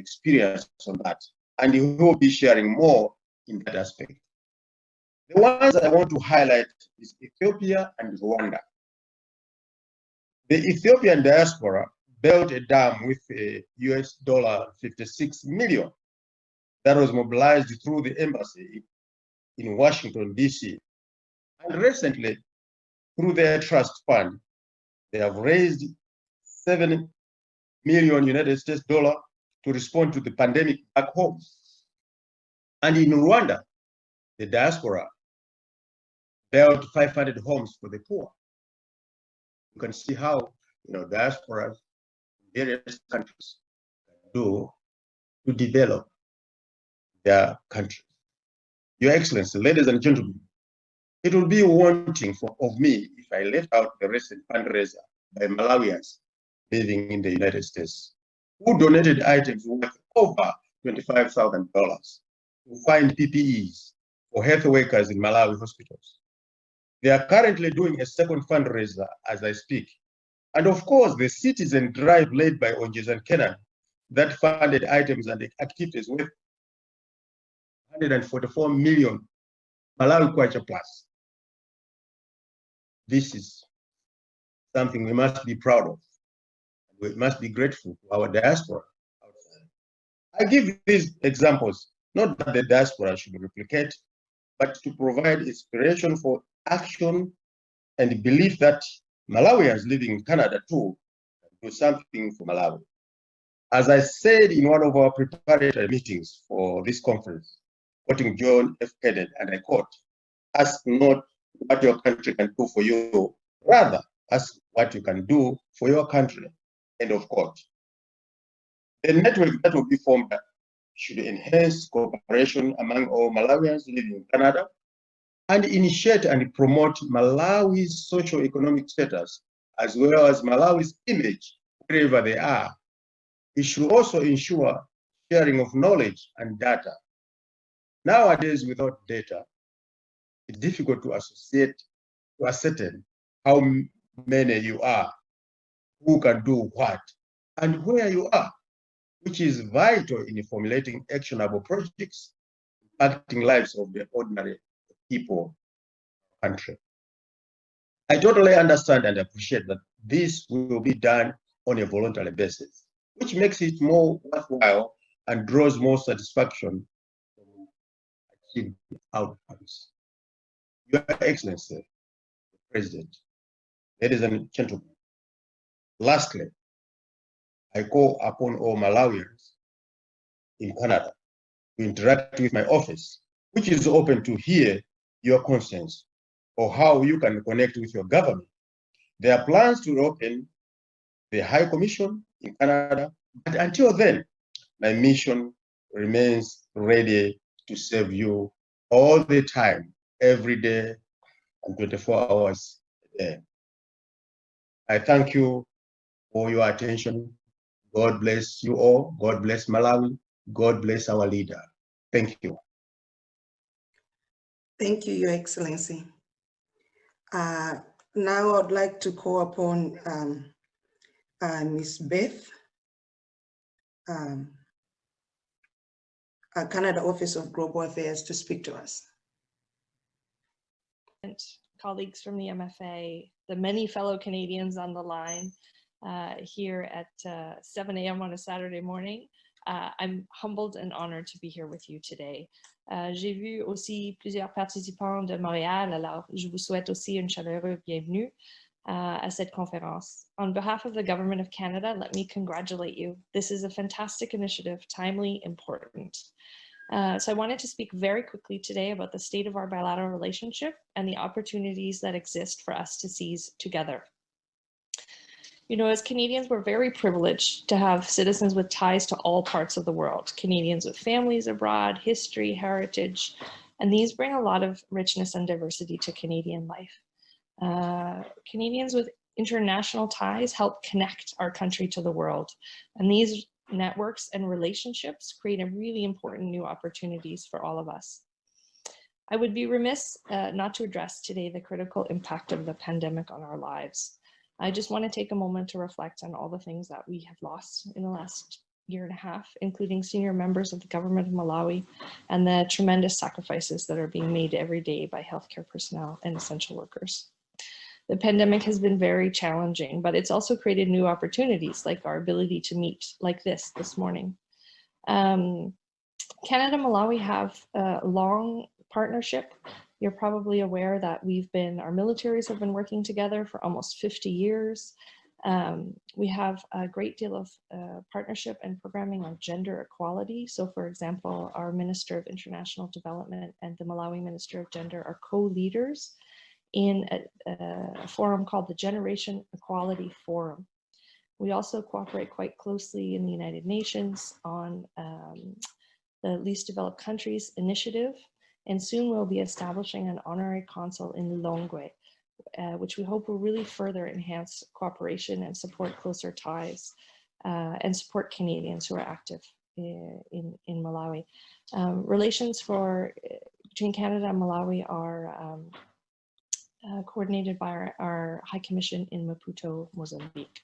experience on that, and he will be sharing more in that aspect. The ones I want to highlight is Ethiopia and Rwanda. The Ethiopian diaspora built a dam with a US $56 million that was mobilized through the embassy in Washington, DC. And recently, through their trust fund, they have raised $7 million United States dollar to respond to the pandemic back home. And in Rwanda, the diaspora built 500 homes for the poor. You can see how diasporas in various countries do to develop their country. Your Excellency, ladies and gentlemen, it will be wanting of me if I left out the recent fundraiser by Malawians living in the United States, who donated items worth over $25,000 to find PPEs for health workers in Malawi hospitals. They are currently doing a second fundraiser as I speak. And of course, the citizen drive led by Onjes and Kenan that funded items and activities worth 144 million Malawi Kwacha plus. This is something we must be proud of. We must be grateful to our diaspora outside. I give these examples, not that the diaspora should replicate, but to provide inspiration for action and belief that Malawians living in Canada too can do something for Malawi. As I said in one of our preparatory meetings for this conference, quoting John F. Kennedy, and I quote, "Ask not what your country can do for you, rather ask what you can do for your country," end of quote. The network that will be formed should enhance cooperation among all Malawians living in Canada and initiate and promote Malawi's socio-economic status as well as Malawi's image wherever they are. It should also ensure sharing of knowledge and data. Nowadays, without data, it's difficult to ascertain how many you are, who can do what, and where you are, which is vital in formulating actionable projects impacting lives of the ordinary people country. I totally understand and appreciate that this will be done on a voluntary basis, which makes it more worthwhile and draws more satisfaction from achieved outcomes. Your Excellency, the President, ladies and gentlemen, lastly, I call upon all Malawians in Canada to interact with my office, which is open to hear your concerns or how you can connect with your government. There are plans to open the High Commission in Canada, but until then, my mission remains ready to serve you all the time, every day, and 24 hours a day. I thank you for your attention. God bless you all. God bless Malawi. God bless our leader. Thank you. Thank you, Your Excellency. Now I'd like to call upon Ms. Beth, Canada Office of Global Affairs, to speak to us. Colleagues from the MFA, the many fellow Canadians on the line here at 7 a.m. on a Saturday morning. I'm humbled and honored to be here with you today. J'ai vu aussi plusieurs participants de Montréal, alors je vous souhaite aussi une chaleureuse bienvenue à cette conférence. On behalf of the Government of Canada, let me congratulate you. This is a fantastic initiative, timely, important. So I wanted to speak very quickly today about the state of our bilateral relationship and the opportunities that exist for us to seize together. You know, as Canadians, we're very privileged to have citizens with ties to all parts of the world, Canadians with families abroad, history, heritage, and these bring a lot of richness and diversity to Canadian life. Canadians with international ties help connect our country to the world, and these networks and relationships create a really important new opportunities for all of us. I would be remiss not to address today the critical impact of the pandemic on our lives. I just want to take a moment to reflect on all the things that we have lost in the last year and a half, including senior members of the government of Malawi and the tremendous sacrifices that are being made every day by healthcare personnel and essential workers. The pandemic has been very challenging, but it's also created new opportunities, like our ability to meet like this morning. Canada and Malawi have a long partnership. You're probably aware that our militaries have been working together for almost 50 years. We have a great deal of partnership and programming on gender equality. So for example, our Minister of International Development and the Malawi Minister of Gender are co-leaders in a forum called the Generation Equality Forum. We also cooperate quite closely in the United Nations on the Least Developed Countries Initiative, and soon we'll be establishing an honorary consul in Lilongwe, which we hope will really further enhance cooperation and support closer ties and support Canadians who are active in Malawi. Relations between Canada and Malawi are coordinated by our High Commission in Maputo, Mozambique.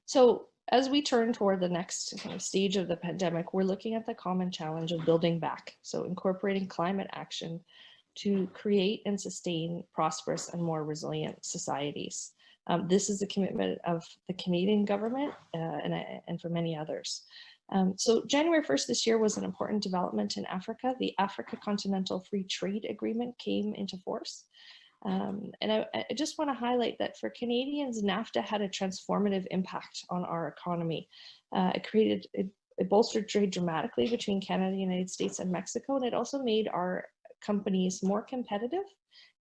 So as we turn toward the next kind of stage of the pandemic, we're looking at the common challenge of building back. So incorporating climate action to create and sustain prosperous and more resilient societies. This is a commitment of the Canadian government and for many others. So January 1st this year was an important development in Africa. The Africa Continental Free Trade Agreement came into force. And I just want to highlight that for Canadians, NAFTA had a transformative impact on our economy. It bolstered trade dramatically between Canada, the United States, and Mexico, and it also made our companies more competitive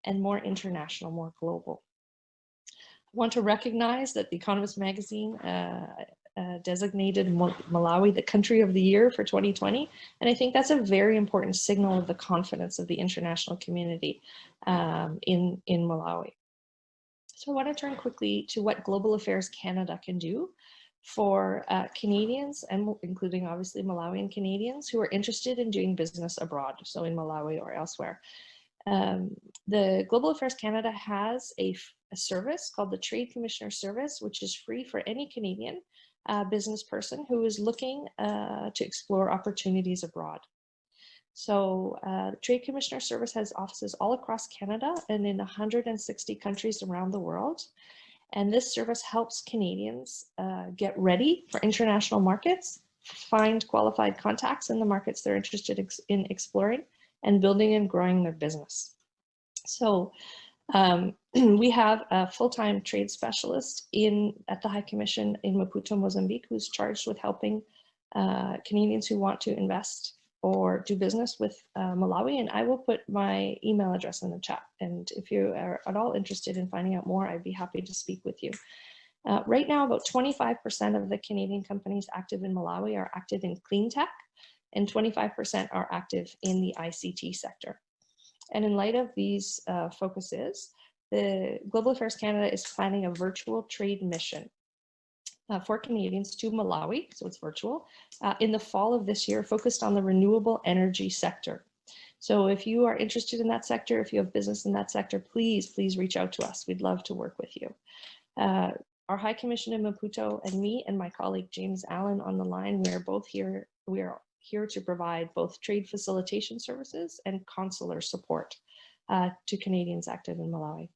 and more international, more global. I want to recognize that The Economist magazine designated Malawi the country of the year for 2020. And I think that's a very important signal of the confidence of the international community in Malawi. So I want to turn quickly to what Global Affairs Canada can do for Canadians, and including obviously Malawian Canadians who are interested in doing business abroad, so in Malawi or elsewhere. The Global Affairs Canada has a service called the Trade Commissioner Service, which is free for any Canadian business person who is looking to explore opportunities abroad. So the Trade Commissioner Service has offices all across Canada and in 160 countries around the world. And this service helps Canadians get ready for international markets, find qualified contacts in the markets they're interested in exploring, and building and growing their business. So we have a full-time trade specialist at the High Commission in Maputo, Mozambique, who's charged with helping Canadians who want to invest or do business with Malawi, and I will put my email address in the chat. And if you are at all interested in finding out more, I'd be happy to speak with you. Right now, about 25% of the Canadian companies active in Malawi are active in clean tech, and 25% are active in the ICT sector. And in light of these focuses, the Global Affairs Canada is planning a virtual trade mission for Canadians to Malawi, so it's virtual, in the fall of this year, focused on the renewable energy sector. So if you are interested in that sector, if you have business in that sector, please reach out to us. We'd love to work with you. Our High Commission in Maputo and me and my colleague James Allen on the line, we are here to provide both trade facilitation services and consular support to Canadians active in Malawi.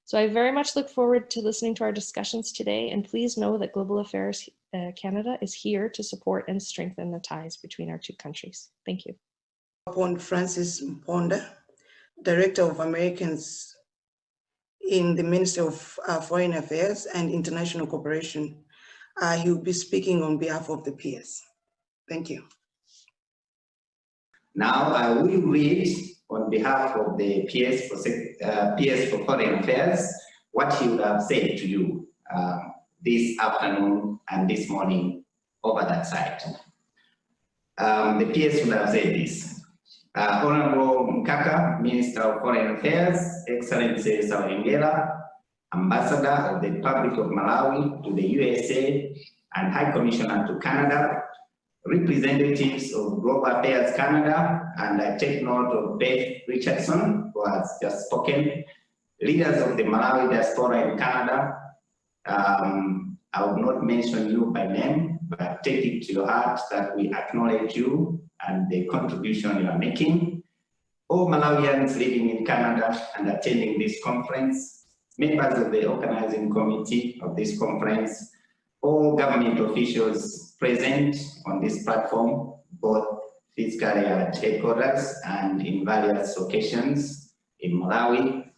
So I very much look forward to listening to our discussions today, and please know that Global Affairs Canada is here to support and strengthen the ties between our two countries. Thank you. Upon Francis Mponda, Director of Americans in the Ministry of Foreign Affairs and International Cooperation. He will be speaking on behalf of the PS. Thank you. Now I will read on behalf of the PS for Foreign Affairs what he would have said to you this afternoon and this morning over that side. The PS would have said this. Honorable Mkaka, Minister of Foreign Affairs, Excellency Sawingela, Ambassador of the Republic of Malawi to the USA and High Commissioner to Canada, representatives of Global Affairs Canada, and I take note of Beth Richardson, who has just spoken, leaders of the Malawi Diaspora in Canada. I will not mention you by name, but take it to your heart that we acknowledge you and the contribution you are making. All Malawians living in Canada and attending this conference, members of the organizing committee of this conference, all government officials present on this platform, both physically at headquarters and in various locations in Malawi,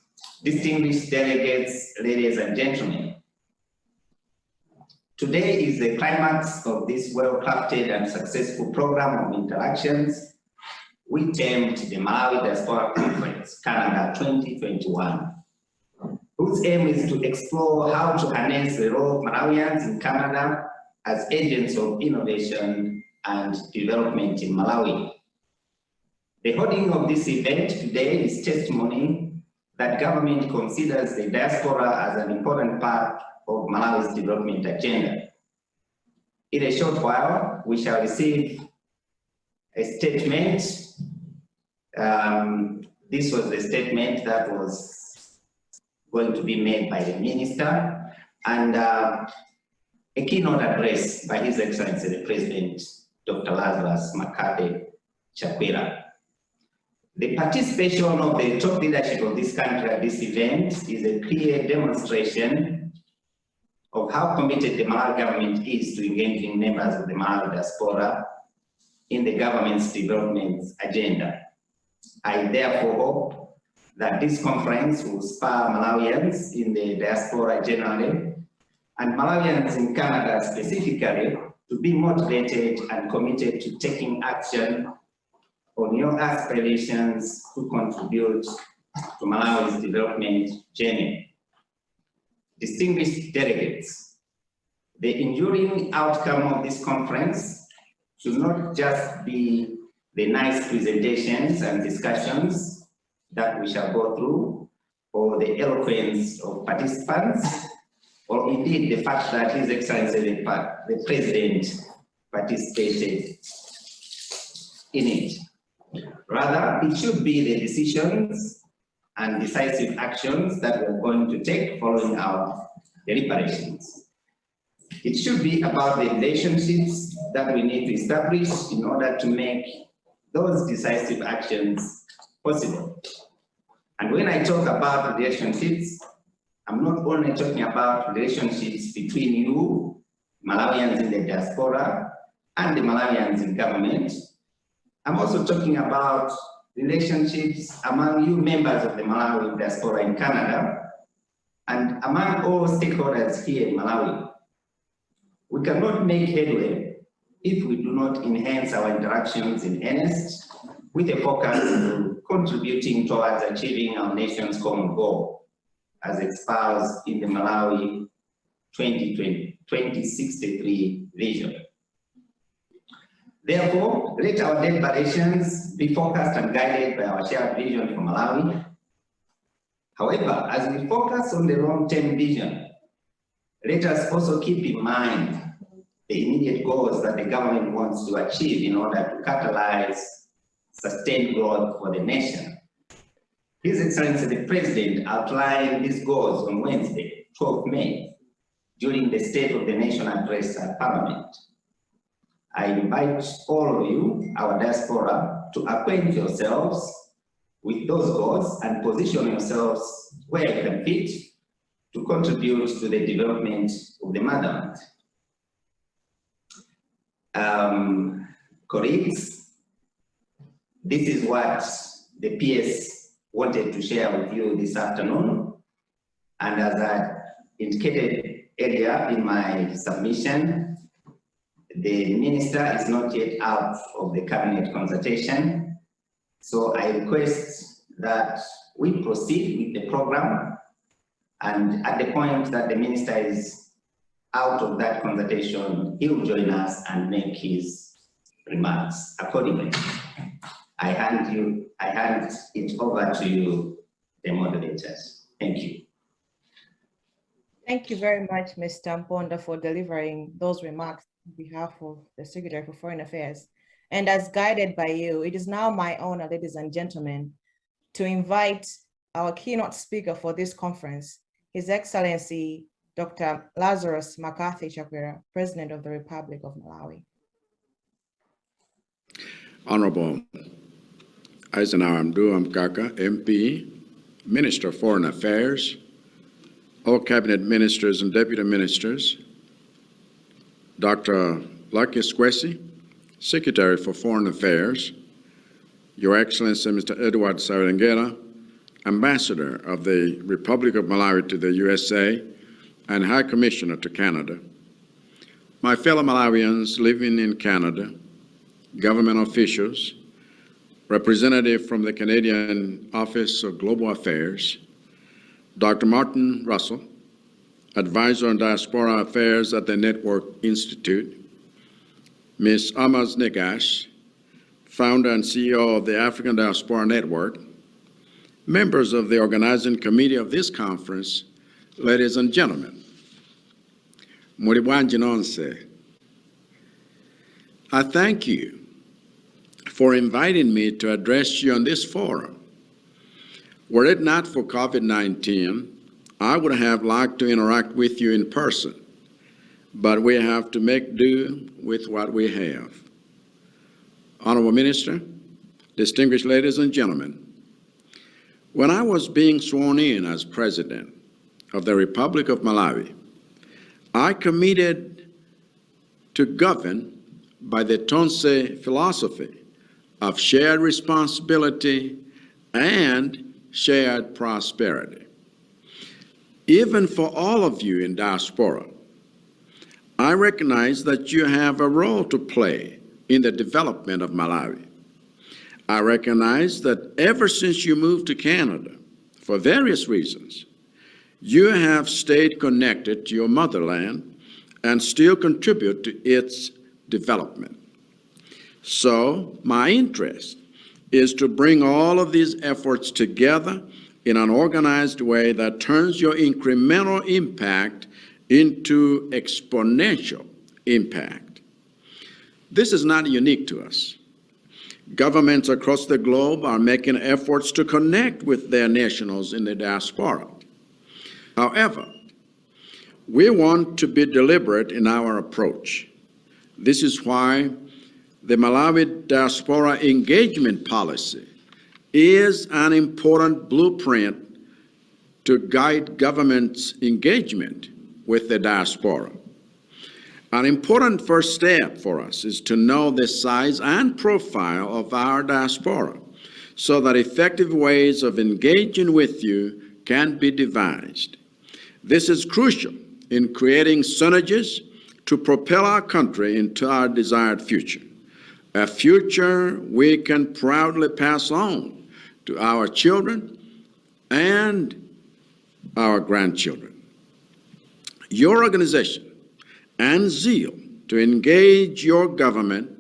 distinguished delegates, ladies and gentlemen. Today is the climax of this well-crafted and successful program of interactions we termed the Malawi Diaspora Conference, Canada 2021, whose aim is to explore how to harness the role of Malawians in Canada as agents of innovation and development in Malawi. The holding of this event today is testimony that government considers the diaspora as an important part of Malawi's development agenda. In a short while, we shall receive a statement. This was the statement that was going to be made by the minister, and a keynote address by His Excellency the President, Dr. Lazarus McCarthy Chakwera. The participation of the top leadership of this country at this event is a clear demonstration of how committed the Malawi government is to engaging members of the Malawi diaspora in the government's development agenda. I therefore hope that this conference will spur Malawians in the diaspora generally and Malawians in Canada specifically to be motivated and committed to taking action on your aspirations to contribute to Malawi's development journey. Distinguished delegates, the enduring outcome of this conference should not just be the nice presentations and discussions that we shall go through, or the eloquence of participants, or indeed the fact that His Excellency the President participated in it. Rather, it should be the decisions and decisive actions that we're going to take following our deliberations. It should be about the relationships that we need to establish in order to make those decisive actions possible. And when I talk about relationships, I'm not only talking about relationships between you, Malawians in the diaspora, and the Malawians in government. I'm also talking about relationships among you members of the Malawi diaspora in Canada and among all stakeholders here in Malawi. We cannot make headway if we do not enhance our interactions in earnest with a focus on contributing towards achieving our nation's common goal as espoused in the Malawi 2063 vision. Therefore, let our deliberations be focused and guided by our shared vision for Malawi. However, as we focus on the long-term vision, let us also keep in mind the immediate goals that the government wants to achieve in order to catalyze sustained growth for the nation. His Excellency the President outlined these goals on Wednesday, 12 May, during the State of the Nation address at Parliament. I invite all of you, our diaspora, to acquaint yourselves with those goals and position yourselves where you can fit to contribute to the development of the motherland. Colleagues, this is what the PS wanted to share with you this afternoon. And as I indicated earlier in my submission, the minister is not yet out of the cabinet consultation. So I request that we proceed with the program, and at the point that the minister is out of that consultation, he will join us and make his remarks accordingly. I hand it over to you, the moderators. Thank you. Thank you very much, Mr. Mponda, for delivering those remarks on behalf of the Secretary for Foreign Affairs. And as guided by you, it is now my honor, ladies and gentlemen, to invite our keynote speaker for this conference, His Excellency, Dr. Lazarus McCarthy Chakwera, President of the Republic of Malawi. Honorable Eisenhower Mkaka, MP, Minister of Foreign Affairs, all cabinet ministers and deputy ministers, Dr. Lucky Squesi, Secretary for Foreign Affairs, Your Excellency Mr. Edward Sarengera, Ambassador of the Republic of Malawi to the USA and High Commissioner to Canada, my fellow Malawians living in Canada, government officials, representative from the Canadian Office of Global Affairs, Dr. Martin Russell, Advisor on Diaspora Affairs at the Network Institute, Ms. Amaz Negash, Founder and CEO of the African Diaspora Network, members of the organizing committee of this conference, ladies and gentlemen, muli bwanji nonse. I thank you for inviting me to address you on this forum. Were it not for COVID-19, I would have liked to interact with you in person, but we have to make do with what we have. Honorable Minister, distinguished ladies and gentlemen, when I was being sworn in as President of the Republic of Malawi, I committed to govern by the Tonse philosophy of shared responsibility and shared prosperity. Even for all of you in diaspora, I recognize that you have a role to play in the development of Malawi. I recognize that ever since you moved to Canada, for various reasons, you have stayed connected to your motherland and still contribute to its development. So my interest is to bring all of these efforts together in an organized way that turns your incremental impact into exponential impact. This is not unique to us. Governments across the globe are making efforts to connect with their nationals in the diaspora. However, we want to be deliberate in our approach. This is why the Malawi Diaspora Engagement Policy is an important blueprint to guide government's engagement with the diaspora. An important first step for us is to know the size and profile of our diaspora so that effective ways of engaging with you can be devised. This is crucial in creating synergies to propel our country into our desired future, a future we can proudly pass on to our children and our grandchildren. Your organization and zeal to engage your government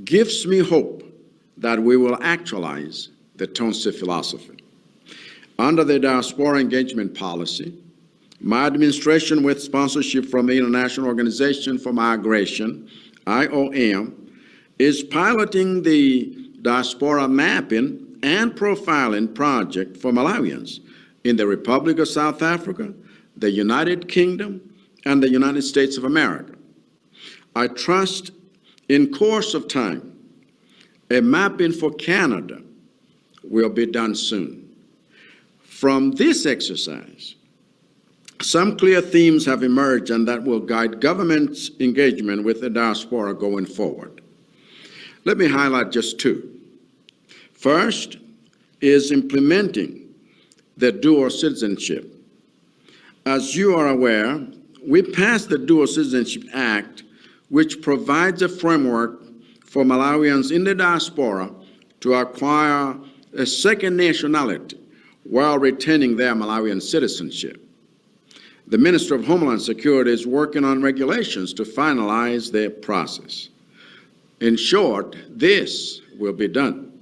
gives me hope that we will actualize the Tonse philosophy. Under the Diaspora Engagement Policy, my administration, with sponsorship from the International Organization for Migration, IOM, is piloting the Diaspora Mapping and Profiling Project for Malawians in the Republic of South Africa, the United Kingdom, and the United States of America. I trust in course of time, a mapping for Canada will be done soon. From this exercise, some clear themes have emerged and that will guide government's engagement with the diaspora going forward. Let me highlight just two. First is implementing the dual citizenship. As you are aware, we passed the Dual Citizenship Act, which provides a framework for Malawians in the diaspora to acquire a second nationality while retaining their Malawian citizenship. The Minister of Homeland Security is working on regulations to finalize the process. In short, this will be done.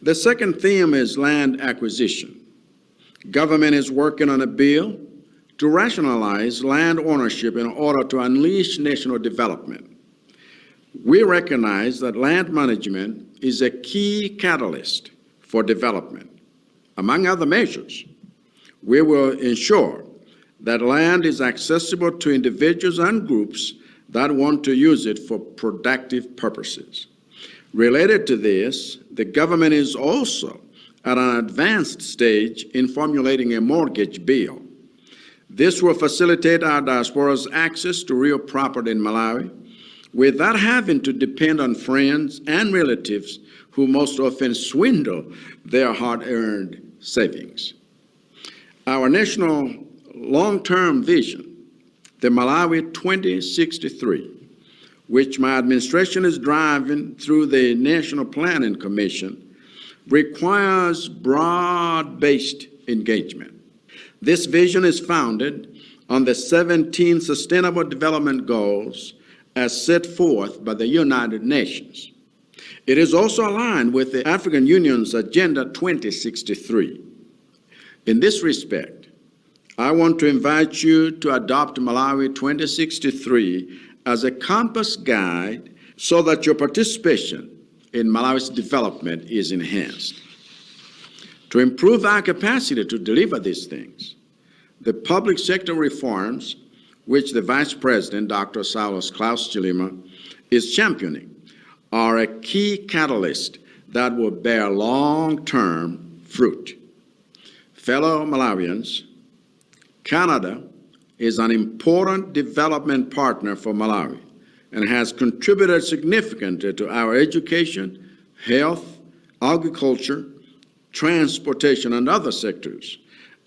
The second theme is land acquisition. Government is working on a bill to rationalize land ownership in order to unleash national development. We recognize that land management is a key catalyst for development. Among other measures, we will ensure that land is accessible to individuals and groups that want to use it for productive purposes. Related to this, the government is also at an advanced stage in formulating a mortgage bill. This will facilitate our diaspora's access to real property in Malawi without having to depend on friends and relatives who most often swindle their hard-earned savings. Our national long-term vision, the Malawi 2063, which my administration is driving through the National Planning Commission, requires broad-based engagement. This vision is founded on the 17 Sustainable Development Goals as set forth by the United Nations. It is also aligned with the African Union's Agenda 2063. In this respect, I want to invite you to adopt Malawi 2063 as a compass guide so that your participation in Malawi's development is enhanced. To improve our capacity to deliver these things, the public sector reforms, which the Vice President, Dr. Saulos Klaus Chilima, is championing, are a key catalyst that will bear long-term fruit. Fellow Malawians, Canada is an important development partner for Malawi and has contributed significantly to our education, health, agriculture, transportation, and other sectors,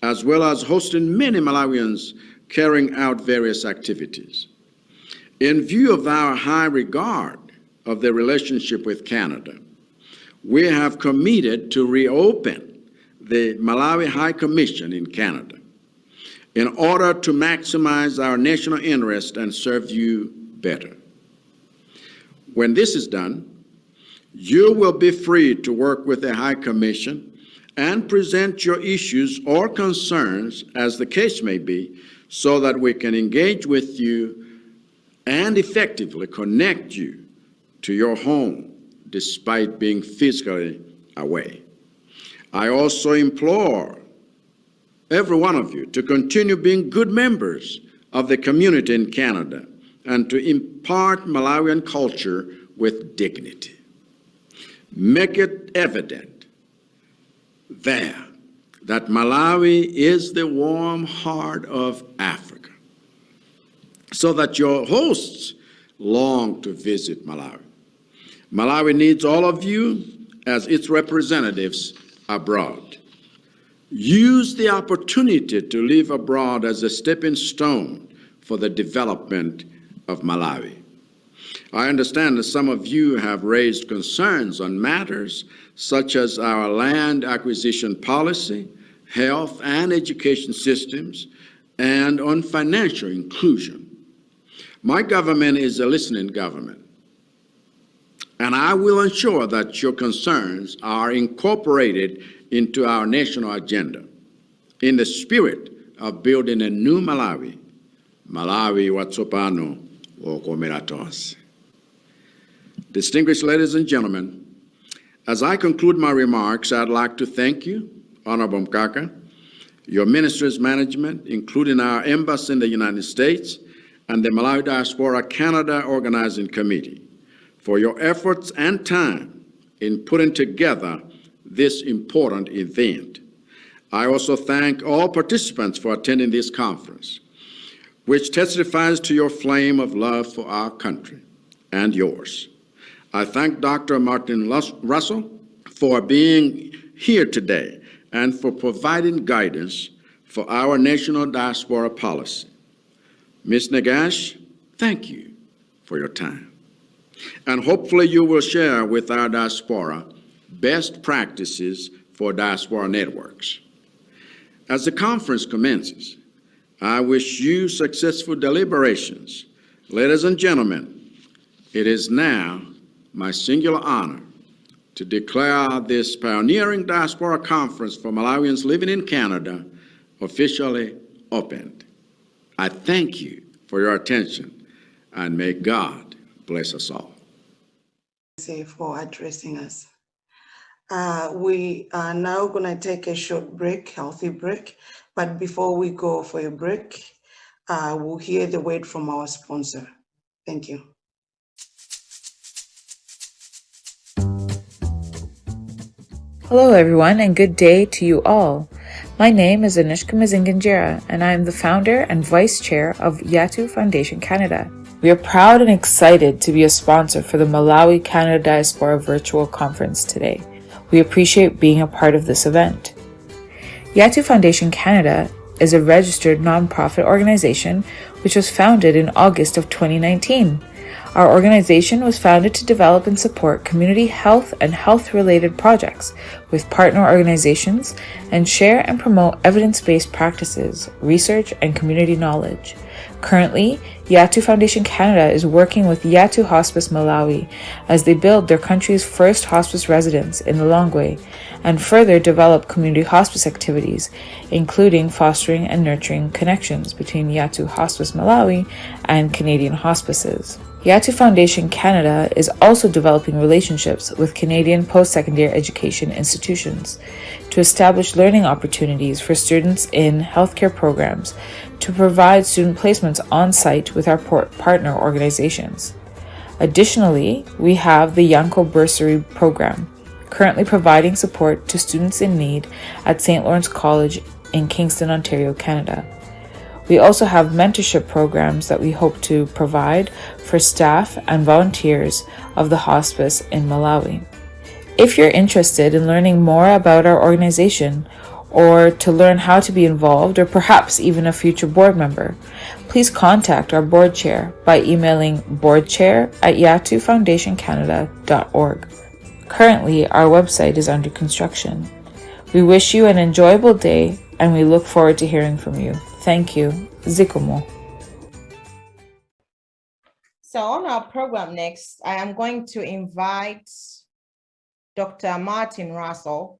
as well as hosting many Malawians carrying out various activities. In view of our high regard of the relationship with Canada, we have committed to reopen the Malawi High Commission in Canada in order to maximize our national interest and serve you better. When this is done, you will be free to work with the High Commission and present your issues or concerns, as the case may be, so that we can engage with you and effectively connect you to your home despite being physically away. I also implore every one of you to continue being good members of the community in Canada and to impart Malawian culture with dignity. Make it evident there that Malawi is the warm heart of Africa, so that your hosts long to visit Malawi. Malawi needs all of you as its representatives abroad. Use the opportunity to live abroad as a stepping stone for the development of Malawi. I understand that some of you have raised concerns on matters such as our land acquisition policy, health and education systems, and on financial inclusion. My government is a listening government, and I will ensure that your concerns are incorporated into our national agenda in the spirit of building a new Malawi, Malawi watsopano wokomera tonse. Distinguished ladies and gentlemen, as I conclude my remarks, I'd like to thank you, Honorable Mkaka, your ministry's management, including our embassy in the United States and the Malawi Diaspora Canada Organizing Committee, for your efforts and time in putting together this important event. I also thank all participants for attending this conference, which testifies to your flame of love for our country and yours. I thank Dr. Martin Russell for being here today and for providing guidance for our national diaspora policy. Ms. Nagash, thank you for your time. And hopefully you will share with our diaspora best practices for diaspora networks. As the conference commences, I wish you successful deliberations. Ladies and gentlemen, it is now my singular honor to declare this pioneering diaspora conference for Malawians living in Canada officially opened. I thank you for your attention, and may God bless us all. For addressing us. We are now going to take a short break, healthy break. But before we go for a break, we'll hear the word from our sponsor. Thank you. Hello everyone and good day to you all. My name is Anushka Mazinganjira and I am the founder and vice chair of Yatu Foundation Canada. We are proud and excited to be a sponsor for the Malawi Canada Diaspora Virtual Conference today. We appreciate being a part of this event. Yatu Foundation Canada is a registered nonprofit organization which was founded in August of 2019. Our organization was founded to develop and support community health and health-related projects with partner organizations and share and promote evidence-based practices, research, and community knowledge. Currently, Yatu Foundation Canada is working with Yatu Hospice Malawi as they build their country's first hospice residence in the Lilongwe and further develop community hospice activities, including fostering and nurturing connections between Yatu Hospice Malawi and Canadian hospices. Yatu Foundation Canada is also developing relationships with Canadian post-secondary education institutions to establish learning opportunities for students in healthcare programs to provide student placements on-site with our partner organizations. Additionally, we have the Yanko Bursary Program, currently providing support to students in need at St. Lawrence College in Kingston, Ontario, Canada. We also have mentorship programs that we hope to provide for staff and volunteers of the hospice in Malawi. If you're interested in learning more about our organization or to learn how to be involved or perhaps even a future board member, please contact our board chair by emailing boardchair@yatufoundationcanada.org. Currently, our website is under construction. We wish you an enjoyable day and we look forward to hearing from you. Thank you. Zikomo. So on our program next, I am going to invite Dr. Martin Russell,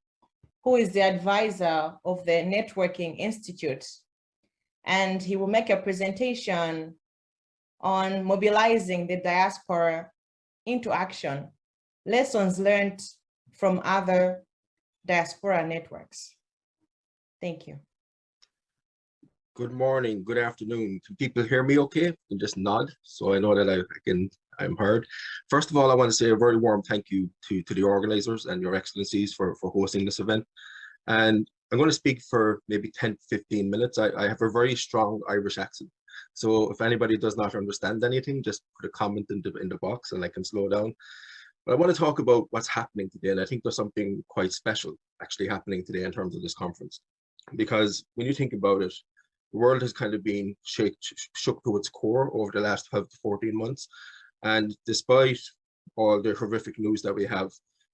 who is the advisor of the Networking Institute, and he will make a presentation on mobilizing the diaspora into action, lessons learned from other diaspora networks. Thank you. Good morning, good afternoon. Can people hear me okay? You can just nod so I know that I'm heard. First of all, I want to say a very warm thank you to the organizers and your excellencies for hosting this event. And I'm going to speak for maybe 10 to 15 minutes. I have a very strong Irish accent. So if anybody does not understand anything, just put a comment in the box and I can slow down. But I want to talk about what's happening today. And I think there's something quite special actually happening today in terms of this conference. Because when you think about it, the world has kind of been shook to its core over the last 12 to 14 months. And despite all the horrific news that we have,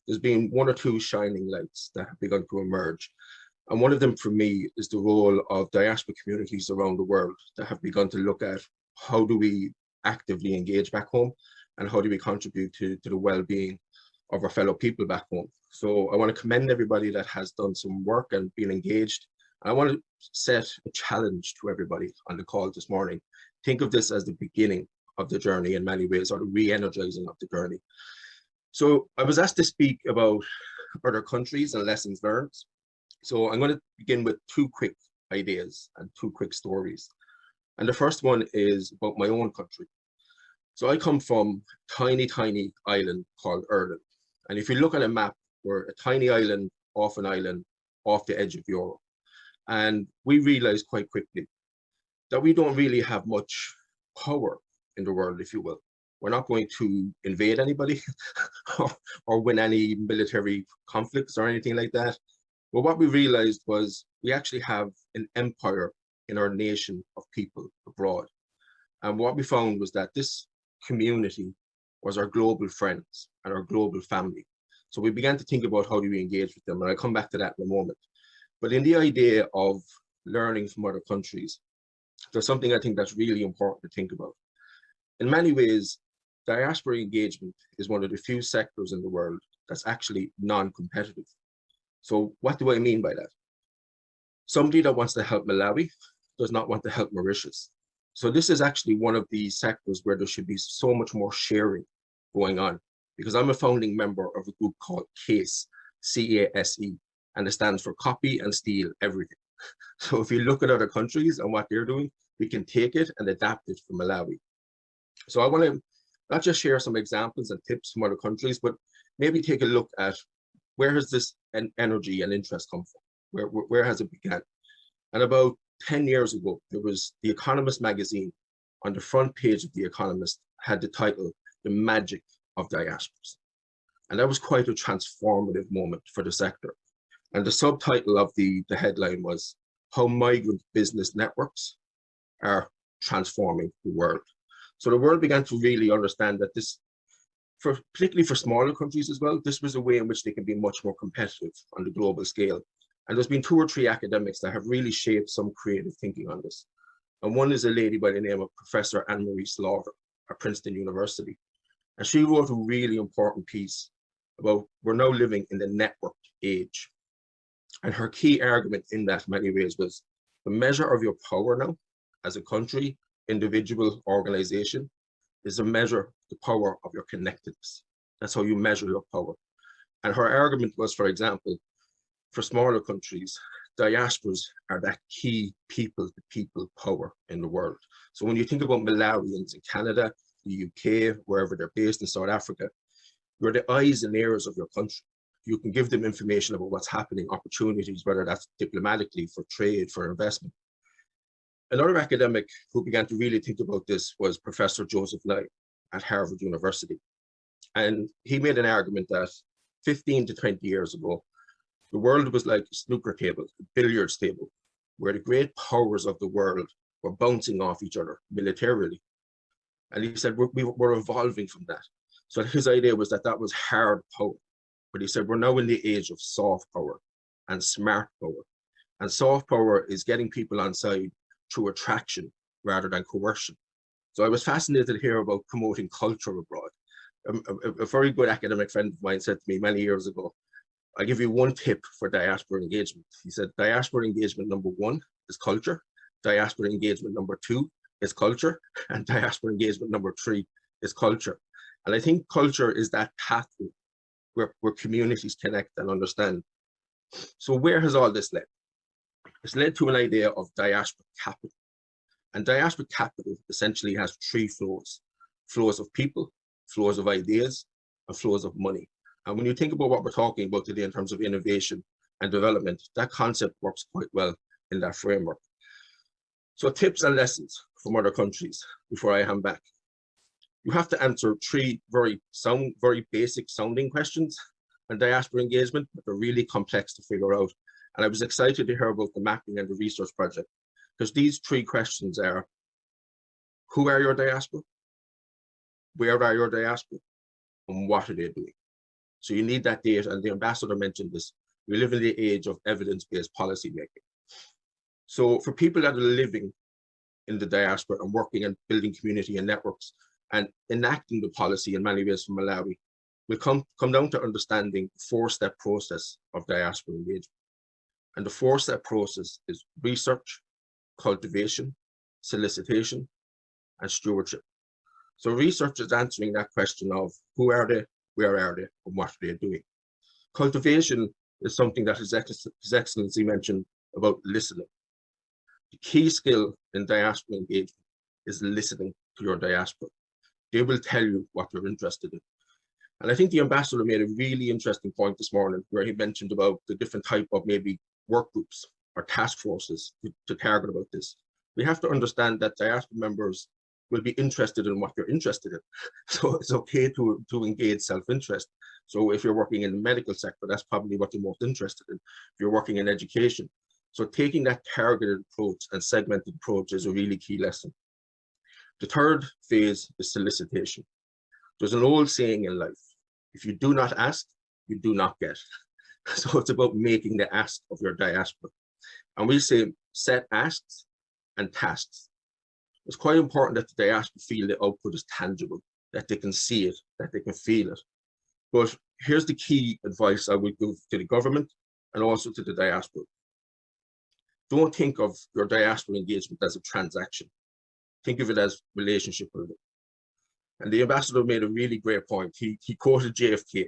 there's been one or two shining lights that have begun to emerge. And one of them for me is the role of diaspora communities around the world that have begun to look at how do we actively engage back home and how do we contribute to the well-being of our fellow people back home. So I want to commend everybody that has done some work and been engaged. I want to set a challenge to everybody on the call this morning. Think of this as the beginning of the journey in many ways, or the re-energizing of the journey. So I was asked to speak about other countries and lessons learned. So I'm going to begin with two quick ideas and two quick stories. And the first one is about my own country. So I come from a tiny, tiny island called Ireland. And if you look at a map, we're a tiny island off an island off the edge of Europe. And we realized quite quickly that we don't really have much power in the world, if you will. We're not going to invade anybody or win any military conflicts or anything like that. But what we realized was we actually have an empire in our nation of people abroad. And what we found was that this community was our global friends and our global family. So we began to think about how do we engage with them. And I'll come back to that in a moment. But in the idea of learning from other countries, there's something I think that's really important to think about. In many ways, diaspora engagement is one of the few sectors in the world that's actually non-competitive. So what do I mean by that? Somebody that wants to help Malawi does not want to help Mauritius. So this is actually one of the sectors where there should be so much more sharing going on, because I'm a founding member of a group called CASE, CASE, and it stands for copy and steal everything. So if you look at other countries and what they're doing, we can take it and adapt it for Malawi. So I want to not just share some examples and tips from other countries, but maybe take a look at where has this energy and interest come from? Where has it begun? And about 10 years ago, there was The Economist magazine. On the front page of The Economist had the title, The Magic of Diasporas. And that was quite a transformative moment for the sector. And the subtitle of the headline was, How Migrant Business Networks Are Transforming the World. So the world began to really understand that this, particularly for smaller countries as well, this was a way in which they can be much more competitive on the global scale. And there's been 2 or 3 academics that have really shaped some creative thinking on this. And one is a lady by the name of Professor Anne-Marie Slaughter at Princeton University. And she wrote a really important piece about we're now living in the networked age. And her key argument in that, in many ways, was the measure of your power now as a country, individual, organization, is a measure of the power of your connectedness. That's how you measure your power. And her argument was, for example, for smaller countries, diasporas are that key people-to-people power in the world. So when you think about Malawians in Canada, the UK, wherever they're based in South Africa, you're the eyes and ears of your country. You can give them information about what's happening, opportunities, whether that's diplomatically, for trade, for investment. Another academic who began to really think about this was Professor Joseph Nye at Harvard University. And he made an argument that 15 to 20 years ago, the world was like a snooker table, a billiards table, where the great powers of the world were bouncing off each other militarily. And he said, we're evolving from that. So his idea was that was hard power. But he said, we're now in the age of soft power and smart power. And soft power is getting people on side through attraction rather than coercion. So I was fascinated to hear about promoting culture abroad. A very good academic friend of mine said to me many years ago, I'll give you one tip for diaspora engagement. He said, diaspora engagement number 1 is culture. Diaspora engagement number 2 is culture. And diaspora engagement number 3 is culture. And I think culture is that pathway where communities connect and understand. So where has all this led? It's led to an idea of diaspora capital. And diaspora capital essentially has 3 flows. Flows of people, flows of ideas, and flows of money. And when you think about what we're talking about today in terms of innovation and development, that concept works quite well in that framework. So tips and lessons from other countries before I hand back. You have to answer 3 very basic sounding questions on diaspora engagement, but they're really complex to figure out. And I was excited to hear about the mapping and the research project, because these 3 questions are, who are your diaspora? Where are your diaspora? And what are they doing? So you need that data, and the ambassador mentioned this. We live in the age of evidence-based policy making. So for people that are living in the diaspora and working and building community and networks and enacting the policy in many ways from Malawi, will come down to understanding the 4-step process of diaspora engagement. And the 4-step process is research, cultivation, solicitation, and stewardship. So research is answering that question of who are they, where are they, and what are they doing. Cultivation is something that His Excellency mentioned about listening. The key skill in diaspora engagement is listening to your diaspora. They will tell you what you're interested in. And I think the ambassador made a really interesting point this morning where he mentioned about the different type of maybe work groups or task forces to target about this. We have to understand that diaspora members will be interested in what you're interested in. So it's okay to engage self-interest. So if you're working in the medical sector, that's probably what you're most interested in. If you're working in education. So taking that targeted approach and segmented approach is a really key lesson. The 3rd phase is solicitation. There's an old saying in life, if you do not ask, you do not get. So it's about making the ask of your diaspora. And we say set asks and tasks. It's quite important that the diaspora feel the output is tangible, that they can see it, that they can feel it. But here's the key advice I would give to the government and also to the diaspora. Don't think of your diaspora engagement as a transaction. Think of it as relationship building. And the ambassador made a really great point. He quoted JFK.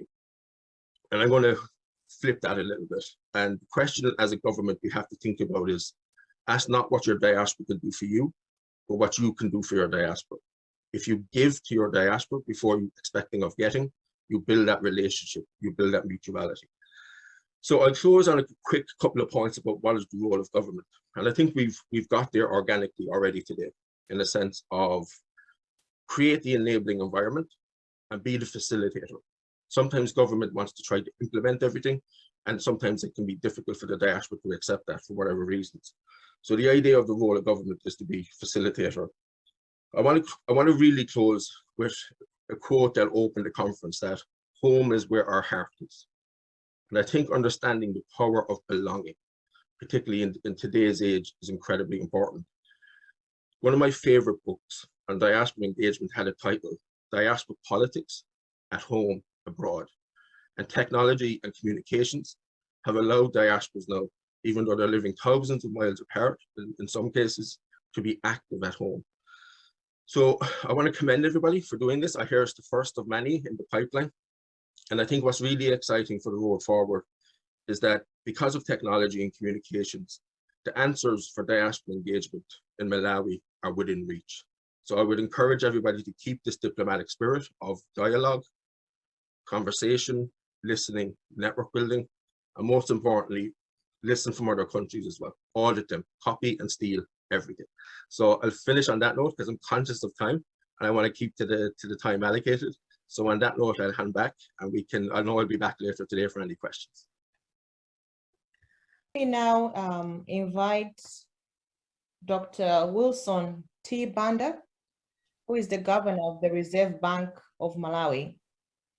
And I'm going to flip that a little bit. And the question as a government we have to think about is, ask not what your diaspora can do for you, but what you can do for your diaspora. If you give to your diaspora before you're expecting of getting, you build that relationship, you build that mutuality. So I'll close on a quick couple of points about what is the role of government. And I think we've got there organically already today, in the sense of create the enabling environment and be the facilitator. Sometimes government wants to try to implement everything, and sometimes it can be difficult for the diaspora to accept that for whatever reasons. So the idea of the role of government is to be facilitator. I want to really close with a quote that opened the conference, that home is where our heart is. And I think understanding the power of belonging, particularly in today's age, is incredibly important. One of my favorite books on diaspora engagement had a title, Diaspora Politics at Home, Abroad. And technology and communications have allowed diasporas now, even though they're living thousands of miles apart, in some cases, to be active at home. So I want to commend everybody for doing this. I hear it's the first of many in the pipeline. And I think what's really exciting for the road forward is that because of technology and communications, the answers for diaspora engagement in Malawi are within reach. So I would encourage everybody to keep this diplomatic spirit of dialogue, conversation, listening, network building, and most importantly, listen from other countries as well. Audit them, copy and steal everything. So I'll finish on that note because I'm conscious of time and I want to keep to the time allocated. So on that note, I'll hand back and I know I'll be back later today for any questions. We now invite Dr. Wilson T. Banda, who is the governor of the Reserve Bank of Malawi,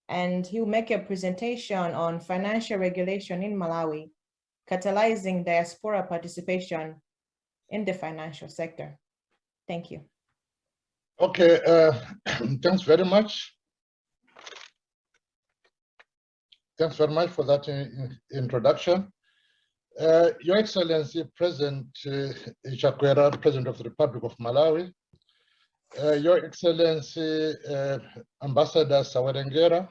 and he'll make a presentation on financial regulation in Malawi, catalyzing diaspora participation in the financial sector. Thank you. Okay, thanks very much. Thanks very much for that introduction. Your Excellency, President Chakwera, President of the Republic of Malawi, Your Excellency, Ambassador Sawerengera,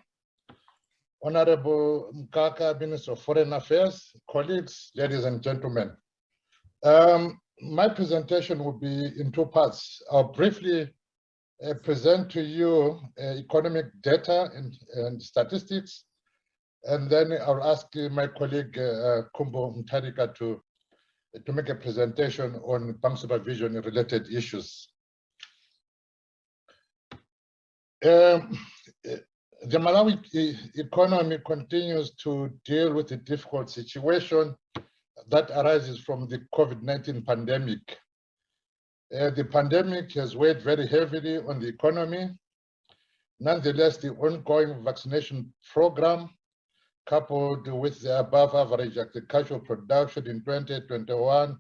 Honorable Mkaka, Minister of Foreign Affairs, colleagues, ladies and gentlemen. My presentation will be in two parts. I'll briefly present to you economic data and statistics, and then I'll ask my colleague Kumbo Mtarika to make a presentation on bank supervision related issues. The Malawi economy continues to deal with a difficult situation that arises from the COVID-19 pandemic. The pandemic has weighed very heavily on the economy. Nonetheless, the ongoing vaccination program, coupled with the above average agricultural production in 2021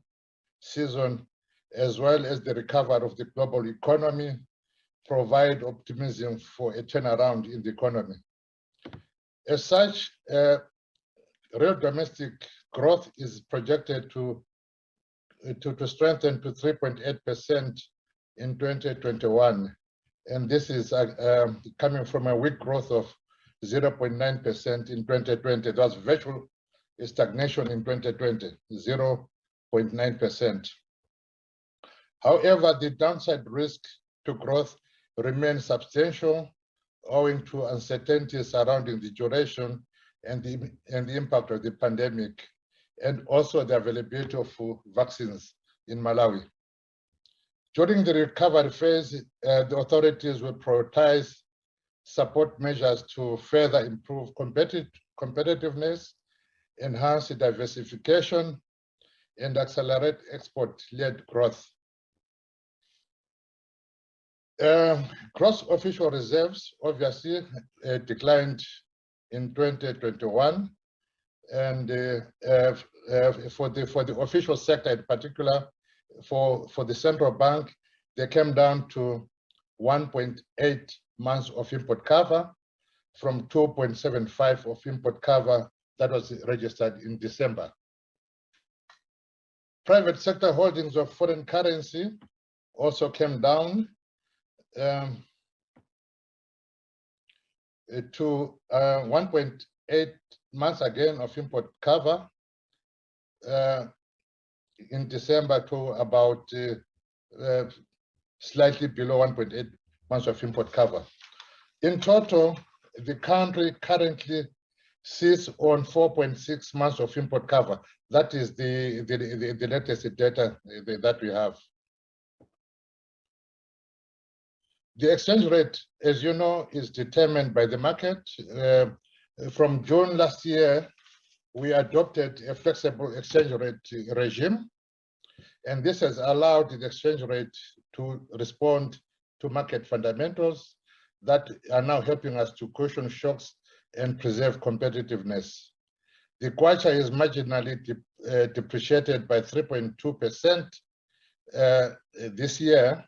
season, as well as the recovery of the global economy, provide optimism for a turnaround in the economy. As such, real domestic growth is projected to strengthen to 3.8% in 2021. And this is coming from a weak growth of 0.9% in 2020. That's virtual stagnation in 2020, 0.9%. However, the downside risk to growth remains substantial owing to uncertainties surrounding the duration and the impact of the pandemic, and also the availability of vaccines in Malawi. During the recovery phase, the authorities will prioritize support measures to further improve competitiveness, enhance diversification, and accelerate export-led growth. Gross official reserves obviously declined in 2021, and for the official sector in particular, for the central bank, they came down to 1.8 months of import cover from 2.75 of import cover that was registered in December. Private sector holdings of foreign currency also came down to 1.8 months again of import cover in December to about slightly below 1.8 months of import cover. In total, the country currently sits on 4.6 months of import cover. That is the latest data that we have. The exchange rate, as you know, is determined by the market. From June last year, we adopted a flexible exchange rate regime, and this has allowed the exchange rate to respond to market fundamentals that are now helping us to cushion shocks and preserve competitiveness. The kwacha is marginally depreciated by 3.2% this year,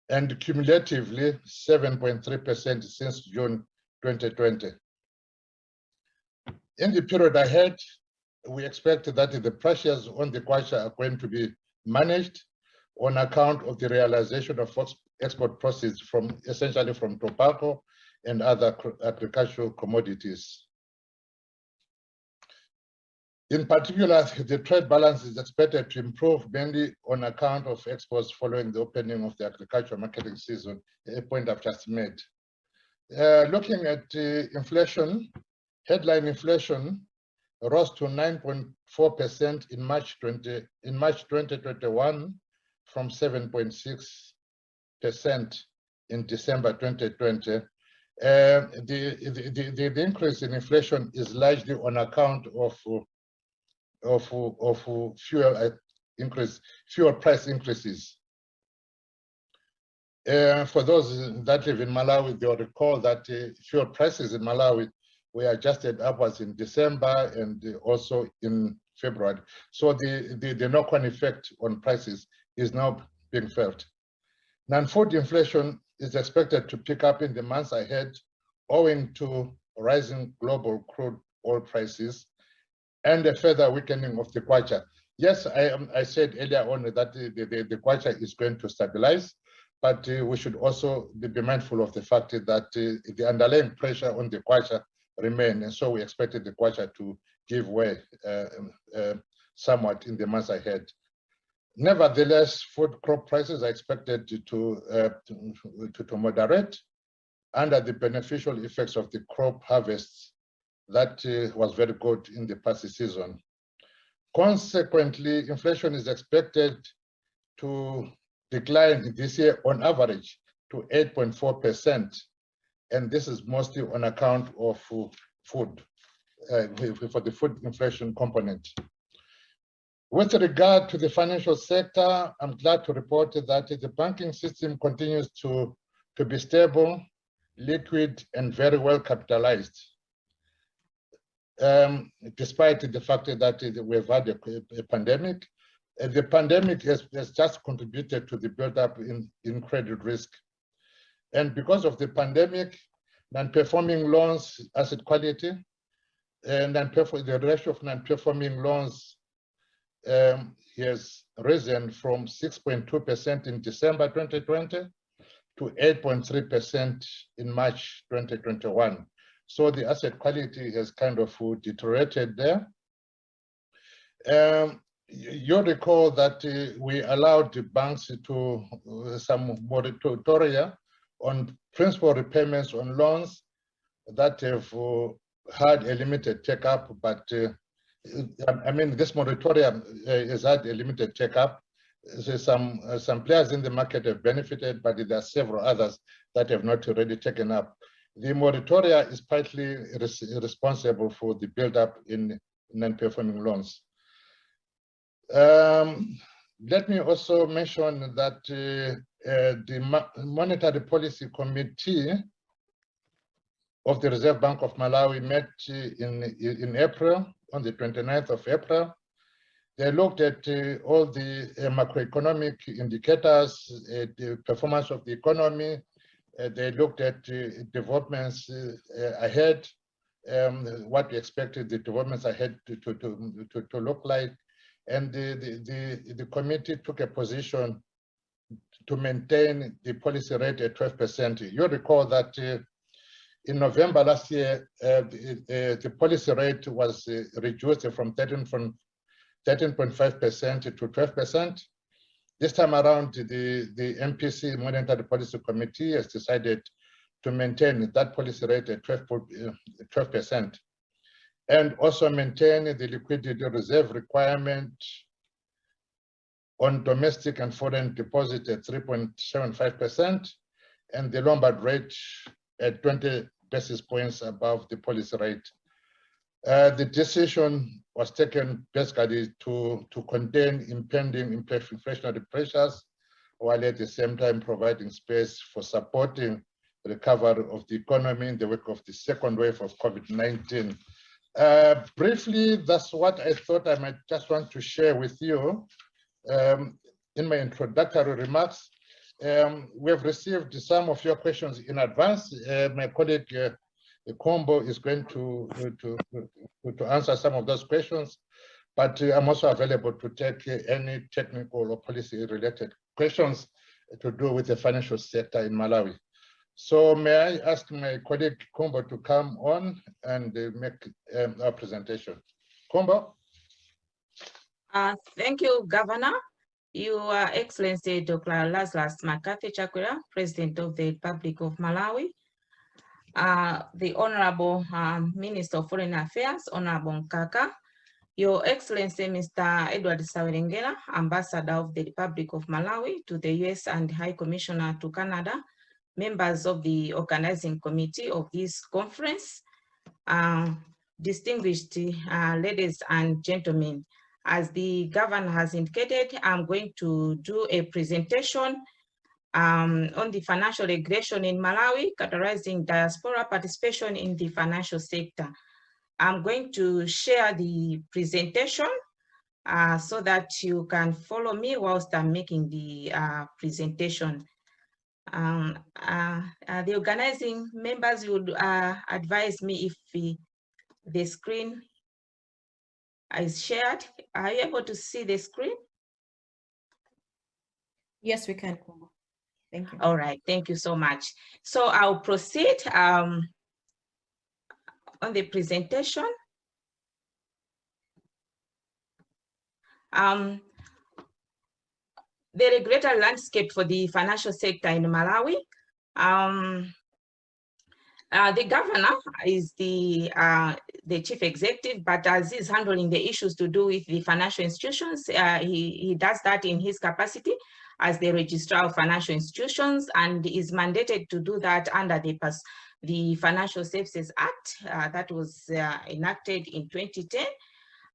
and cumulatively 7.3% since June 2020. In the period ahead, we expect that the pressures on the kwacha are going to be managed on account of the realization of export proceeds from essentially from tobacco and other agricultural commodities. In particular, the trade balance is expected to improve mainly on account of exports following the opening of the agricultural marketing season, a point I've just made. Looking at inflation, headline inflation rose to 9.4% in March 2021 from 7.6% in December 2020. The increase in inflation is largely on account of fuel price increases. For those that live in Malawi, they'll recall that fuel prices in Malawi were adjusted upwards in December and also in February. So the knock-on effect on prices is now being felt. Non-food inflation is expected to pick up in the months ahead owing to rising global crude oil prices and a further weakening of the kwacha. Yes, I said earlier on that the kwacha is going to stabilize, but we should also be mindful of the fact that the underlying pressure on the kwacha remain, and so we expected the kwacha to give way somewhat in the months ahead. Nevertheless, food crop prices are expected to moderate under the beneficial effects of the crop harvests that was very good in the past season. Consequently, inflation is expected to decline this year on average to 8.4%, and this is mostly on account of food, for the food inflation component. With regard to the financial sector, I'm glad to report that the banking system continues to be stable, liquid, and very well capitalized. Despite the fact that we've had a pandemic, the pandemic has just contributed to the buildup in credit risk. And because of the pandemic, non-performing loans asset quality, and the ratio of non-performing loans has risen from 6.2% in December 2020 to 8.3% in March 2021. So the asset quality has kind of deteriorated there. You recall that we allowed the banks to some moratoria on principal repayments on loans that have had a limited take-up, but I mean, this moratorium has had a limited take-up. So some players in the market have benefited, but there are several others that have not already taken up. The moratoria is partly responsible for the build-up in non-performing loans. Let me also mention that the Monetary Policy Committee of the Reserve Bank of Malawi met in April, on the 29th of April. They looked at all the macroeconomic indicators, the performance of the economy. They looked at developments ahead, what we expected the developments ahead to look like. And the committee took a position to maintain the policy rate at 12%. You recall that in November last year, the policy rate was reduced from 13.5% to 12%. This time around, the MPC, Monetary Policy Committee, has decided to maintain that policy rate at 12%, and also maintain the liquidity reserve requirement on domestic and foreign deposits at 3.75%, and the Lombard rate at 20 basis points above the policy rate. The decision was taken basically to contain impending inflationary pressures, while at the same time providing space for supporting the recovery of the economy in the wake of the second wave of COVID-19. Briefly, that's what I thought I might just want to share with you in my introductory remarks. We have received some of your questions in advance. My colleague Kombo is going to answer some of those questions, but I'm also available to take any technical or policy related questions to do with the financial sector in Malawi. So may I ask my colleague Kombo to come on and make our presentation. Kombo. Thank you, Governor. Your Excellency Dr. Lazarus McCarthy Chakwera, President of the Republic of Malawi, the Honorable Minister of Foreign Affairs, Honorable Nkaka, Your Excellency Mr. Edward Sawerengera, Ambassador of the Republic of Malawi to the US and High Commissioner to Canada, members of the organizing committee of this conference, distinguished ladies and gentlemen. As the governor has indicated, I'm going to do a presentation on the financial regulation in Malawi, categorizing diaspora participation in the financial sector. I'm going to share the presentation so that you can follow me whilst I'm making the presentation. The organizing members would advise me if the screen is shared. Are you able to see the screen? Yes, we can. Thank you. All right, thank you so much. So I'll proceed on the presentation. The regulatory landscape for the financial sector in Malawi. The governor is the chief executive, but as he's handling the issues to do with the financial institutions, he does that in his capacity as the registrar of financial institutions, and is mandated to do that under the Financial Services Act that was enacted in 2010.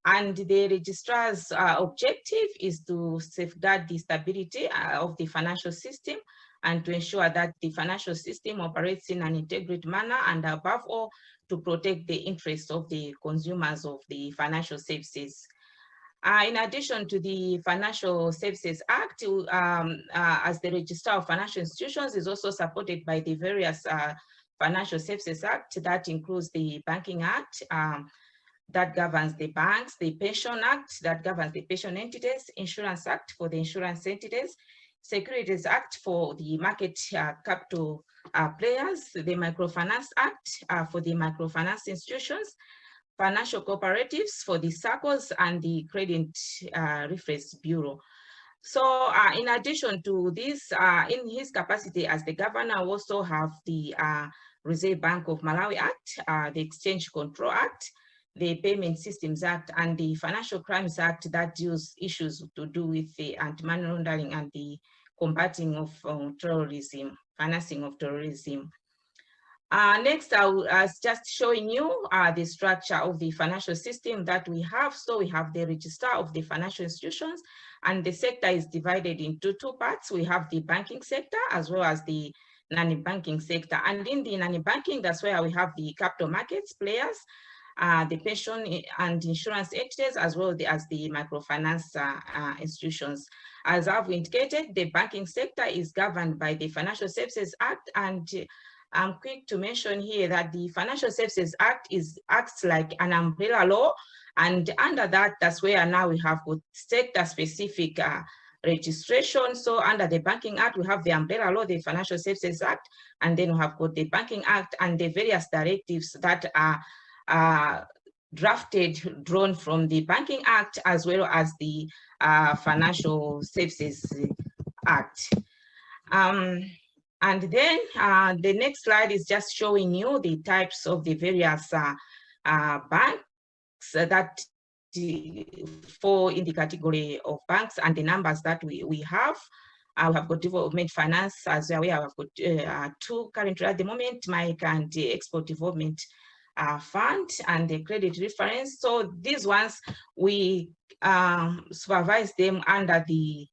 And the registrar's objective is to safeguard the stability of the financial system and to ensure that the financial system operates in an integrated manner, and above all, to protect the interests of the consumers of the financial services. In addition to the Financial Services Act, as the Registrar of Financial Institutions, is also supported by the various Financial Services Act that includes the Banking Act, that governs the banks, the Pension Act that governs the pension entities, Insurance Act for the insurance entities, Securities Act for the market capital players, the Microfinance Act for the microfinance institutions, financial cooperatives for the SACCOs, and the Credit Reference Bureau. So in addition to this, in his capacity as the governor, we also have the Reserve Bank of Malawi Act, the Exchange Control Act, the Payment Systems Act, and the Financial Crimes Act that deals issues to do with the anti-money laundering and the combating of terrorism, financing of terrorism. Next, I was just showing you the structure of the financial system that we have. So we have the registrar of the financial institutions, and the sector is divided into two parts. We have the banking sector as well as the non-banking sector. And in the non-banking, that's where we have the capital markets players, the pension and insurance entities, as well as the microfinance institutions. As I've indicated, the banking sector is governed by the Financial Services Act, and I'm quick to mention here that the Financial Services Act acts like an umbrella law, and under that, that's where now we have sector-specific registration. So under the Banking Act, we have the umbrella law, the Financial Services Act, and then we have got the Banking Act and the various directives that are drafted, drawn from the Banking Act, as well as the Financial Services Act. And then the next slide is just showing you the types of the various banks that fall in the category of banks and the numbers that we have. We have got development finance, as we have got two currently at the moment, MIC and the Export Development Fund and the credit reference. So these ones, we supervise them under the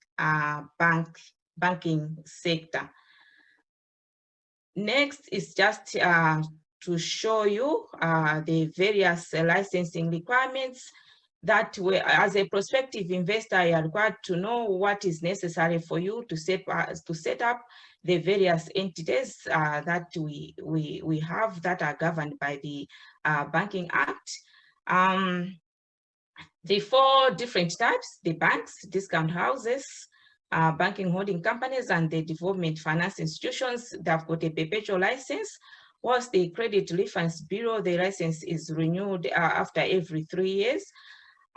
banking sector. Next is just to show you the various licensing requirements that as a prospective investor, you are required to know what is necessary for you to set up the various entities that we have that are governed by the Banking Act. The four different types: the banks, discount houses, banking holding companies, and the development finance institutions. They've got a perpetual license. Whilst the Credit Reference Bureau, the license is renewed after every 3 years.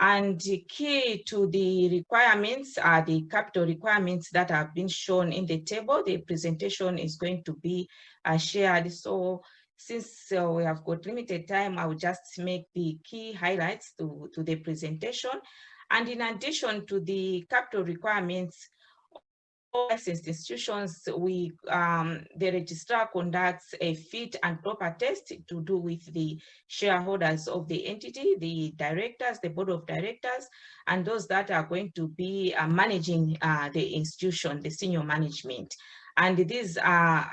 And the key to the requirements are the capital requirements that have been shown in the table. The presentation is going to be shared. So since we have got limited time, I will just make the key highlights to the presentation. And in addition to the capital requirements, licensed institutions, the registrar conducts a fit and proper test to do with the shareholders of the entity, the directors, the board of directors, and those that are going to be managing the institution, the senior management. And these are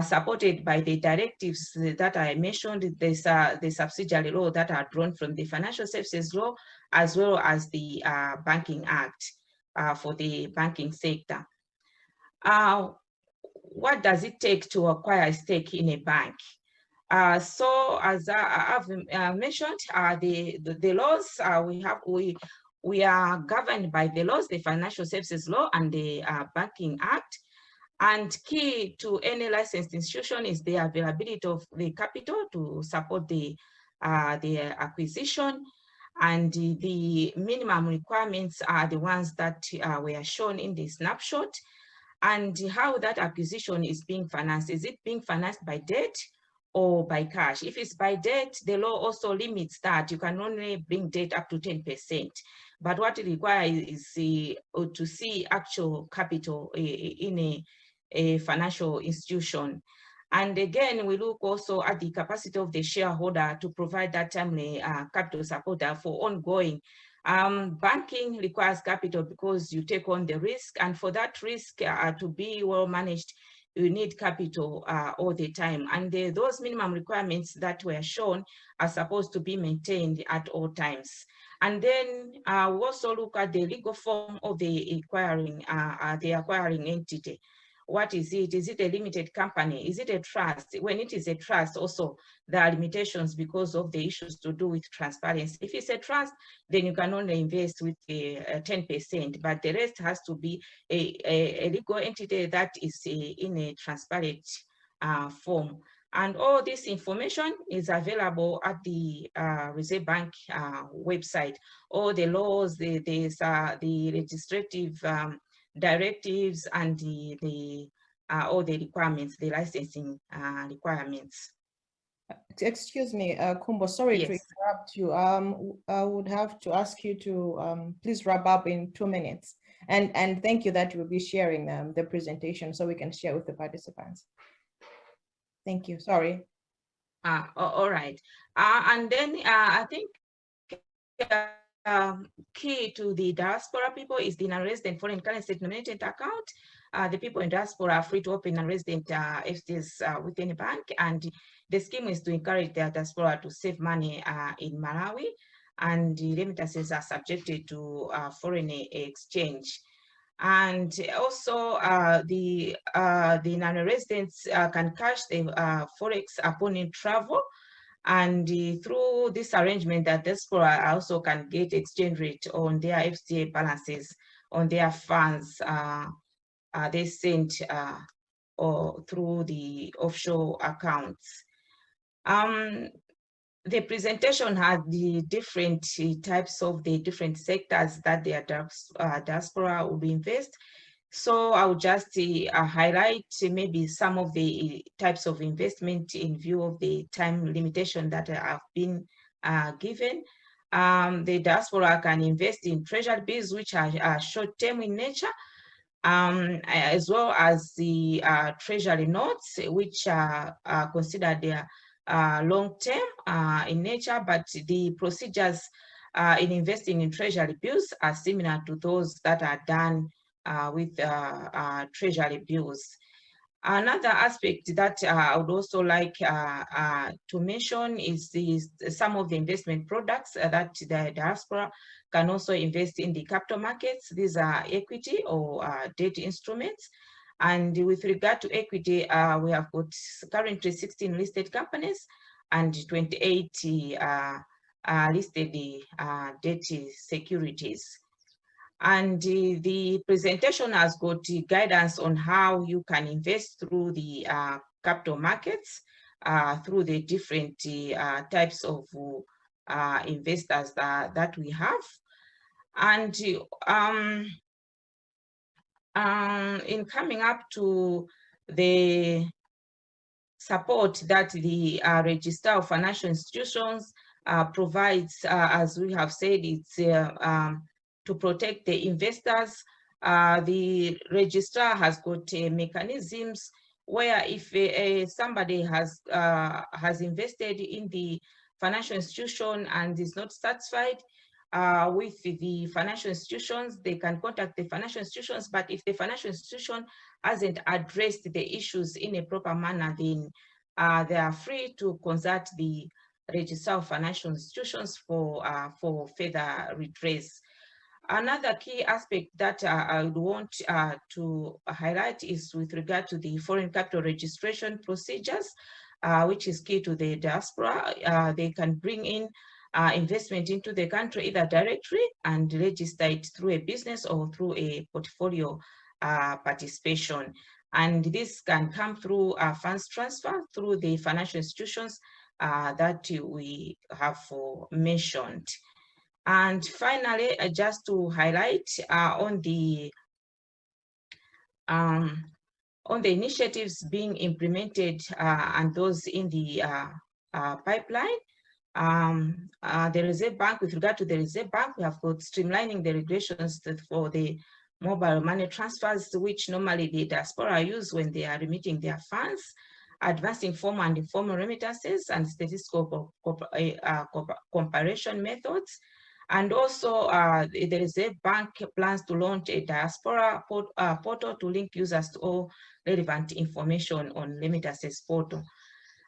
supported by the directives that I mentioned. There's the subsidiary law that are drawn from the Financial Services Law, as well as the Banking Act for the banking sector. What does it take to acquire a stake in a bank? So as I've mentioned, the laws we are governed by the laws, the Financial Services Law and the Banking Act. And key to any licensed institution is the availability of the capital to support the acquisition. And the minimum requirements are the ones that were shown in the snapshot. And how that acquisition is being financed. Is it being financed by debt or by cash? If it's by debt, the law also limits that. You can only bring debt up to 10%. But what it requires is to see actual capital in a financial institution. And again, we look also at the capacity of the shareholder to provide that timely capital support for ongoing. Banking requires capital because you take on the risk, and for that risk to be well managed, you need capital all the time. And those minimum requirements that were shown are supposed to be maintained at all times. And then we also look at the legal form of the acquiring entity. What is it? Is it a limited company? Is it a trust? When it is a trust, also there are limitations because of the issues to do with transparency. If it's a trust, then you can only invest with 10%, but the rest has to be a legal entity that is in a transparent form. And all this information is available at the Reserve Bank website. All the laws, the legislative directives, and all the requirements, the licensing requirements. Excuse me, Kumbo, sorry to interrupt you. I would have to ask you to please wrap up in 2 minutes. And thank you that you will be sharing the presentation so we can share with the participants. Thank you, sorry. All right. And then I think key to the diaspora people is the non-resident foreign currency denominated account. The people in diaspora are free to open non-resident FTs within a bank, and the scheme is to encourage the diaspora to save money in Malawi, and the remittances are subjected to foreign exchange. And also the non-residents can cash the forex upon in travel. And through this arrangement, that diaspora also can get exchange rate on their FTA balances on their funds they sent or through the offshore accounts. The presentation had the different types of the different sectors that the diaspora will invest. So I'll just highlight maybe some of the types of investment in view of the time limitation that have been given. The diaspora can invest in treasury bills, which are short-term in nature, as well as the treasury notes, which are considered long-term in nature, but the procedures in investing in treasury bills are similar to those that are done with treasury bills. Another aspect that I would also like to mention is some of the investment products that the diaspora can also invest in the capital markets. These are equity or debt instruments. And with regard to equity, we have got currently 16 listed companies and 28 listed debt securities. And the presentation has got guidance on how you can invest through the capital markets, through the different types of investors that we have. And in coming up to the support that the Register of Financial Institutions provides, as we have said, it's to protect the investors. The registrar has got mechanisms where if somebody has invested in the financial institution and is not satisfied with the financial institutions, they can contact the financial institutions. But if the financial institution hasn't addressed the issues in a proper manner, then they are free to consult the Register of Financial Institutions for further redress. Another key aspect that I would want to highlight is with regard to the foreign capital registration procedures, which is key to the diaspora. They can bring in investment into the country either directly and register it through a business or through a portfolio participation. And this can come through funds transfer through the financial institutions that we have mentioned. And finally, just to highlight on the initiatives being implemented and those in the pipeline, the Reserve Bank, with regard to the Reserve Bank, we have got streamlining the regulations for the mobile money transfers, which normally the diaspora use when they are remitting their funds, advancing formal and informal remittances, and statistical comparison methods. And also, the Reserve Bank plans to launch a diaspora portal to link users to all relevant information on remittances portal.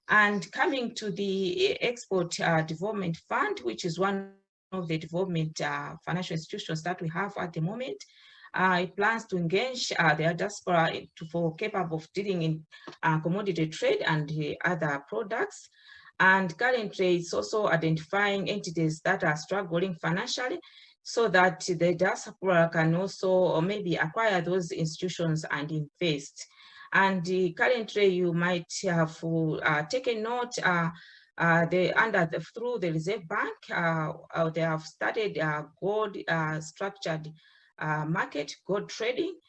And coming to the Export Development Fund, which is one of the development financial institutions that we have at the moment, it plans to engage the diaspora for capable of dealing in commodity trade and other products. And currently, it's also identifying entities that are struggling financially so that the diaspora can also maybe acquire those institutions and invest. And currently, you might have taken note through the Reserve Bank, they have started gold structured market, gold trading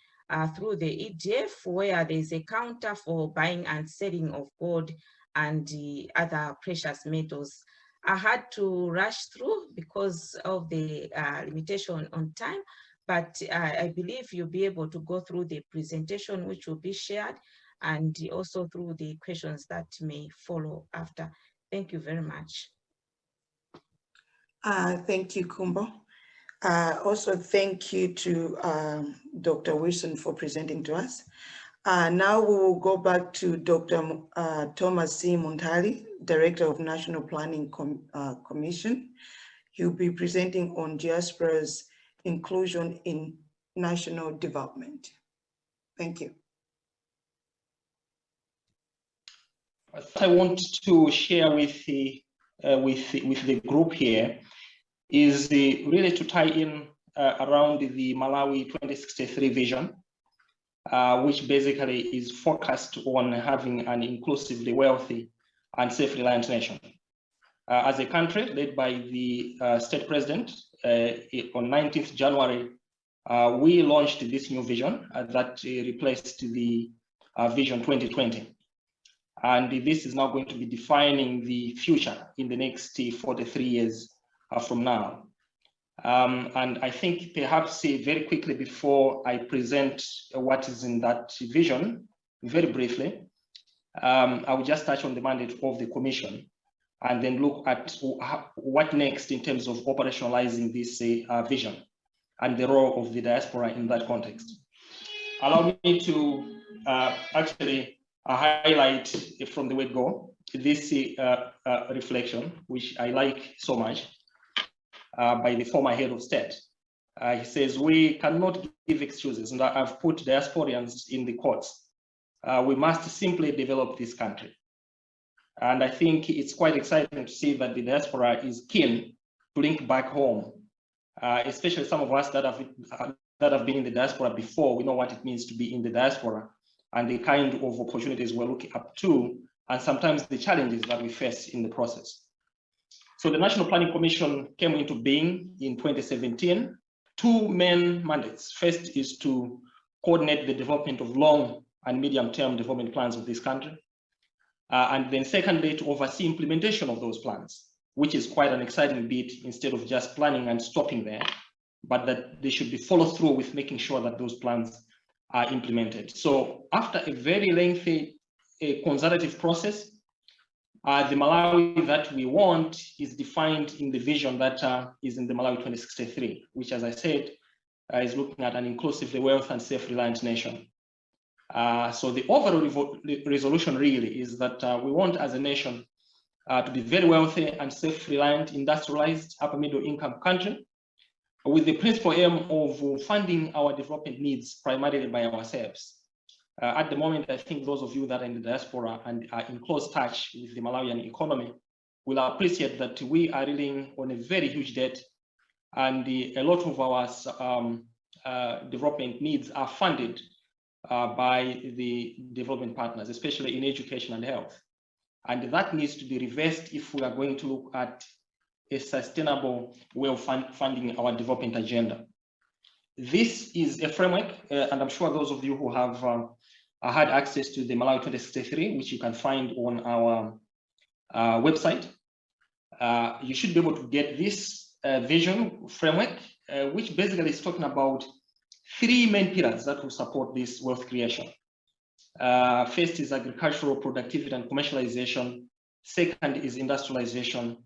through the EDF, where there's a counter for buying and selling of gold and the other precious metals. I had to rush through because of the limitation on time, but I believe you'll be able to go through the presentation, which will be shared, and also through the questions that may follow after. Thank you very much. Thank you, Kumbo. Also, thank you to Dr. Wilson for presenting to us. Now we will go back to Dr. Thomas C. Muntali, Director of National Planning Commission. He'll be presenting on diaspora's inclusion in national development. Thank you. What I want to share with the group here is really to tie in around the Malawi 2063 vision, which basically is focused on having an inclusively wealthy and self-reliant nation. As a country led by the state president on 19th January, we launched this new vision that replaced the Vision 2020. And this is now going to be defining the future in the next 43 years from now. And I think perhaps very quickly before I present what is in that vision, very briefly, I will just touch on the mandate of the Commission and then look at what next in terms of operationalizing this vision and the role of the diaspora in that context. Allow me to actually highlight from the word go this reflection, which I like so much, by the former head of state. He says, we cannot give excuses, and I've put diasporians in the quotes. We must simply develop this country. And I think it's quite exciting to see that the diaspora is keen to link back home, especially some of us that have been in the diaspora before. We know what it means to be in the diaspora and the kind of opportunities we're looking up to, and sometimes the challenges that we face in the process. So the National Planning Commission came into being in 2017. Two main mandates. First is to coordinate the development of long and medium-term development plans of this country. And then secondly, to oversee implementation of those plans, which is quite an exciting bit, instead of just planning and stopping there, but that they should be followed through with making sure that those plans are implemented. So after a very lengthy consultative process, the Malawi that we want is defined in the vision that is in the Malawi 2063, which, as I said, is looking at an inclusively wealthy and self-reliant nation. So the overall resolution really is that we want, as a nation, to be very wealthy and self-reliant, industrialized, upper middle income country, with the principal aim of funding our development needs primarily by ourselves. At the moment, I think those of you that are in the diaspora and are in close touch with the Malawian economy will appreciate that we are reeling on a very huge debt, and a lot of our development needs are funded by the development partners, especially in education and health. And that needs to be reversed if we are going to look at a sustainable way of funding our development agenda. This is a framework, and I'm sure those of you who have had access to the Malawi 2063, which you can find on our website, you should be able to get this vision framework, which basically is talking about three main pillars that will support this wealth creation. First is agricultural productivity and commercialization. Second is industrialization,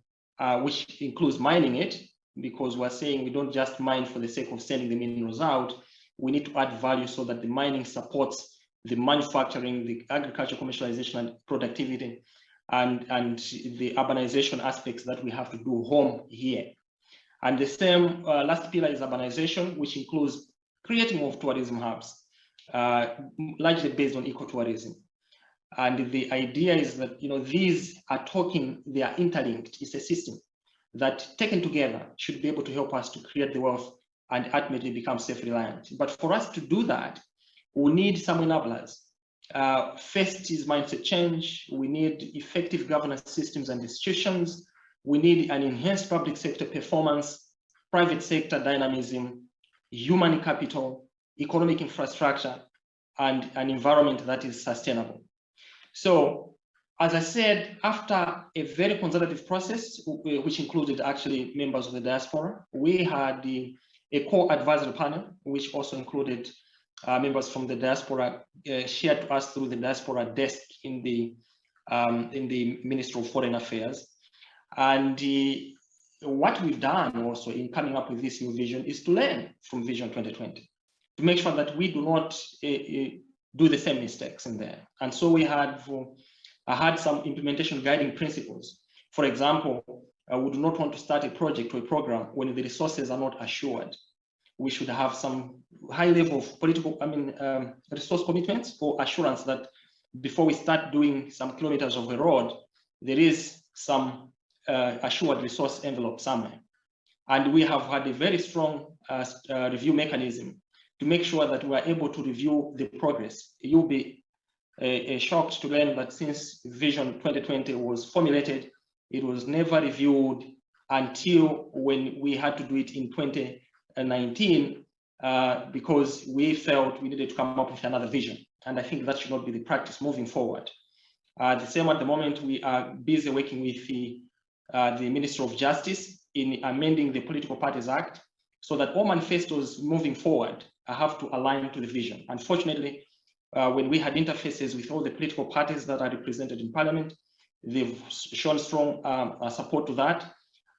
which includes mining it, because we're saying we don't just mine for the sake of sending the minerals out. We need to add value so that the mining supports the manufacturing, the agriculture commercialization and productivity, and the urbanization aspects that we have to do home here. And the same last pillar is urbanization, which includes creating of tourism hubs, largely based on ecotourism. And the idea is that, you know, these are they are interlinked. It's a system that, taken together, should be able to help us to create the wealth and ultimately become self-reliant. But for us to do that, we need some enablers. First is mindset change. We need effective governance systems and institutions. We need an enhanced public sector performance, private sector dynamism, human capital, economic infrastructure, and an environment that is sustainable. So, as I said, after a very consultative process, which included actually members of the diaspora, we had a core advisory panel, which also included members from the diaspora, shared to us through the diaspora desk in the Ministry of Foreign Affairs. And what we've done also in coming up with this new vision is to learn from Vision 2020, to make sure that we do not do the same mistakes in there. And so we had some implementation guiding principles. For example, we do not want to start a project or a program when the resources are not assured. We should have some high level of political, resource commitments or assurance that before we start doing some kilometers of the road, there is some assured resource envelope somewhere. And we have had a very strong review mechanism to make sure that we are able to review the progress. You'll be shocked to learn that since Vision 2020 was formulated, it was never reviewed until when we had to do it in 2019 because we felt we needed to come up with another vision. And I think that should not be the practice moving forward. The same at the moment, we are busy working with the Minister of Justice in amending the Political Parties Act so that all manifestos moving forward have to align to the vision. Unfortunately, when we had interfaces with all the political parties that are represented in Parliament, they've shown strong support to that.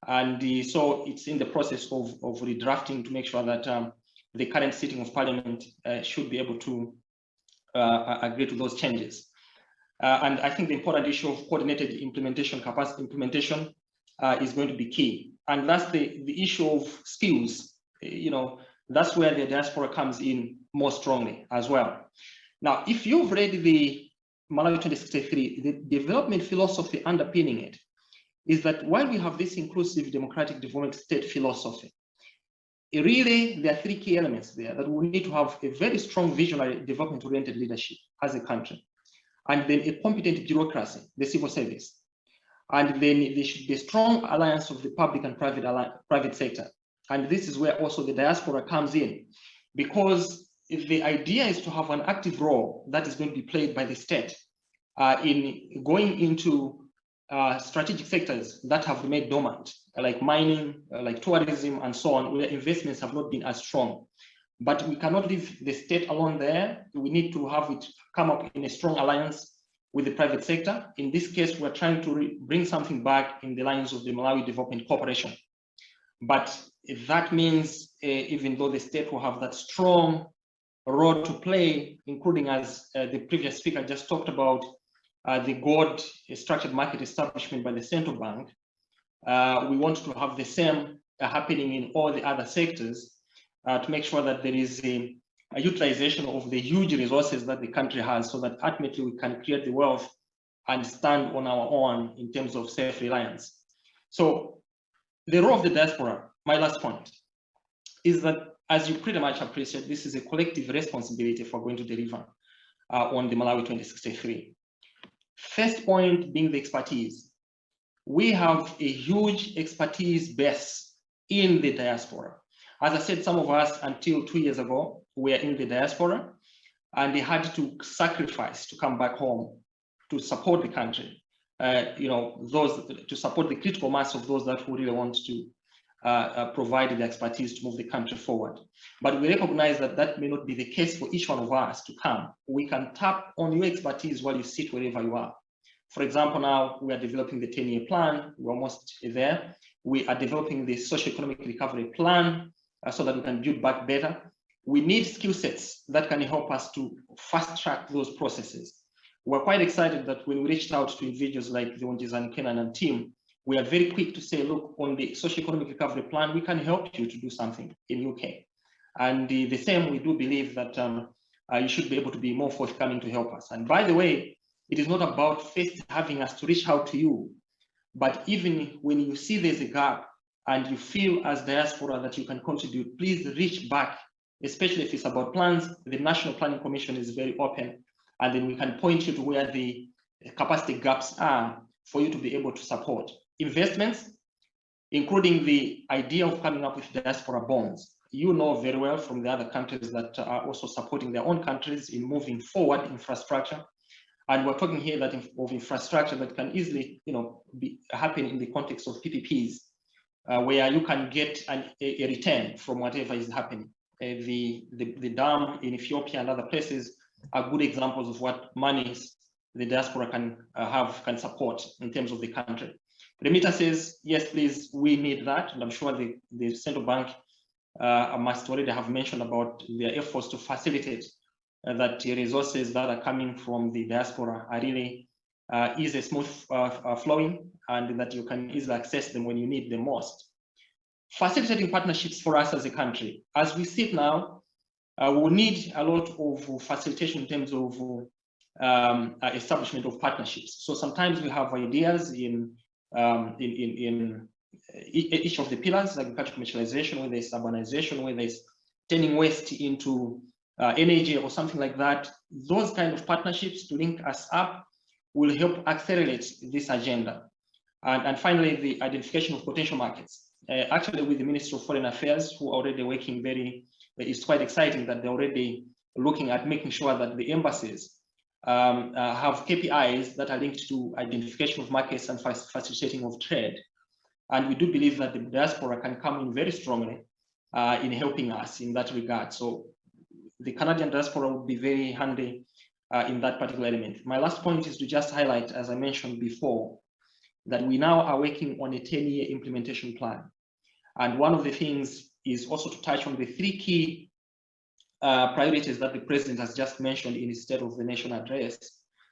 And so it's in the process of redrafting to make sure that the current sitting of Parliament should be able to agree to those changes. And I think the important issue of coordinated implementation, capacity implementation is going to be key. And that's the issue of skills. You know, that's where the diaspora comes in more strongly as well. Now, if you've read the Malawi 2063, the development philosophy underpinning it is that while we have this inclusive democratic development state philosophy, really there are three key elements there that we need to have: a very strong visionary development-oriented leadership as a country, and then a competent bureaucracy, the civil service, and then there should be a strong alliance of the public and private sector. And this is where also the diaspora comes in, because if the idea is to have an active role that is going to be played by the state in going into strategic sectors that have remained dormant, like mining, like tourism, and so on, where investments have not been as strong. But we cannot leave the state alone there. We need to have it come up in a strong alliance with the private sector. In this case, we're trying to bring something back in the lines of the Malawi Development Corporation. But that means even though the state will have that strong role to play, including, as the previous speaker just talked about, the gold structured market establishment by the central bank, we want to have the same happening in all the other sectors to make sure that there is a utilization of the huge resources that the country has, so that ultimately we can create the wealth and stand on our own in terms of self-reliance. So the role of the diaspora, my last point, is that, as you pretty much appreciate, this is a collective responsibility for going to deliver on the Malawi 2063. First point being the expertise. We have a huge expertise base in the diaspora. As I said, some of us until 2 years ago were in the diaspora, and they had to sacrifice to come back home to support the country. You know, those to support the critical mass of those that who really want to provide the expertise to move the country forward. But we recognize that that may not be the case for each one of us to come. We can tap on your expertise while you sit wherever you are. For example, now we are developing the 10-year plan. We're almost there. We are developing the socio-economic recovery plan so that we can build back better. We need skill sets that can help us to fast track those processes. We're quite excited that when we reached out to individuals like the Onjizani Kenan and team, we are very quick to say, look, on the socio-economic recovery plan, we can help you to do something in UK. And the same, we do believe that you should be able to be more forthcoming to help us. And by the way, it is not about first having us to reach out to you, but even when you see there's a gap and you feel as diaspora that you can contribute, please reach back, especially if it's about plans. The National Planning Commission is very open, and then we can point you to where the capacity gaps are for you to be able to support. Investments, including the idea of coming up with diaspora bonds. You know very well from the other countries that are also supporting their own countries in moving forward infrastructure. And we're talking here that of infrastructure that can easily, you know, happen in the context of PPPs, where you can get a return from whatever is happening. The dam in Ethiopia and other places are good examples of what monies the diaspora can support in terms of the country. Remittances, yes, please, we need that. And I'm sure the central bank must already have mentioned about their efforts to facilitate that the resources that are coming from the diaspora are really easy, smooth flowing, and that you can easily access them when you need them most. Facilitating partnerships for us as a country. As we sit now, we need a lot of facilitation in terms of establishment of partnerships. So sometimes we have ideas in each of the pillars, agricultural commercialization, whether it's urbanization, whether it's turning waste into energy or something like that. Those kind of partnerships to link us up will help accelerate this agenda. And finally, the identification of potential markets. Actually, with the Ministry of Foreign Affairs, who are already working it's quite exciting that they're already looking at making sure that the embassies have KPIs that are linked to identification of markets and facilitating of trade. And we do believe that the diaspora can come in very strongly in helping us in that regard. So the Canadian diaspora would be very handy in that particular element. My last point is to just highlight, as I mentioned before, that we now are working on a 10-year implementation plan. And one of the things is also to touch on the 3 key priorities that the president has just mentioned in his State of the Nation address,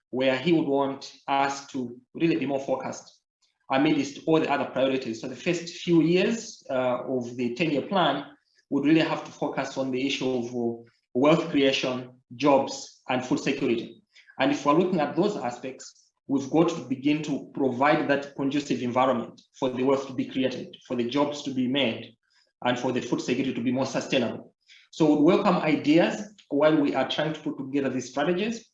where he would want us to really be more focused amidst all the other priorities. So the first few years of the 10-year plan would really have to focus on the issue of wealth creation, jobs, and food security. And if we're looking at those aspects, we've got to begin to provide that conducive environment for the wealth to be created, for the jobs to be made, and for the food security to be more sustainable. So we welcome ideas while we are trying to put together these strategies.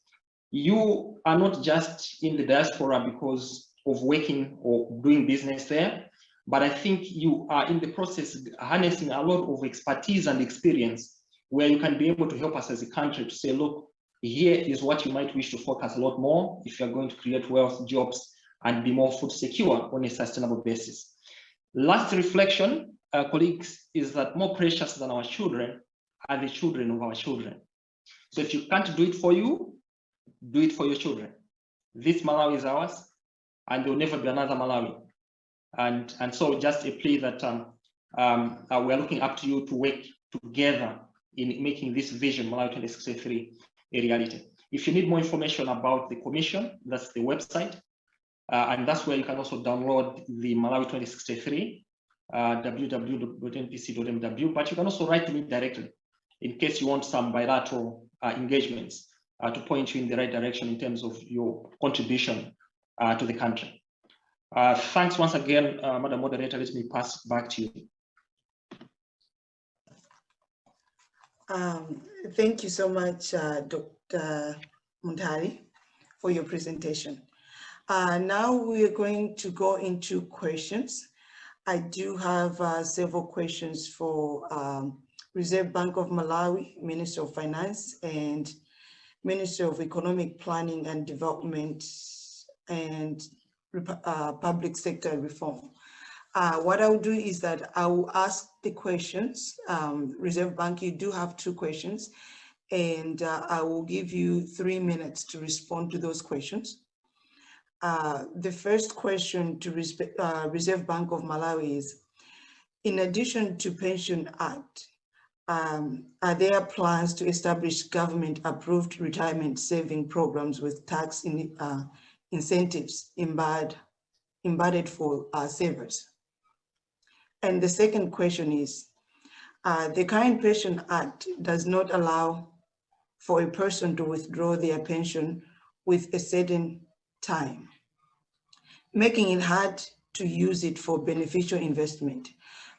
You are not just in the diaspora because of working or doing business there, but I think you are in the process harnessing a lot of expertise and experience where you can be able to help us as a country to say, look, here is what you might wish to focus a lot more if you're going to create wealth, jobs, and be more food secure on a sustainable basis. Last reflection, colleagues, is that more precious than our children are the children of our children. So if you can't do it for you, do it for your children. This Malawi is ours, and there will never be another Malawi. And so just a plea that we're looking up to you to work together in making this vision, Malawi 2063, a reality. If you need more information about the commission, that's the website. And that's where you can also download the Malawi 2063, www.npc.mw, but you can also write to me directly in case you want some bilateral engagements to point you in the right direction in terms of your contribution to the country. Thanks once again, Madam Moderator. Let me pass back to you. Thank you so much, Dr. Muntari, for your presentation. Now we are going to go into questions. I do have several questions for Reserve Bank of Malawi, Minister of Finance, and Minister of Economic Planning and Development and Public Sector Reform. What I will do is that I will ask the questions. Reserve Bank, you do have 2 questions, and I will give you 3 minutes to respond to those questions. The first question to Reserve Bank of Malawi is, in addition to Pension Act, are there plans to establish government-approved retirement saving programs with tax incentives embedded for savers? And the second question is, the current Pension Act does not allow for a person to withdraw their pension with a certain time, making it hard to use it for beneficial investment.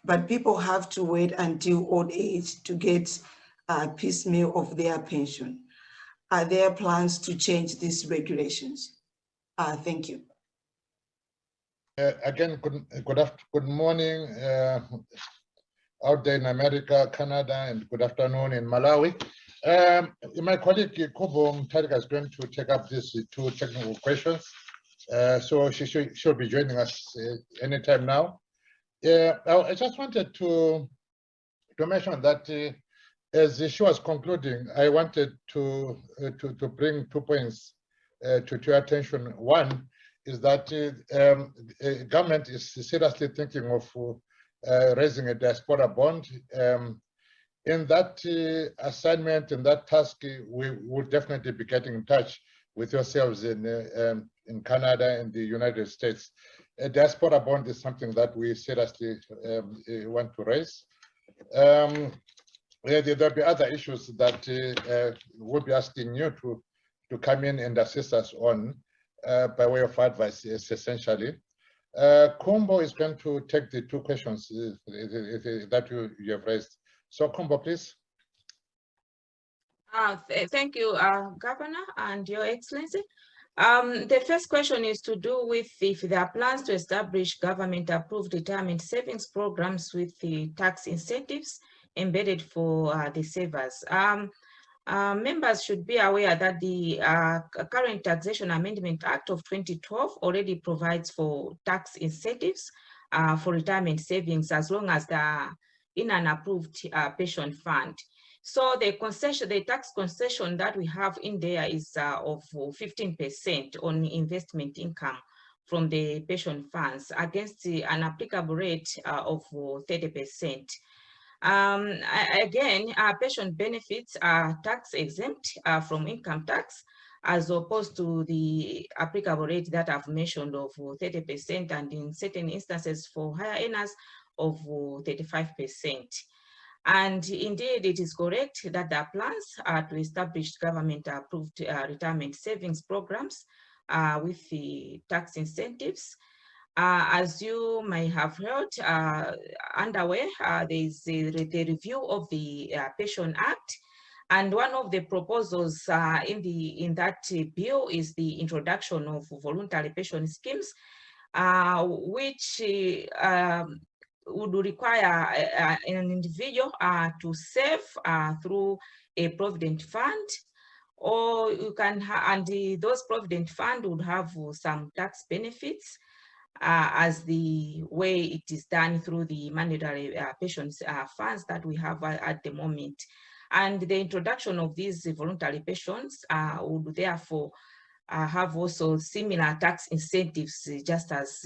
But people have to wait until old age to get a piecemeal of their pension. Are there plans to change these regulations? Thank you. Again, good morning out there in America, Canada, and good afternoon in Malawi. My colleague Kobo Mtarika is going to take up these 2 technical questions. So she'll be joining us anytime now. I just wanted to mention that as she was concluding, I wanted to bring 2 points to your attention. One is that government is seriously thinking of raising a diaspora bond. In that assignment, in that task, we would definitely be getting in touch with yourselves in Canada and the United States. A diaspora bond is something that we seriously want to raise. There'll be other issues that we'll be asking you to come in and assist us on by way of advice, essentially. Kumbo is going to take the two questions that you have raised. So Kumbo, please. Thank you, Governor and Your Excellency. The first question is to do with if there are plans to establish government-approved retirement savings programs with the tax incentives embedded for the savers. Members should be aware that the current Taxation Amendment Act of 2012 already provides for tax incentives for retirement savings as long as they are in an approved pension fund. So the concession, the tax concession that we have in there is of 15% on investment income from the pension funds against an applicable rate of 30%. Again, pension benefits are tax exempt from income tax, as opposed to the applicable rate that I've mentioned of 30%, and in certain instances for higher earners of 35%. And indeed, it is correct that there are plans to establish government-approved retirement savings programs with the tax incentives. As you may have heard, underway, there is the review of the Pension Act, and one of the proposals in that bill is the introduction of voluntary pension schemes, which would require an individual to save through a provident fund, or you can those provident fund would have some tax benefits as the way it is done through the mandatory pensions funds that we have at the moment. And the introduction of these voluntary pensions would therefore have also similar tax incentives, just as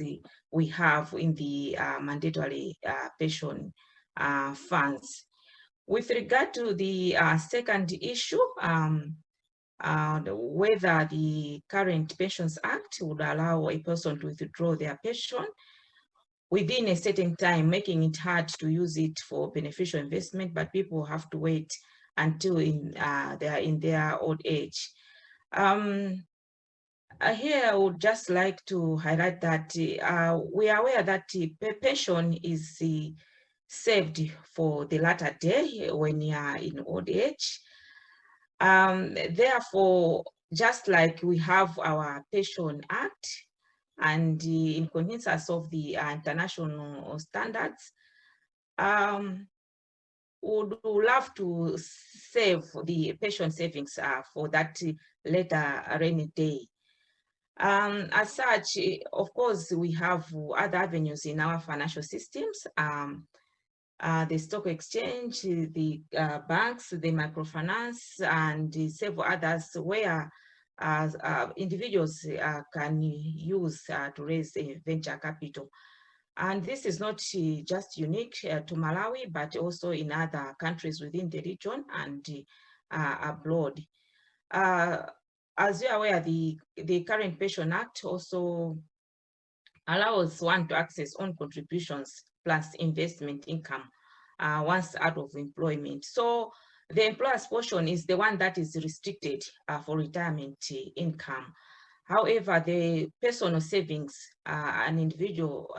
we have in the mandatory pension funds. With regard to the second issue, whether the current Pensions Act would allow a person to withdraw their pension within a certain time, making it hard to use it for beneficial investment, but people have to wait until they are in their old age. Here, I would just like to highlight that we are aware that pension is saved for the latter day when you are in old age. Therefore, just like we have our Pension Act, and in cognizance of the international standards, would love to save the pension savings for that later rainy day. As such, of course, we have other avenues in our financial systems, the stock exchange, the banks, the microfinance, and several others where individuals can use to raise venture capital. And this is not just unique to Malawi, but also in other countries within the region and abroad. As you are aware, the current Pension Act also allows one to access own contributions plus investment income once out of employment. So the employer's portion is the one that is restricted for retirement income. However, the personal savings, an individual,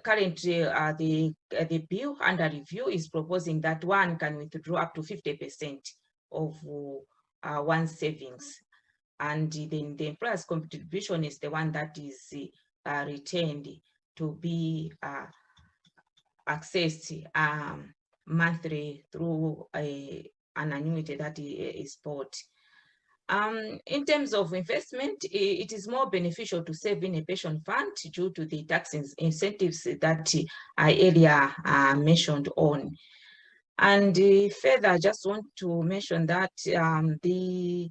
currently the bill under review is proposing that one can withdraw up to 50% of one's savings, and then the employer's contribution is the one that is retained to be accessed monthly through an annuity that is bought. In terms of investment, it is more beneficial to save in a pension fund due to the tax incentives that I earlier mentioned on. And further, I just want to mention that the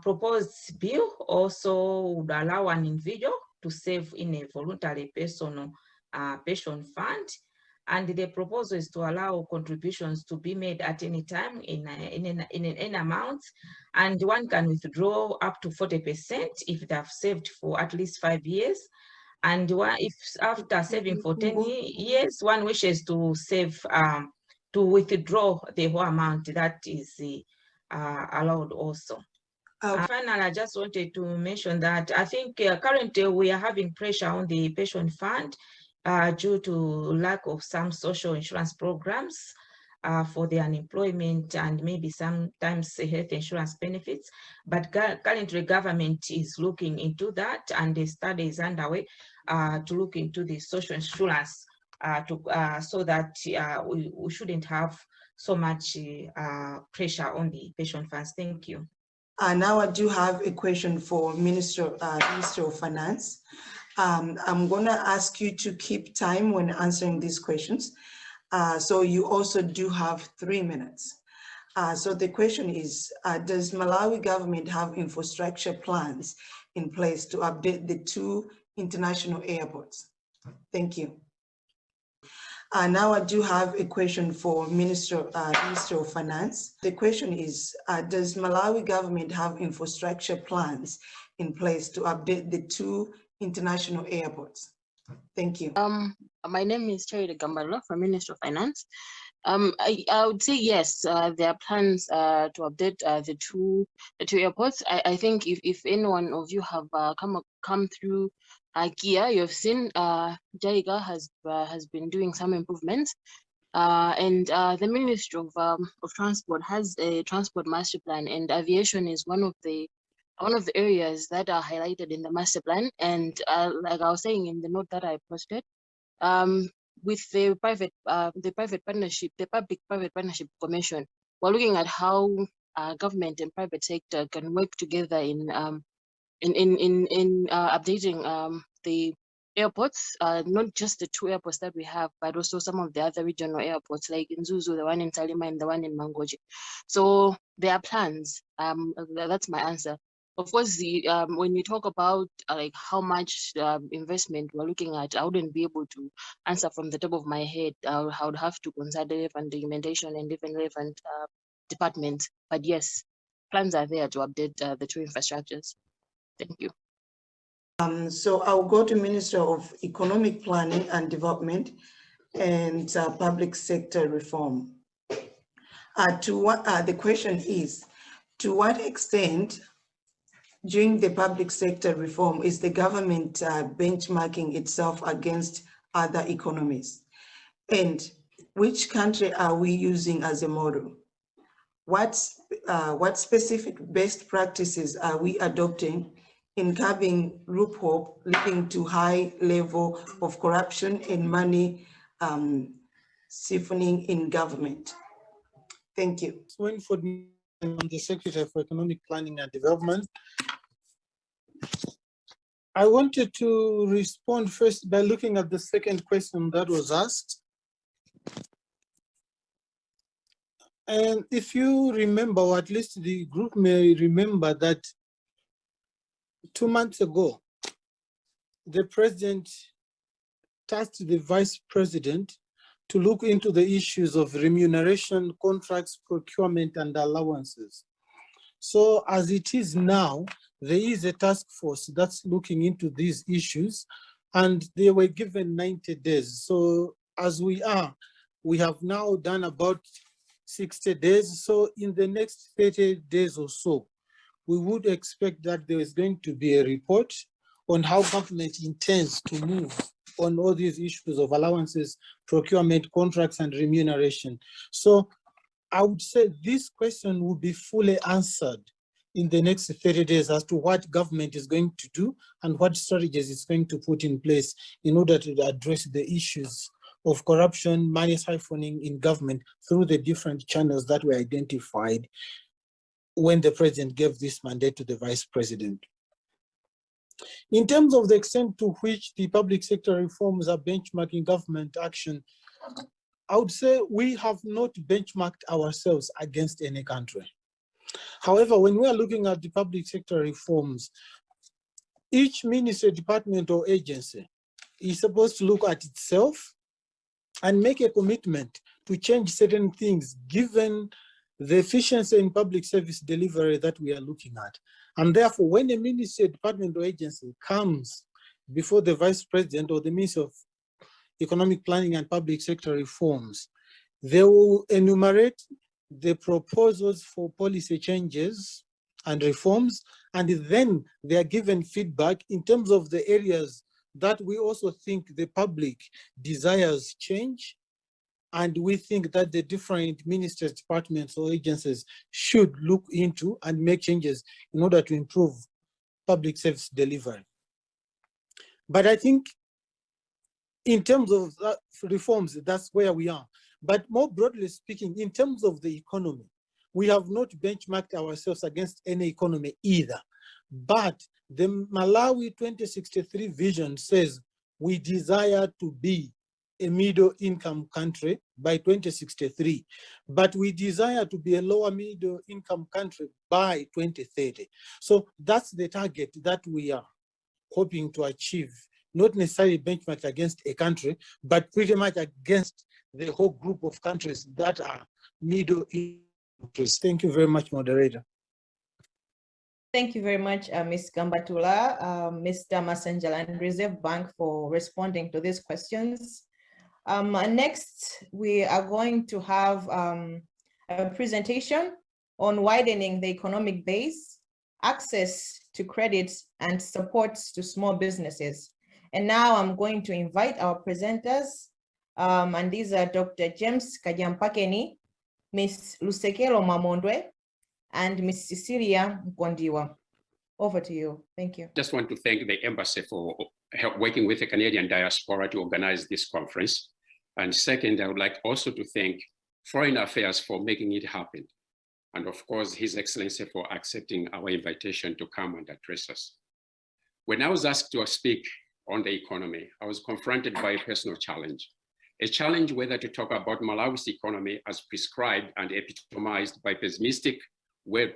proposed bill also would allow an individual to save in a voluntary personal pension fund. And the proposal is to allow contributions to be made at any time in an amount, and one can withdraw up to 40% if they have saved for at least 5 years. And if after saving for 10 years, one wishes to save, to withdraw the whole amount, that is allowed also. Finally, I just wanted to mention that I think currently we are having pressure on the pension fund due to lack of some social insurance programs for the unemployment and maybe sometimes health insurance benefits. But currently government is looking into that, and the study is underway to look into the social insurance so that we shouldn't have so much pressure on the pension funds. Thank you. Now I do have a question for Minister of Finance. I'm gonna ask you to keep time when answering these questions. So you also do have 3 minutes. So the question is, does Malawi government have infrastructure plans in place to update the 2 international airports? Thank you. Now I do have a question for Minister of Finance. The question is, does Malawi government have infrastructure plans in place to update the 2 international airports? Thank you. My name is Chakwera from Ministry of Finance. I would say yes, there are plans to update the two airports. I think if any one of you have come through Kia, you've seen JICA has been doing some improvements, and the Ministry of Transport has a transport master plan, and aviation is one of the areas that are highlighted in the master plan. And like I was saying in the note that I posted, with the public-private partnership commission, we're looking at how government and private sector can work together in updating the airports, not just the 2 airports that we have, but also some of the other regional airports like in Zuzu, the one in Salima and the one in Mangoji. So there are plans. That's my answer. Of course, when you talk about like how much investment we're looking at, I wouldn't be able to answer from the top of my head. I would have to consult relevant documentation and different relevant departments. But yes, plans are there to update the 2 infrastructures. Thank you. So I'll go to Minister of Economic Planning and Development and Public Sector Reform. The question is, to what extent during the public sector reform is the government benchmarking itself against other economies? And which country are we using as a model? What specific best practices are we adopting in curbing loophole leading to high level of corruption and money siphoning in government? Thank you. I'm the Secretary for Economic Planning and Development. I wanted to respond first by looking at the second question that was asked. And if you remember, or at least the group may remember, that 2 months ago, the president tasked the vice president to look into the issues of remuneration, contracts, procurement, and allowances. So as it is now, there is a task force that's looking into these issues, and they were given 90 days. So as we have now done about 60 days. So in the next 30 days or so, we would expect that there is going to be a report on how government intends to move on all these issues of allowances, procurement, contracts, and remuneration. So I would say this question will be fully answered in the next 30 days as to what government is going to do and what strategies it's going to put in place in order to address the issues of corruption, money siphoning in government through the different channels that were identified when the president gave this mandate to the vice president. In terms of the extent to which the public sector reforms are benchmarking government action, I would say we have not benchmarked ourselves against any country. However, when we are looking at the public sector reforms, each ministry, department, or agency is supposed to look at itself and make a commitment to change certain things given the efficiency in public service delivery that we are looking at. And therefore, when a ministry, department, or agency comes before the vice president or the Minister of Economic Planning and Public Sector Reforms, they will enumerate the proposals for policy changes and reforms, and then they are given feedback in terms of the areas that we also think the public desires change, and we think that the different ministers, departments, or agencies should look into and make changes in order to improve public service delivery. But I think in terms of reforms, that's where we are. But more broadly speaking, in terms of the economy, we have not benchmarked ourselves against any economy either. But the Malawi 2063 vision says we desire to be a middle income country by 2063, but we desire to be a lower middle income country by 2030. So that's the target that we are hoping to achieve, not necessarily benchmarked against a country, but pretty much against the whole group of countries that are middle income countries. Thank you very much, moderator. Thank you very much, Ms. Gambatula, Mr. Masanjala, and Reserve Bank for responding to these questions. Next, we are going to have a presentation on widening the economic base, access to credit, and support to small businesses. And now I'm going to invite our presenters, and these are Dr. James Kajampakeni, Ms. Lusekelo Mamondwe, and Ms. Cecilia Mkondiwa. Over to you. Thank you. Just want to thank the embassy for working with the Canadian diaspora to organize this conference. And second, I would like also to thank Foreign Affairs for making it happen. And of course, His Excellency for accepting our invitation to come and address us. When I was asked to speak on the economy, I was confronted by a personal challenge. A challenge whether to talk about Malawi's economy as prescribed and epitomized by pessimistic world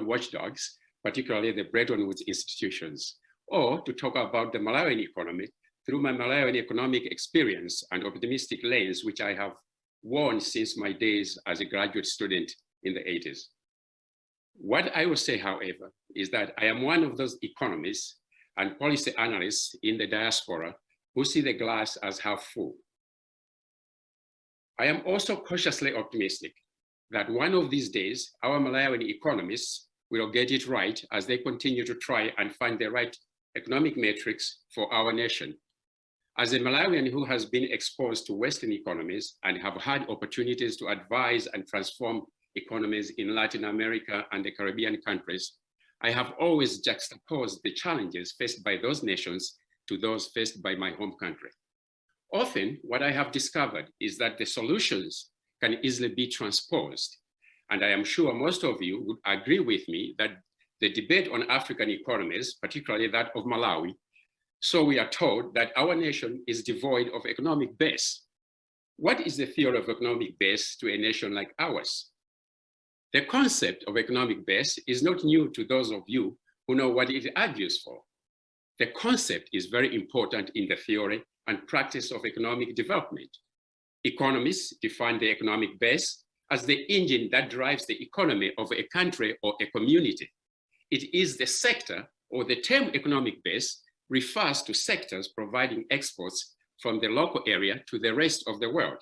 watchdogs, particularly the Bretton Woods institutions, or to talk about the Malawian economy through my Malawian economic experience and optimistic lens, which I have worn since my days as a graduate student in the 80s. What I will say, however, is that I am one of those economists and policy analysts in the diaspora who see the glass as half full. I am also cautiously optimistic that one of these days, our Malawian economists will get it right as they continue to try and find the right economic metrics for our nation. As a Malawian who has been exposed to Western economies and have had opportunities to advise and transform economies in Latin America and the Caribbean countries, I have always juxtaposed the challenges faced by those nations to those faced by my home country. Often, what I have discovered is that the solutions can easily be transposed. And I am sure most of you would agree with me that the debate on African economies, particularly that of Malawi, so we are told that our nation is devoid of economic base. What is the theory of economic base to a nation like ours? The concept of economic base is not new to those of you who know what it argues for. The concept is very important in the theory and practice of economic development. Economists define the economic base as the engine that drives the economy of a country or a community. It is the sector, or the term economic base refers to sectors providing exports from the local area to the rest of the world.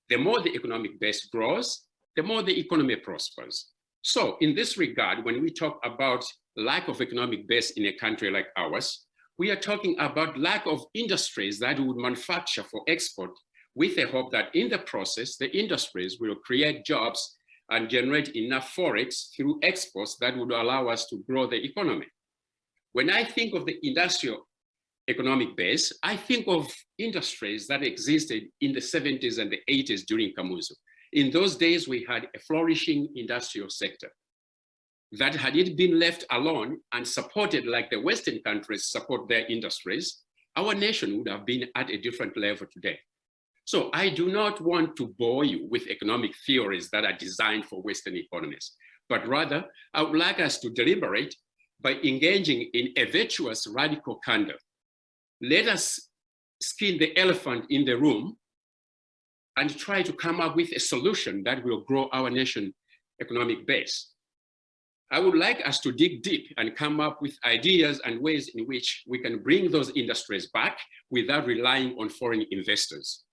The more the economic base grows, the more the economy prospers. So in this regard, when we talk about lack of economic base in a country like ours, we are talking about lack of industries that would manufacture for export, with the hope that in the process, the industries will create jobs and generate enough forex through exports that would allow us to grow the economy. When I think of the industrial economic base, I think of industries that existed in the 70s and the 80s during Kamuzu. In those days, we had a flourishing industrial sector that, had it been left alone and supported like the Western countries support their industries, our nation would have been at a different level today. So I do not want to bore you with economic theories that are designed for Western economies, but rather I would like us to deliberate by engaging in a virtuous radical candor. Let us skin the elephant in the room and try to come up with a solution that will grow our nation economic base. I would like us to dig deep and come up with ideas and ways in which we can bring those industries back without relying on foreign investors.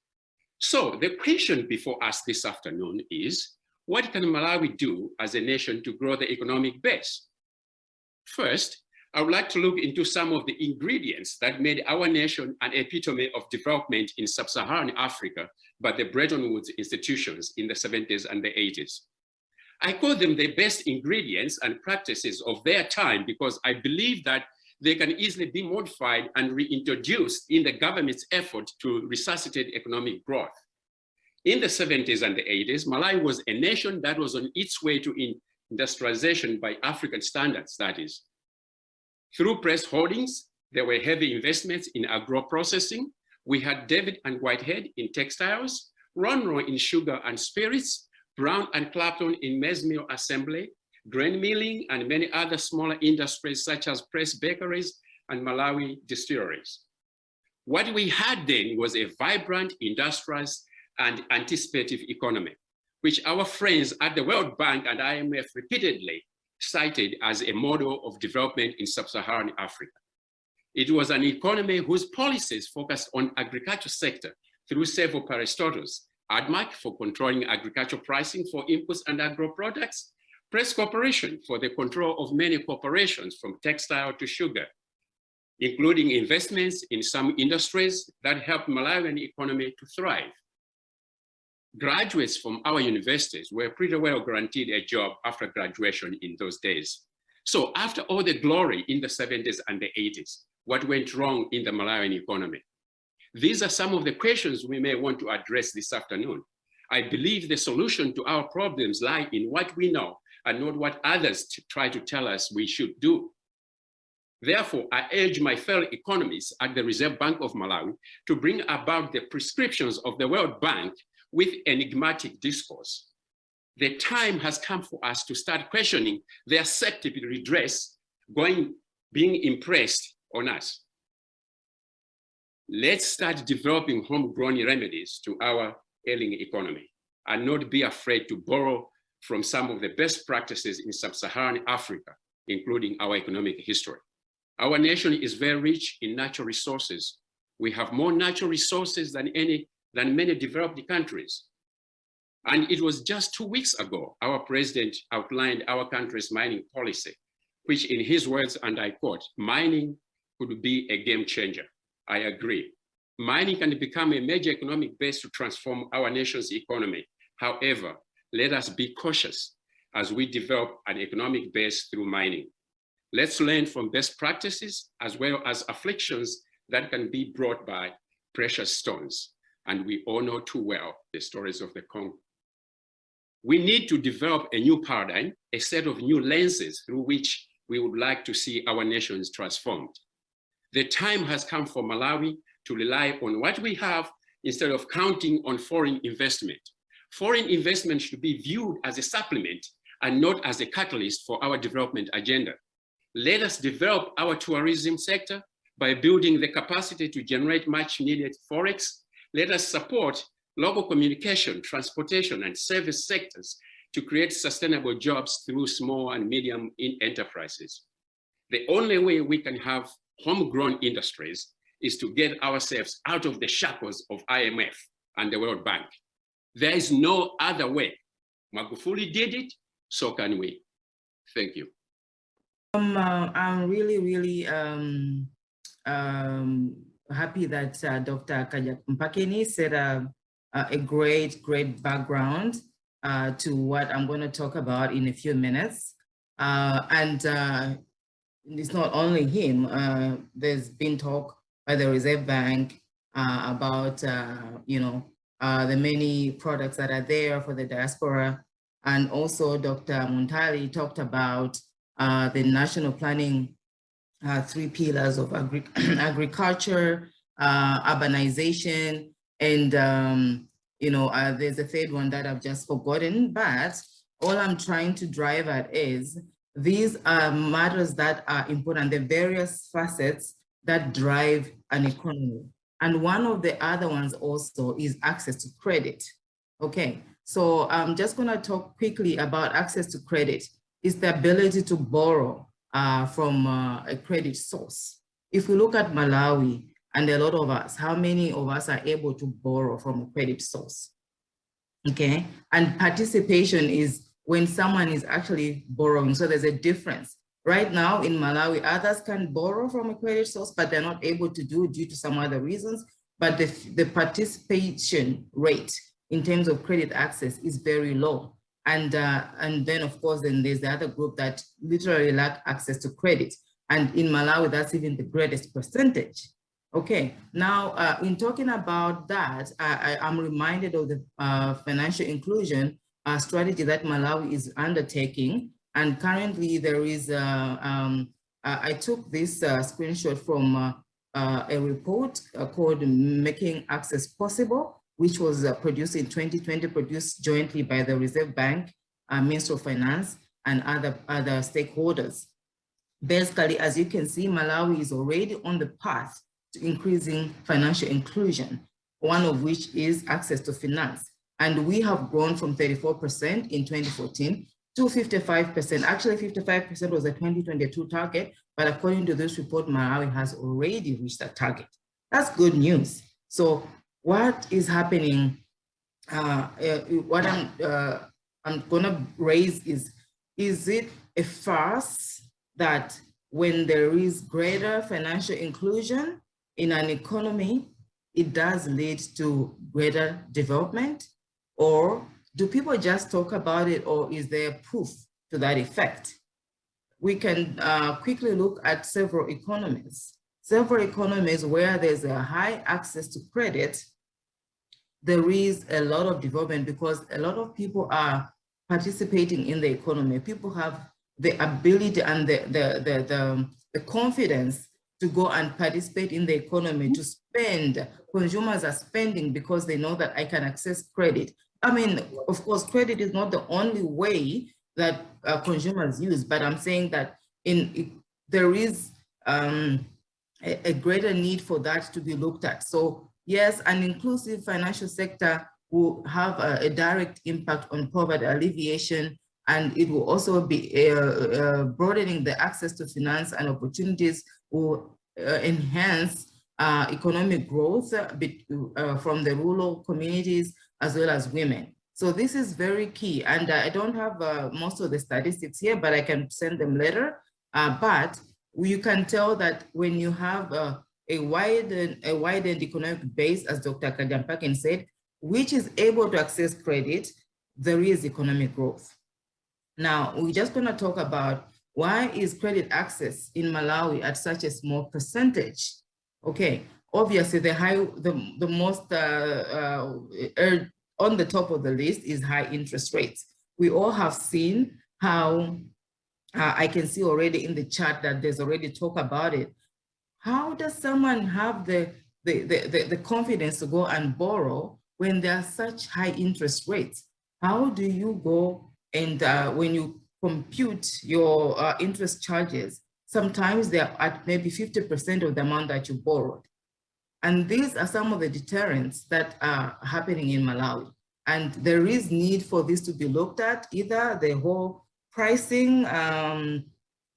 So the question before us this afternoon is, What can Malawi do as a nation to grow the economic base? First, I would like to look into some of the ingredients that made our nation an epitome of development in sub-Saharan Africa by the Bretton Woods institutions in the 70s and the 80s. I call them the best ingredients and practices of their time because I believe that they can easily be modified and reintroduced in the government's effort to resuscitate economic growth. In the 70s and the 80s, Malawi was a nation that was on its way to industrialization by African standards, that is. Through press holdings, there were heavy investments in agro-processing. We had David and Whitehead in textiles, Ronro in sugar and spirits, Brown and Clapton in maize meal assembly, grain milling, and many other smaller industries such as press bakeries and Malawi distilleries. What we had then was a vibrant, industrious, and anticipative economy, which our friends at the World Bank and IMF repeatedly cited as a model of development in sub-Saharan Africa. It was an economy whose policies focused on agriculture sector through several parastatals, ADMAC for controlling agricultural pricing for inputs and agro products, Press Corporation for the control of many corporations from textile to sugar, including investments in some industries that helped Malawian economy to thrive. Graduates from our universities were pretty well guaranteed a job after graduation in those days. So after all the glory in the 70s and the 80s, what went wrong in the Malawian economy? These are some of the questions we may want to address this afternoon. I believe the solution to our problems lie in what we know and not what others try to tell us we should do. Therefore, I urge my fellow economists at the Reserve Bank of Malawi to bring about the prescriptions of the World Bank with enigmatic discourse. The time has come for us to start questioning their accepted redress being impressed on us. Let's start developing homegrown remedies to our ailing economy and not be afraid to borrow from some of the best practices in sub-Saharan Africa, including our economic history. Our nation is very rich in natural resources. We have more natural resources than many developed countries. And it was just 2 weeks ago, our president outlined our country's mining policy, which in his words, and I quote, mining could be a game changer. I agree. Mining can become a major economic base to transform our nation's economy. However, let us be cautious as we develop an economic base through mining. Let's learn from best practices as well as afflictions that can be brought by precious stones. And we all know too well the stories of the Congo. We need to develop a new paradigm, a set of new lenses through which we would like to see our nations transformed. The time has come for Malawi to rely on what we have instead of counting on foreign investment. Foreign investment should be viewed as a supplement and not as a catalyst for our development agenda. Let us develop our tourism sector by building the capacity to generate much needed forex. Let us support local communication, transportation, and service sectors to create sustainable jobs through small and medium enterprises. The only way we can have homegrown industries is to get ourselves out of the shackles of IMF and the World Bank. There is no other way. Magufuli did it, so can we. Thank you. I'm really happy that Dr. Mpakeni set a great background to what I'm going to talk about in a few minutes. And it's not only him. There's been talk by the Reserve Bank about the many products that are there for the diaspora. And also Dr. Muntali talked about the national planning 3 pillars of agriculture, urbanization, and there's a 3rd one that I've just forgotten, but all I'm trying to drive at is these are matters that are important, the various facets that drive an economy. And one of the other ones also is access to credit. Okay, so I'm just gonna talk quickly about access to credit. It's the ability to borrow from a credit source. If we look at Malawi, and a lot of us, how many of us are able to borrow from a credit source? okay? And participation is when someone is actually borrowing, so there's a difference. Right now in Malawi, others can borrow from a credit source, but they're not able to do it due to some other reasons. But the participation rate in terms of credit access is very low. And then of course, then there's the other group that literally lack access to credit. And in Malawi, that's even the greatest percentage. Okay, now in talking about that, I'm reminded of the financial inclusion strategy that Malawi is undertaking. And currently there is, I took this screenshot from a report called Making Access Possible, which was produced in 2020, produced jointly by the Reserve Bank, Ministry of Finance, and other stakeholders. Basically, as you can see, Malawi is already on the path to increasing financial inclusion, one of which is access to finance. And we have grown from 34% in 2014 to 55%. Actually, 55% was a 2022 target, but according to this report, Malawi has already reached that target. That's good news. So what is happening, what I'm gonna raise is it a farce that when there is greater financial inclusion in an economy, it does lead to greater development? Or do people just talk about it, or is there proof to that effect? We can quickly look at several economies. Several economies where there's a high access to credit, there is a lot of development because a lot of people are participating in the economy. People have the ability and the confidence to go and participate in the economy, to spend. Consumers are spending because they know that I can access credit. I mean, of course, credit is not the only way that consumers use, but I'm saying that there is a greater need for that to be looked at. So yes, an inclusive financial sector will have a direct impact on poverty alleviation, and it will also be broadening the access to finance and opportunities, will enhance economic growth from the rural communities as well as women. So this is very key. And I don't have most of the statistics here, but I can send them later. But you can tell that when you have a widened economic base, as Dr. Kajampakin said, which is able to access credit, there is economic growth. Now, we're just gonna talk about why is credit access in Malawi at such a small percentage? Okay, obviously the most on the top of the list is high interest rates. We all have seen how, I can see already in the chat that there's already talk about it. How does someone have the confidence to go and borrow when there are such high interest rates? How do you go and when you compute your interest charges, sometimes they're at maybe 50% of the amount that you borrowed. And these are some of the deterrents that are happening in Malawi. And there is need for this to be looked at. Either the whole pricing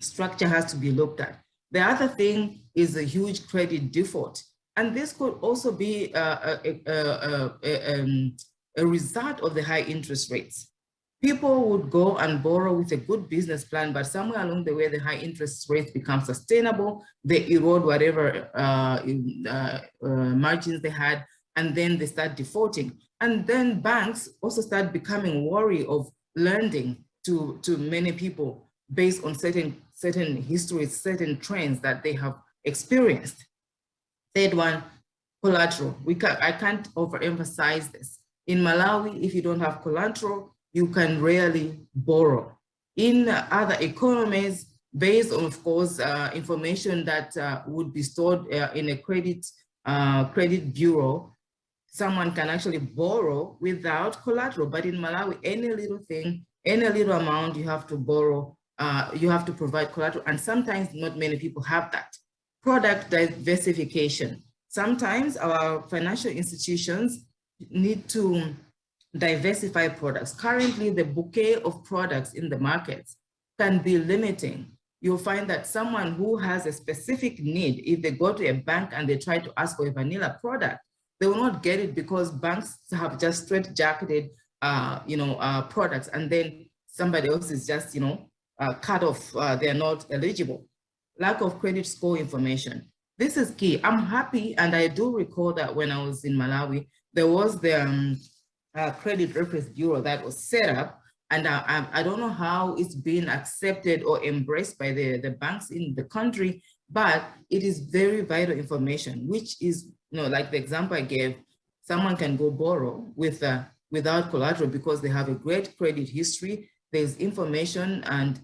structure has to be looked at. The other thing is a huge credit default. And this could also be a result of the high interest rates. People would go and borrow with a good business plan, but somewhere along the way, the high interest rates become sustainable. They erode whatever margins they had, and then they start defaulting. And then banks also start becoming wary of lending to many people based on certain histories, certain trends that they have experienced. Third one, collateral. I can't overemphasize this. In Malawi, if you don't have collateral, you can rarely borrow. In other economies, based on, of course, information that would be stored in a credit bureau, someone can actually borrow without collateral. But in Malawi, any little thing, any little amount you have to borrow, you have to provide collateral. And sometimes not many people have that. Product diversification. Sometimes our financial institutions need to diversify products. Currently, the bouquet of products in the markets can be limiting. You'll find that someone who has a specific need, if they go to a bank and they try to ask for a vanilla product, they will not get it because banks have just straitjacketed products, and then somebody else is just, cut off, they're not eligible. Lack of credit score information. This is key. I'm happy, and I do recall that when I was in Malawi, there was the Credit Reference Bureau that was set up, and I don't know how it's been accepted or embraced by the banks in the country, but it is very vital information, which is, like the example I gave, someone can go borrow without collateral because they have a great credit history. There's information, and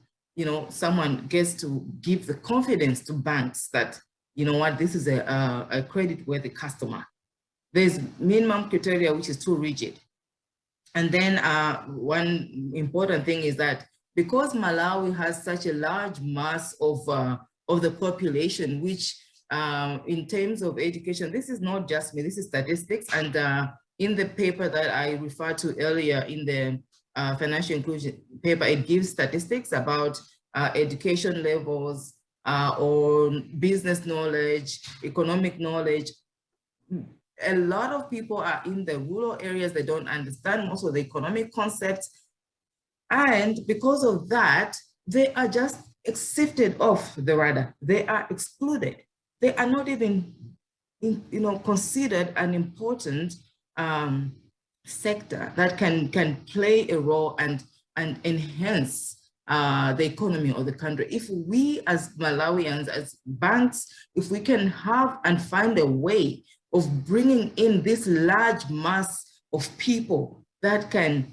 someone gets to give the confidence to banks that, this is a credit-worthy customer. There's minimum criteria, which is too rigid. And then one important thing is that because Malawi has such a large mass of the population, which in terms of education, this is not just me, this is statistics. And in the paper that I referred to earlier in the financial inclusion paper, it gives statistics about education levels or business knowledge, economic knowledge. A lot of people are in the rural areas, they don't understand most of the economic concepts. And because of that, they are just sifted off the radar. They are excluded. They are not even considered an important sector that can play a role and enhance the economy of the country. If we as Malawians, as banks, if we can have and find a way of bringing in this large mass of people that can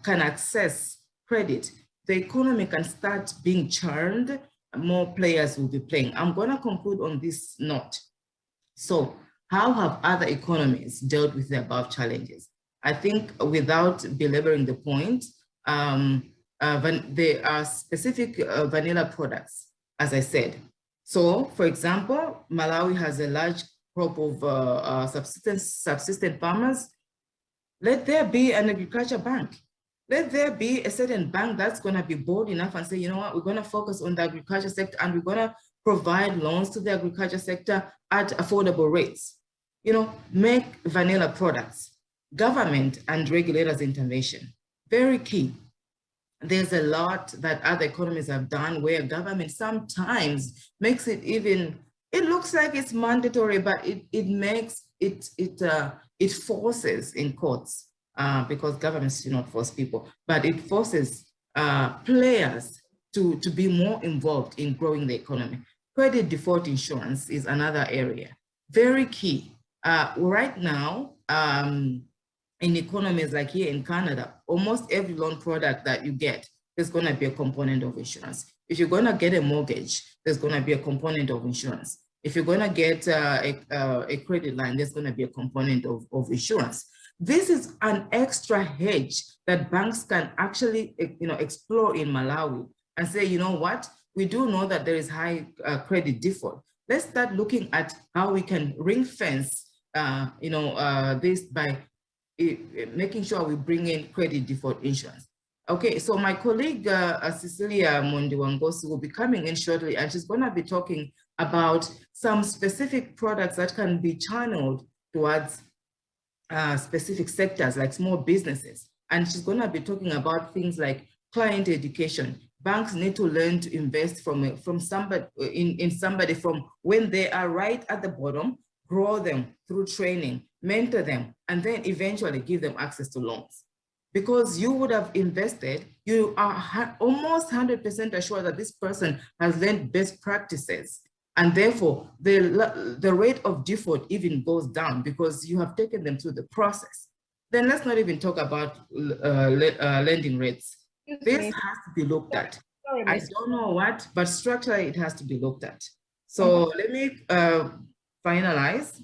access credit, the economy can start being churned, more players will be playing. I'm going to conclude on this note. So how have other economies dealt with the above challenges? I think without belaboring the point, there are specific vanilla products, as I said. So for example, Malawi has a large crop of subsistence farmers. Let there be an agriculture bank. Let there be a certain bank that's going to be bold enough and say, you know what, we're going to focus on the agriculture sector and we're going to provide loans to the agriculture sector at affordable rates. Make vanilla products. Government and regulators' intervention, very key. There's a lot that other economies have done where government sometimes makes it it looks like it's mandatory, but it forces in courts, because governments do not force people, but it forces players to be more involved in growing the economy. Credit default insurance is another area, very key. Right now, in economies like here in Canada, almost every loan product that you get, there's going to be a component of insurance. If you're going to get a mortgage, there's going to be a component of insurance. If you're going to get a credit line, there's going to be a component of insurance. This is an extra hedge that banks can actually explore in Malawi and say, you know what, we do know that there is high credit default. Let's start looking at how we can ring fence this by making sure we bring in credit default insurance. Okay, so my colleague Cecilia Mondiwangosi will be coming in shortly, and she's going to be talking about some specific products that can be channeled towards specific sectors like small businesses. And she's going to be talking about things like client education. Banks need to learn to invest from somebody in somebody from when they are right at the bottom, grow them through training, mentor them, and then eventually give them access to loans. Because you would have invested, you are almost 100% assured that this person has learned best practices. And therefore, the rate of default even goes down because you have taken them through the process. Then let's not even talk about lending rates. This has to be looked at. I don't know what, but structurally it has to be looked at. So let me finalize.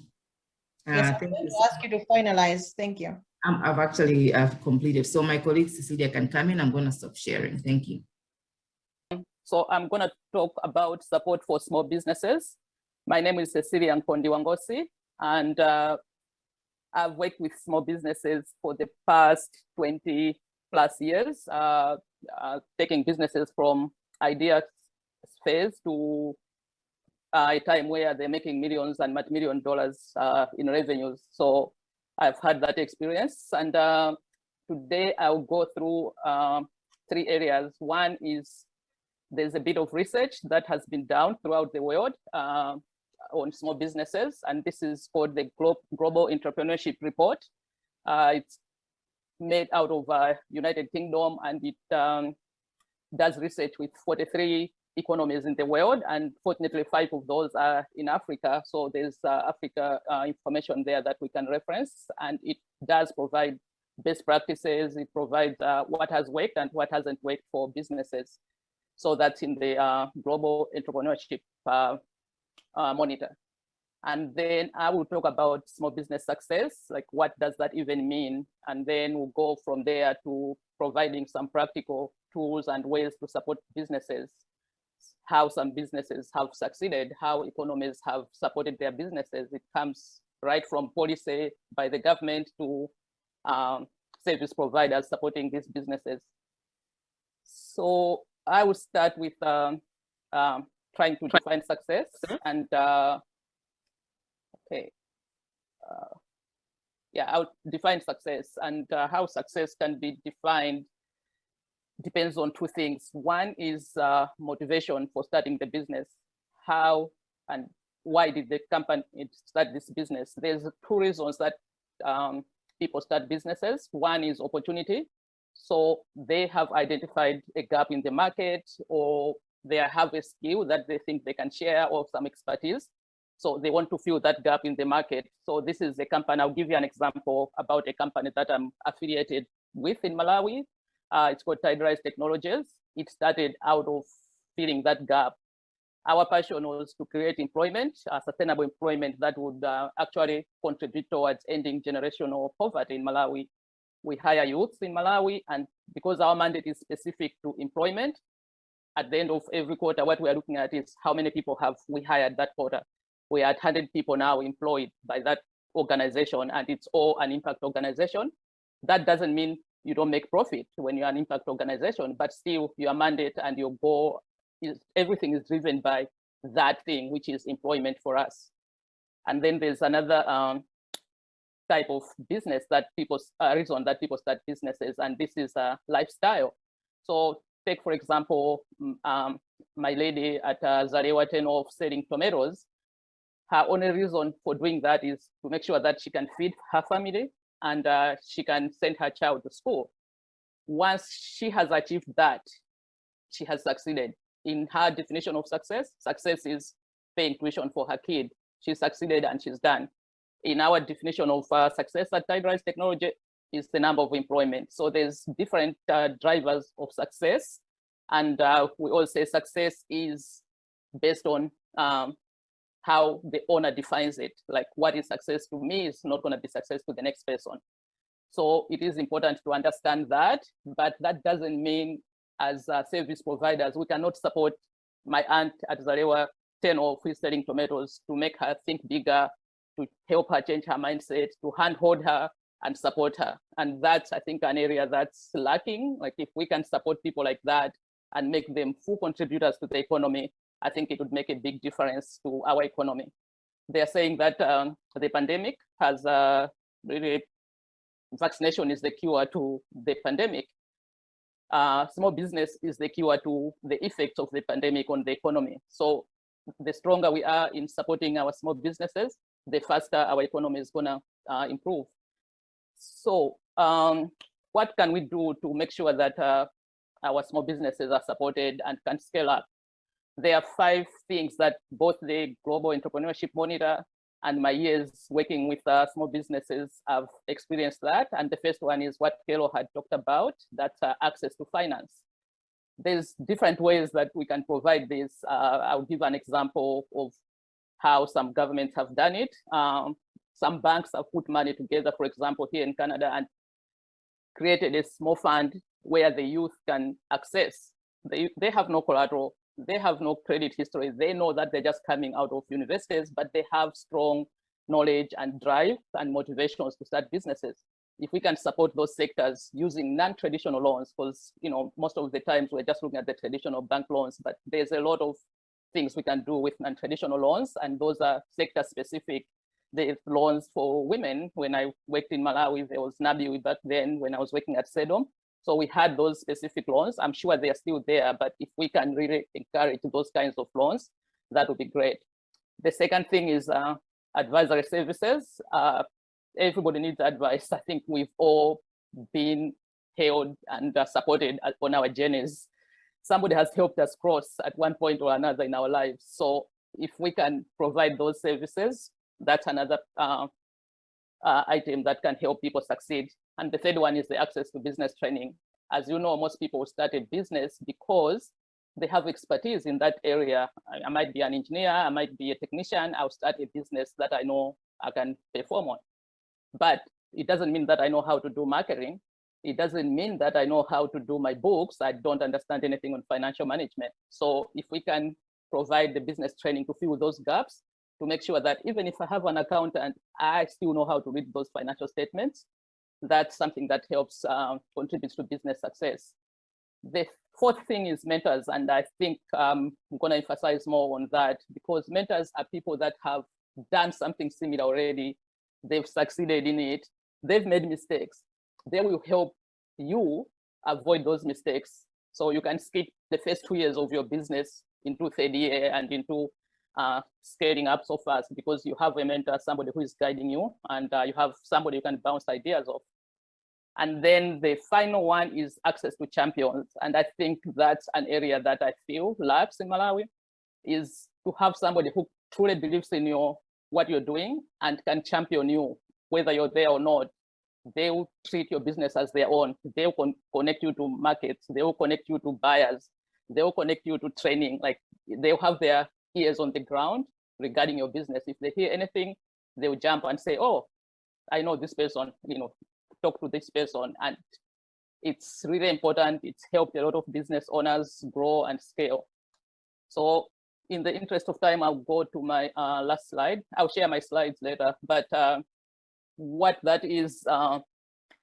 Yes, I'm going to ask you to finalize. Thank you. I've actually completed. So my colleague Cecilia can come in. I'm going to stop sharing. Thank you. So I'm going to talk about support for small businesses. My name is Cecilia Nkondiwangosi, and I've worked with small businesses for the past 20 plus years, taking businesses from idea phase to a time where they're making millions and multi-million dollars in revenues. So I've had that experience, and today I'll go through 3 areas. One is there's a bit of research that has been done throughout the world on small businesses, and this is called the Global Entrepreneurship Report. It's made out of United Kingdom, and it does research with 43 economies in the world, and fortunately 5 of those are in Africa. So there's Africa information there that we can reference, and it does provide best practices. It provides what has worked and what hasn't worked for businesses. So that's in the Global Entrepreneurship Monitor. And then I will talk about small business success, like what does that even mean? And then we'll go from there to providing some practical tools and ways to support businesses, how some businesses have succeeded, how economies have supported their businesses. It comes right from policy by the government to service providers supporting these businesses. So I will start with trying to define success. And I'll define success, and how success can be defined depends on 2 things. One is motivation for starting the business. How and why did the company start this business? There's 2 reasons that people start businesses. One is opportunity. So they have identified a gap in the market, or they have a skill that they think they can share, or some expertise. So they want to fill that gap in the market. So this is a company. I'll give you an example about a company that I'm affiliated with in Malawi. It's called Rise Technologies. It started out of filling that gap. Our passion was to create employment, sustainable employment that would actually contribute towards ending generational poverty in Malawi. We hire youths in Malawi, and because our mandate is specific to employment, at the end of every quarter, what we are looking at is how many people have we hired that quarter. We are at 100 people now employed by that organization, and it's all an impact organization. That doesn't mean you don't make profit when you're an impact organization, but still your mandate and your goal is everything is driven by that thing, which is employment for us. And then there's another type of business that reason that people start businesses, and this is a lifestyle. So take, for example, my lady at Zarewa Teno selling tomatoes. Her only reason for doing that is to make sure that she can feed her family and she can send her child to school. Once she has achieved that, she has succeeded. In her definition of success, success is paying tuition for her kid. She succeeded and she's done. In our definition of success at Rise Technology is the number of employment. So there's different drivers of success. And we all say success is based on how the owner defines it. Like what is success to me is not gonna be success to the next person. So it is important to understand that, but that doesn't mean as service providers, we cannot support my aunt at Zarewa 10 who is selling tomatoes to make her think bigger, to help her change her mindset, to handhold her and support her. And that's, I think, an area that's lacking. Like if we can support people like that and make them full contributors to the economy, I think it would make a big difference to our economy. They're saying that the pandemic has really, vaccination is the cure to the pandemic. Small business is the cure to the effects of the pandemic on the economy. So the stronger we are in supporting our small businesses, the faster our economy is gonna improve. So what can we do to make sure that our small businesses are supported and can scale up? There are 5 things that both the Global Entrepreneurship Monitor and my years working with small businesses have experienced that. And the first one is what Kelo had talked about, that's access to finance. There's different ways that we can provide this. I'll give an example of how some governments have done it. Some banks have put money together, for example, here in Canada, and created a small fund where the youth can access. They have no collateral. They have no credit history. They know that they're just coming out of universities, but they have strong knowledge and drive and motivations to start businesses. If we can support those sectors using non-traditional loans, because most of the times we're just looking at the traditional bank loans, but there's a lot of things we can do with non-traditional loans, and those are sector specific. the loans for women. When I worked in Malawi, there was NABIWI back then when I was working at SEDOM. So we had those specific loans. I'm sure they are still there, but if we can really encourage those kinds of loans, that would be great. The second thing is advisory services. Everybody needs advice. I think we've all been held and supported on our journeys. Somebody has helped us cross at one point or another in our lives. So if we can provide those services, that's another item that can help people succeed. And the third one is the access to business training. As you know, most people start a business because they have expertise in that area. I might be an engineer, I might be a technician, I'll start a business that I know I can perform on. But it doesn't mean that I know how to do marketing. It doesn't mean that I know how to do my books. I don't understand anything on financial management. So if we can provide the business training to fill those gaps, to make sure that even if I have an accountant, I still know how to read those financial statements, that's something that helps contribute to business success. The fourth thing is mentors, and I think I'm going to emphasize more on that, because mentors are people that have done something similar already. They've succeeded in it. They've made mistakes. They will help you avoid those mistakes, so you can skip the first 2 years of your business into third year and into scaling up so fast, because you have a mentor, somebody who is guiding you, and you have somebody you can bounce ideas off. And then the final one is access to champions. And I think that's an area that I feel lacks in Malawi, is to have somebody who truly believes in what you're doing and can champion you, whether you're there or not. They will treat your business as their own. They will connect you to markets. They will connect you to buyers. They will connect you to training. Like, they'll have their ears on the ground regarding your business. If they hear anything, they will jump and say, oh, I know this person, talk to this person. And it's really important. It's helped a lot of business owners grow and scale. So in the interest of time, I'll go to my last slide. I'll share my slides later, but what that is,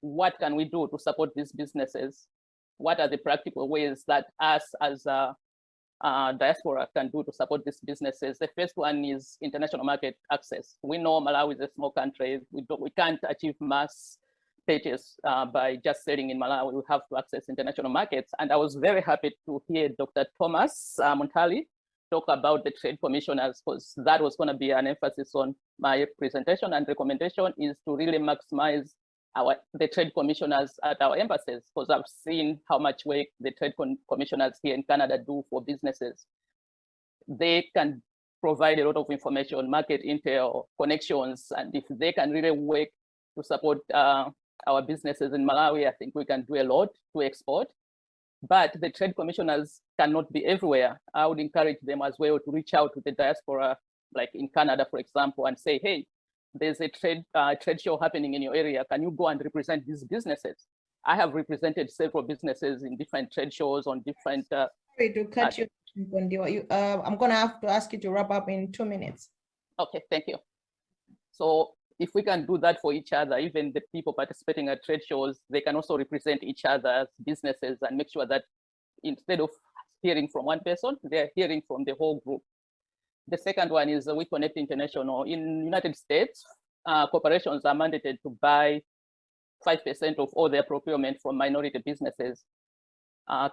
what can we do to support these businesses? What are the practical ways that us as diaspora can do to support these businesses? The first one is international market access. We know Malawi is a small country. We can't achieve mass purchase by just selling in Malawi. We have to access international markets. And I was very happy to hear Dr. Thomas Montali talk about the trade commissioners, because that was going to be an emphasis on my presentation, and recommendation is to really maximize the trade commissioners at our embassies, because I've seen how much work the trade commissioners here in Canada do for businesses. They can provide a lot of information, market intel, connections, and if they can really work to support our businesses in Malawi, I think we can do a lot to export. But the trade commissioners cannot be everywhere. I would encourage them as well to reach out to the diaspora, like in Canada, for example, and say, hey, there's a trade show happening in your area. Can you go and represent these businesses? I have represented several businesses in different trade shows on different. Sorry to cut you. I'm going to have to ask you to wrap up in 2 minutes. Okay, thank you. So if we can do that for each other, even the people participating at trade shows, they can also represent each other's businesses and make sure that instead of hearing from one person, they're hearing from the whole group. The second one is We Connect International. In the United States, corporations are mandated to buy 5% of all their procurement from minority businesses.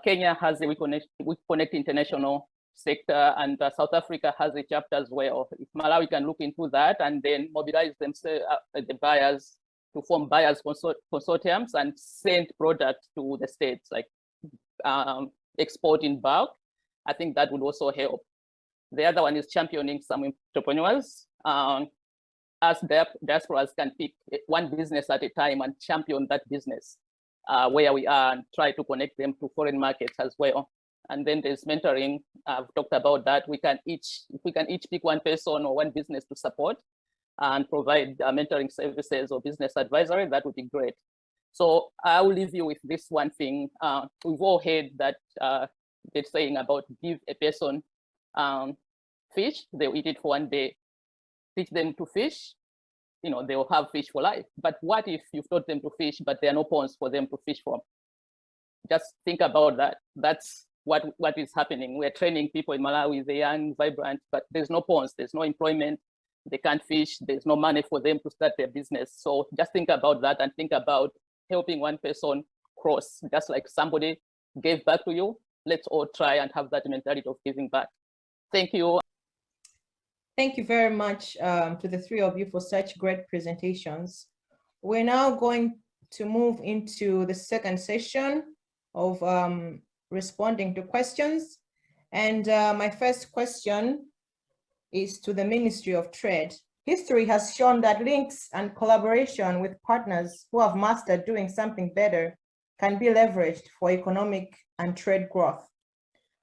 Kenya has a We Connect International sector, and South Africa has a chapter as well. If Malawi can look into that and then mobilize themselves, the buyers, to form buyers consortiums and send products to the States, like export in bulk, I think that would also help. The other one is championing some entrepreneurs. Us diasporas can pick one business at a time and champion that business where we are, and try to connect them to foreign markets as well. And then there's mentoring. I've talked about that. If we can each pick one person or one business to support and provide mentoring services or business advisory, that would be great. So I will leave you with this one thing. We've all heard that they're saying about give a person fish, they'll eat it for one day. Teach them to fish, they'll have fish for life. But what if you've taught them to fish, but there are no ponds for them to fish from? Just think about that. That's what is happening. We're training people in Malawi, they're young, vibrant, but there's no ponds, there's no employment, they can't fish, there's no money for them to start their business. So just think about that and think about helping one person cross, just like somebody gave back to you. Let's all try and have that mentality of giving back. Thank you. Thank you very much to the three of you for such great presentations. We're now going to move into the second session of responding to questions. And my first question is to the Ministry of Trade. History has shown that links and collaboration with partners who have mastered doing something better can be leveraged for economic and trade growth.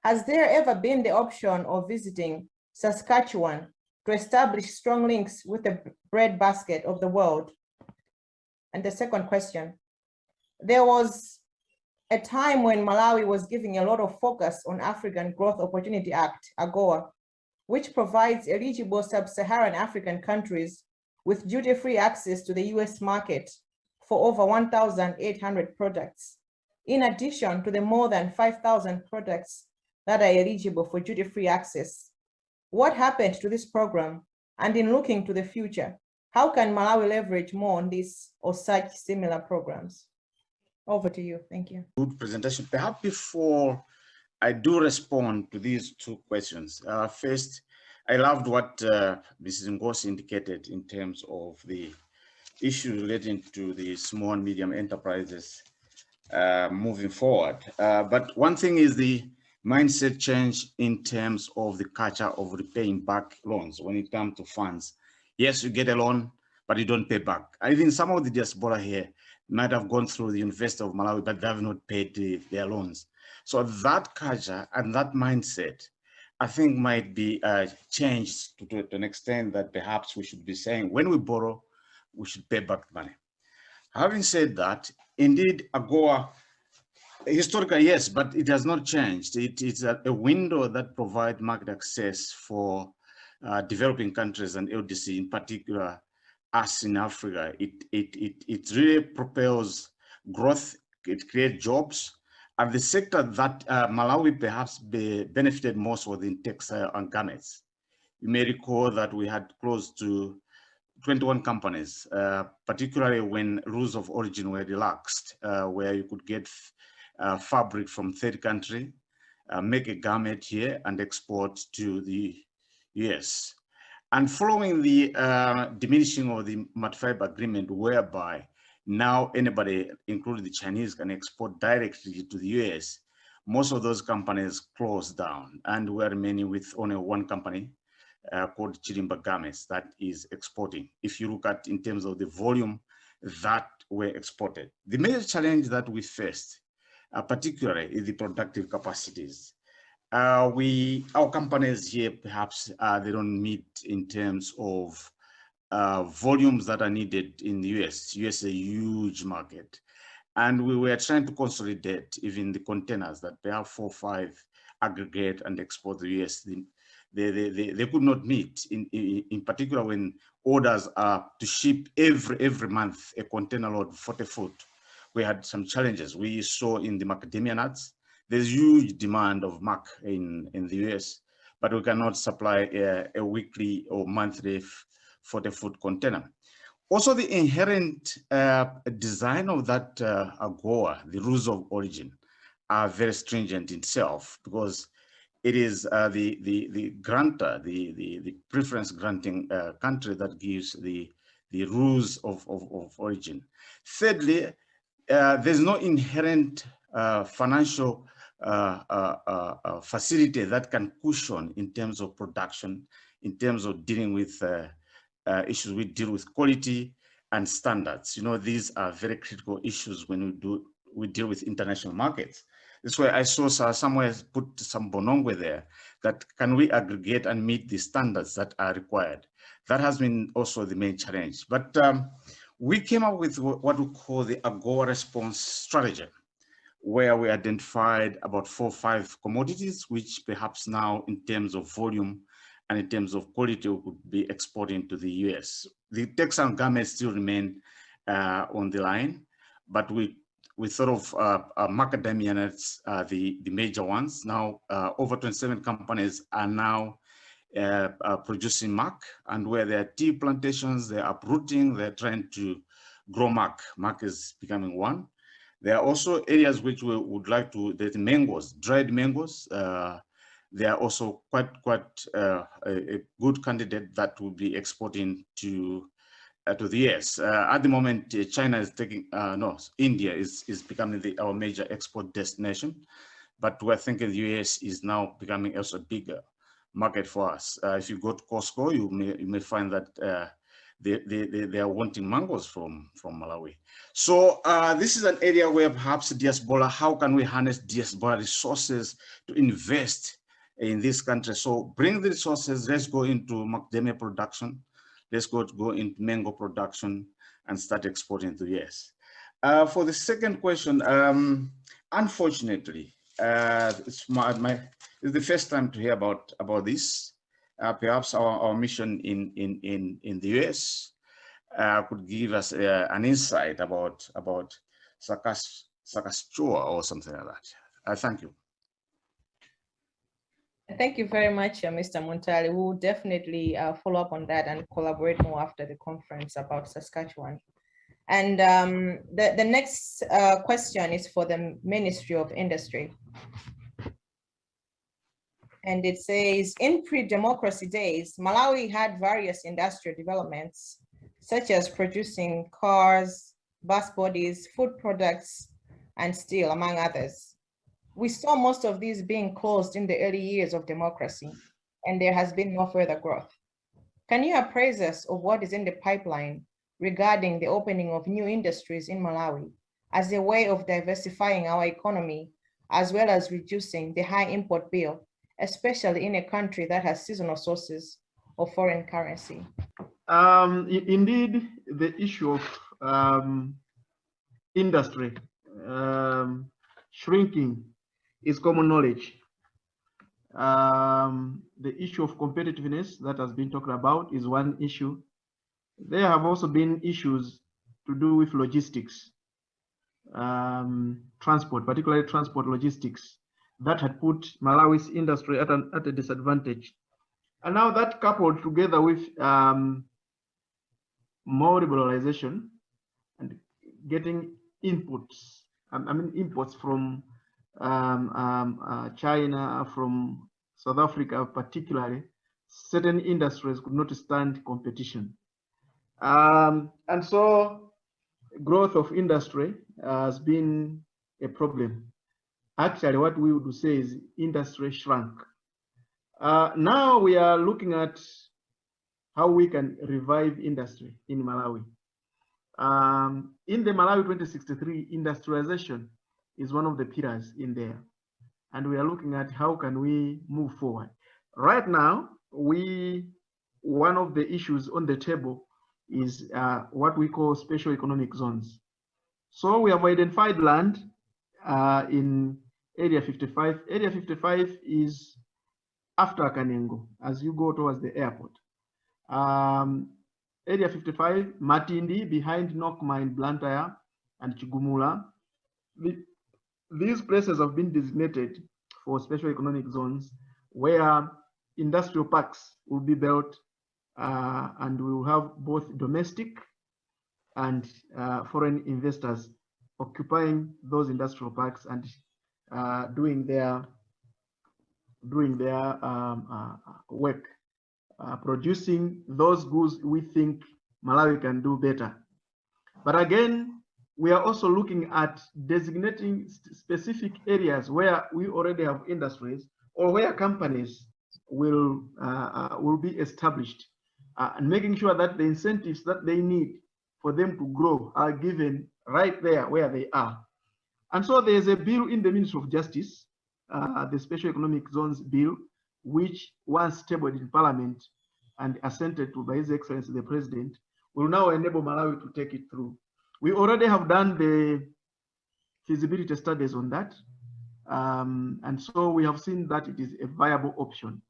Has there ever been the option of visiting Saskatchewan to establish strong links with the breadbasket of the world? And the second question, there was a time when Malawi was giving a lot of focus on African Growth Opportunity Act, AGOA, which provides eligible sub-Saharan African countries with duty-free access to the US market for over 1,800 products, in addition to the more than 5,000 products that are eligible for duty-free access. What happened to this program? And in looking to the future, how can Malawi leverage more on this or such similar programs? Over to you, thank you. Good presentation. Perhaps before I do respond to these two questions, first, I loved what Mrs. Ngosi indicated in terms of the issue relating to the small and medium enterprises moving forward. But one thing is the mindset change in terms of the culture of repaying back loans when it comes to funds. Yes, you get a loan, but you don't pay back. Even some of the diaspora here might have gone through the University of Malawi, but they have not paid their loans. So that culture and that mindset, I think, might be changed to an extent that perhaps we should be saying, when we borrow, we should pay back money. Having said that, indeed, AGOA, historically, yes, but it has not changed. It's a window that provides market access for developing countries and LDC, in particular, us in Africa. It really propels growth, it creates jobs. And the sector that Malawi perhaps benefited most was in textile and garments. You may recall that we had close to 21 companies, particularly when rules of origin were relaxed, where you could get fabric from third country, make a garment here and export to the US. And following the diminishing of the multi-fiber agreement, whereby now anybody, including the Chinese, can export directly to the US, most of those companies closed down, and we're remaining with only one company called Chirimba Garments that is exporting. If you look at in terms of the volume that were exported, the major challenge that we faced, particularly, is the productive capacities. Our companies here, perhaps they don't meet in terms of volumes that are needed in the US. US is a huge market. And we were trying to consolidate even the containers that perhaps 4 or 5 aggregate and export the US. They could not meet, in particular when orders are to ship every month a container load 40 foot. We had some challenges. We saw in the macadamia nuts, there's huge demand of mac in the US, but we cannot supply a weekly or monthly 40-foot container. Also, the inherent design of that AGOA, the rules of origin, are very stringent in itself, because it is the grantor, the preference granting country that gives the rules of origin. Thirdly, there's no inherent financial facility that can cushion in terms of production, in terms of dealing with issues. We deal with quality and standards. You know, these are very critical issues when we deal with international markets. That's why I saw somewhere put some bonongwe there, that can we aggregate and meet the standards that are required. That has been also the main challenge. But we came up with what we call the AGOA response strategy, where we identified about 4 or 5 commodities, which perhaps now in terms of volume and in terms of quality we could be exporting to the US. The textile garments still remain on the line, but we thought of macadamia nuts, the major ones. Now over 27 companies are now producing mac, and where there are tea plantations, they're uprooting, they're trying to grow mac. Mac is becoming one. There are also areas which we would like to, there's mangoes, dried mangoes. They are also quite a good candidate that will be exporting to the US. At the moment, China is taking, no, India is becoming our major export destination, but we're thinking the US is now becoming also a bigger market for us. If you go to Costco, you may find that they are wanting mangoes from Malawi. So this is an area where perhaps diaspora, how can we harness diaspora resources to invest in this country? So bring the resources, let's go into macadamia production, let's go into mango production and start exporting to the US. For the second question, unfortunately, it's the first time to hear about this. Perhaps our mission in the US could give us an insight about Sakastua or something like that. Thank you. Thank you very much, Mr. Muntali. We will definitely follow up on that and collaborate more after the conference about Saskatchewan. And the next question is for the Ministry of Industry. And it says, in pre-democracy days, Malawi had various industrial developments, such as producing cars, bus bodies, food products, and steel, among others. We saw most of these being closed in the early years of democracy, and there has been no further growth. Can you appraise us of what is in the pipeline regarding the opening of new industries in Malawi as a way of diversifying our economy, as well as reducing the high import bill, especially in a country that has seasonal sources of foreign currency? Indeed, the issue of industry shrinking is common knowledge. The issue of competitiveness that has been talked about is one issue. There have also been issues to do with logistics, transport, particularly transport logistics, that had put Malawi's industry at a disadvantage. And now that coupled together with more liberalization and getting inputs, imports from China, from South Africa particularly, certain industries could not stand competition. And so growth of industry has been a problem. Actually, what we would say is industry shrunk. Now we are looking at how we can revive industry in Malawi. In the Malawi 2063, industrialization is one of the pillars in there. And we are looking at how can we move forward. Right now, one of the issues on the table is what we call special economic zones. So we have identified land in Area 55. Area 55 is after Kanengo, as you go towards the airport. Area 55, Matindi, behind Nokma in Blantyre and Chigumula. These places have been designated for special economic zones where industrial parks will be built and we will have both domestic and foreign investors occupying those industrial parks and doing their work, producing those goods we think Malawi can do better. But again, we are also looking at designating specific areas where we already have industries or where companies will be established and making sure that the incentives that they need for them to grow are given right there where they are. And so there's a bill in the Ministry of Justice, the Special Economic Zones Bill, which once tabled in Parliament and assented to by His Excellency the President, will now enable Malawi to take it through. We already have done the feasibility studies on that. And so we have seen that it is a viable option.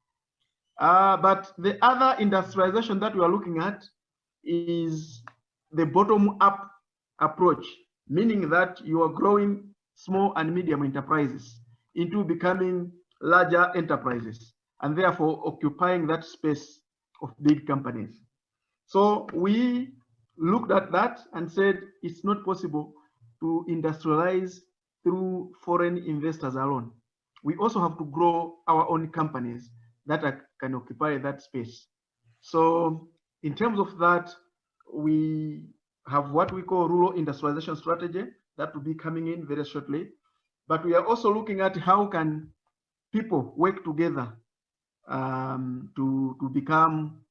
But the other industrialization that we are looking at is the bottom-up approach, meaning that you are growing small and medium enterprises into becoming larger enterprises. and therefore occupying that space of big companies. So we looked at that and said it's not possible to industrialize through foreign investors alone. We also have to grow our own companies that can occupy that space. So in terms of that, we have what we call rural industrialization strategy that will be coming in very shortly. But we are also looking at how can people work together to become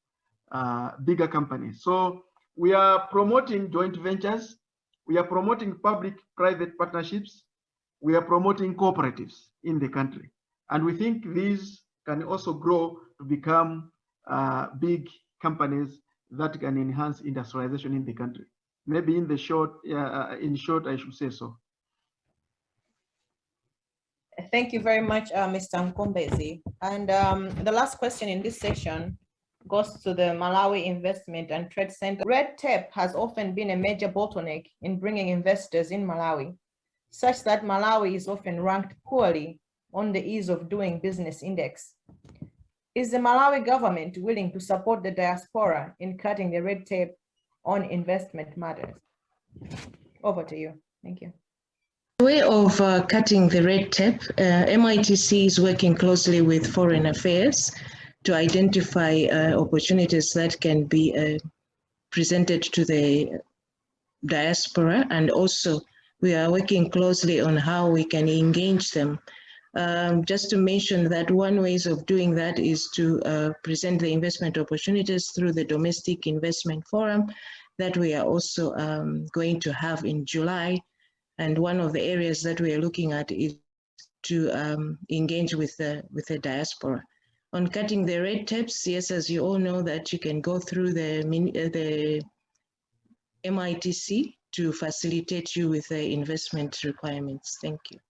bigger companies. So we are promoting joint ventures. We are promoting public-private partnerships. We are promoting cooperatives in the country. And we think these can also grow to become big companies that can enhance industrialization in the country. Maybe in short, I should say so. Thank you very much, Mr. Mkombezi. And the last question in this section goes to the Malawi Investment and Trade Center. Red tape has often been a major bottleneck in bringing investors in Malawi, such that Malawi is often ranked poorly on the ease of doing business index. Is the Malawi government willing to support the diaspora in cutting the red tape on investment matters? Over to you. Thank you. Way of cutting the red tape, MITC is working closely with Foreign Affairs to identify opportunities that can be presented to the diaspora, and also we are working closely on how we can engage them. Just to mention that one way of doing that is to present the investment opportunities through the Domestic Investment Forum that we are also going to have in July. And one of the areas that we are looking at is to engage with the diaspora. On cutting the red tapes, yes, as you all know, that you can go through the MITC to facilitate you with the investment requirements. Thank you.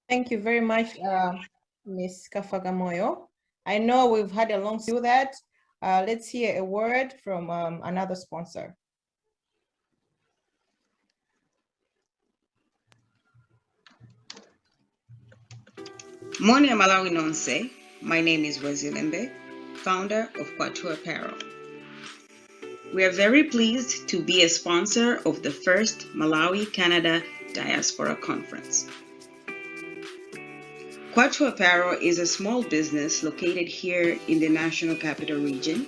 Thank you very much, Ms. Kafagamoyo. I know we've had a long do that. Let's hear a word from another sponsor. Mone Malawi Nonse, my name is Wazilembe, founder of Kwatu Apparel. We are very pleased to be a sponsor of the first Malawi Canada Diaspora Conference. Kwatu Apparel is a small business located here in the National Capital Region.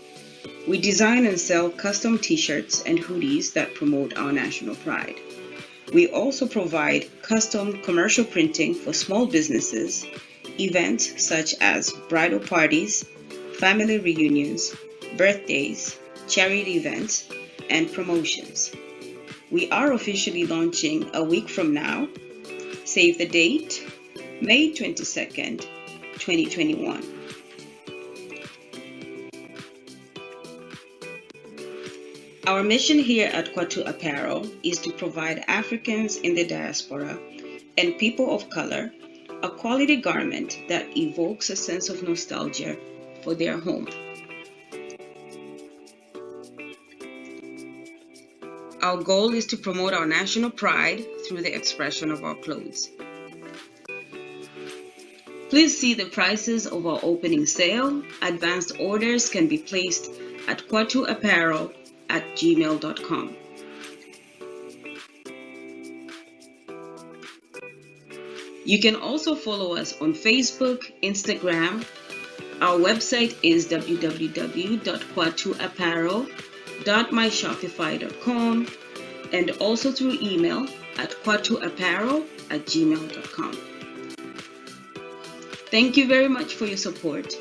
We design and sell custom t-shirts and hoodies that promote our national pride. We also provide custom commercial printing for small businesses, events such as bridal parties, family reunions, birthdays, charity events, and promotions. We are officially launching a week from now. Save the date, May 22nd, 2021. Our mission here at Kwatu Apparel is to provide Africans in the diaspora and people of color a quality garment that evokes a sense of nostalgia for their home. Our goal is to promote our national pride through the expression of our clothes. Please see the prices of our opening sale. Advanced orders can be placed at kwatuapparel@gmail.com. You can also follow us on Facebook, Instagram. Our website is www.kwatuapparel.myshopify.com, and also through email at kwatuapparel@gmail.com. Thank you very much for your support.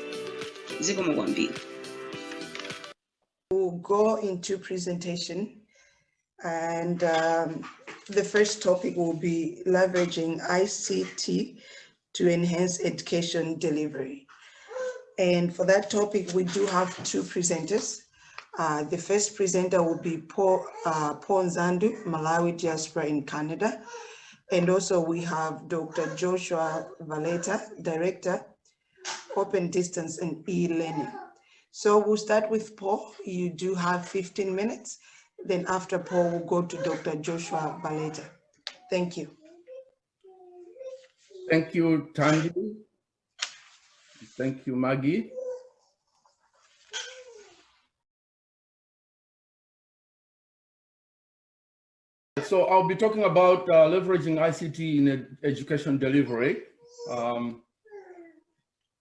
Zigomawambi. We'll go into presentation, and the first topic will be leveraging ICT to enhance education delivery. And for that topic, we do have two presenters. The first presenter will be Paul Nzandu, Malawi Diaspora in Canada. And also we have Dr. Joshua Valeta, Director, Open Distance and E-Learning. So we'll start with Paul. You do have 15 minutes. Then after Paul, we'll go to Dr. Joshua Valeta. Thank you. Thank you, Tandy. Thank you, Maggie. So I'll be talking about leveraging ICT in education delivery.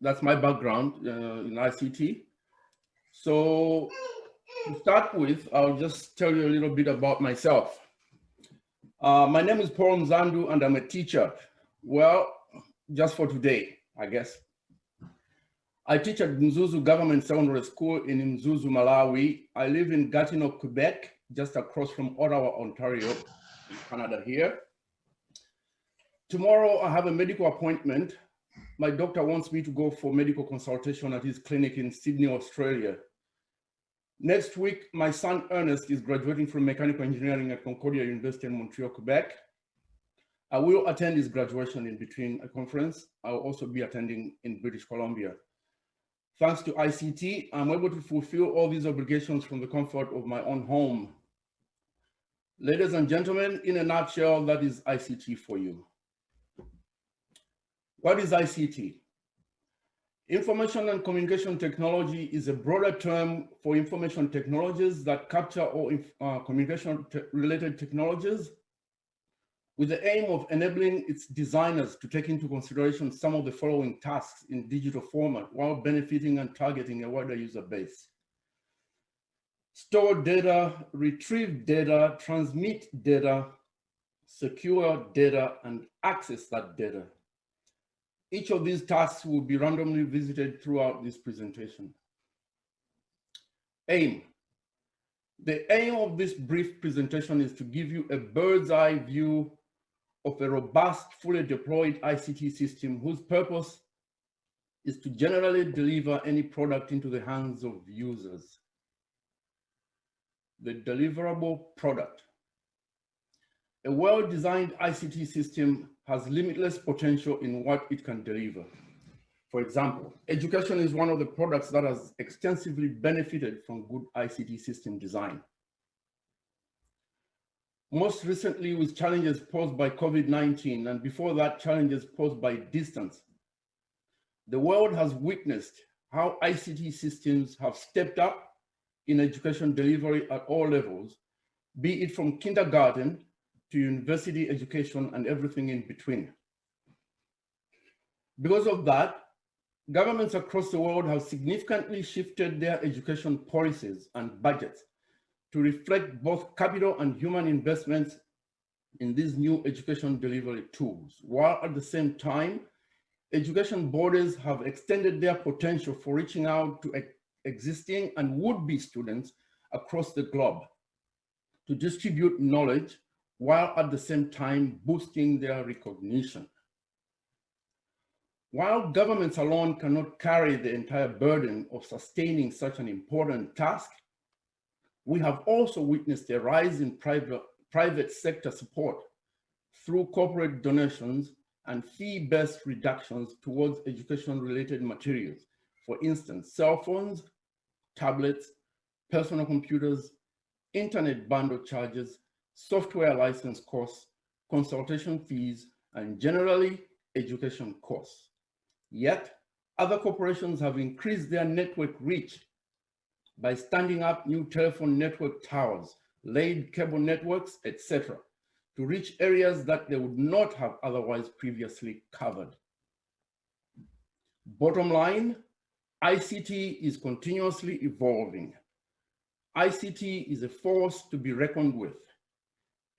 That's my background in ICT. So to start with, I'll just tell you a little bit about myself. My name is Paul Mzandu and I'm a teacher. Well, just for today, I guess. I teach at Mzuzu Government Secondary School in Mzuzu, Malawi. I live in Gatineau, Quebec, just across from Ottawa, Ontario, in Canada here. Tomorrow I have a medical appointment. My doctor wants me to go for medical consultation at his clinic in Sydney, Australia. Next week, my son Ernest is graduating from mechanical engineering at Concordia University in Montreal, Quebec. I will attend his graduation in between a conference. I'll also be attending in British Columbia. Thanks to ICT, I'm able to fulfill all these obligations from the comfort of my own home. Ladies and gentlemen, in a nutshell, that is ICT for you. What is ICT? Information and communication technology is a broader term for information technologies that capture all communication-related technologies with the aim of enabling its designers to take into consideration some of the following tasks in digital format while benefiting and targeting a wider user base. Store data, retrieve data, transmit data, secure data, and access that data. Each of these tasks will be randomly visited throughout this presentation. Aim. The aim of this brief presentation is to give you a bird's eye view of a robust, fully deployed ICT system whose purpose is to generally deliver any product into the hands of users. The deliverable product. A well-designed ICT system has limitless potential in what it can deliver. For example, education is one of the products that has extensively benefited from good ICT system design. Most recently with challenges posed by COVID-19, and before that, challenges posed by distance, the world has witnessed how ICT systems have stepped up in education delivery at all levels, be it from kindergarten to university education and everything in between. Because of that, governments across the world have significantly shifted their education policies and budgets to reflect both capital and human investments in these new education delivery tools, while at the same time, education bodies have extended their potential for reaching out to existing and would-be students across the globe to distribute knowledge while at the same time boosting their recognition. While governments alone cannot carry the entire burden of sustaining such an important task, we have also witnessed a rise in private sector support through corporate donations and fee-based reductions towards education-related materials. For instance, cell phones, tablets, personal computers, internet bundle charges, software license costs, consultation fees, and generally education costs. Yet, other corporations have increased their network reach by standing up new telephone network towers, laid cable networks, etc., to reach areas that they would not have otherwise previously covered. Bottom line, ICT is continuously evolving. ICT is a force to be reckoned with.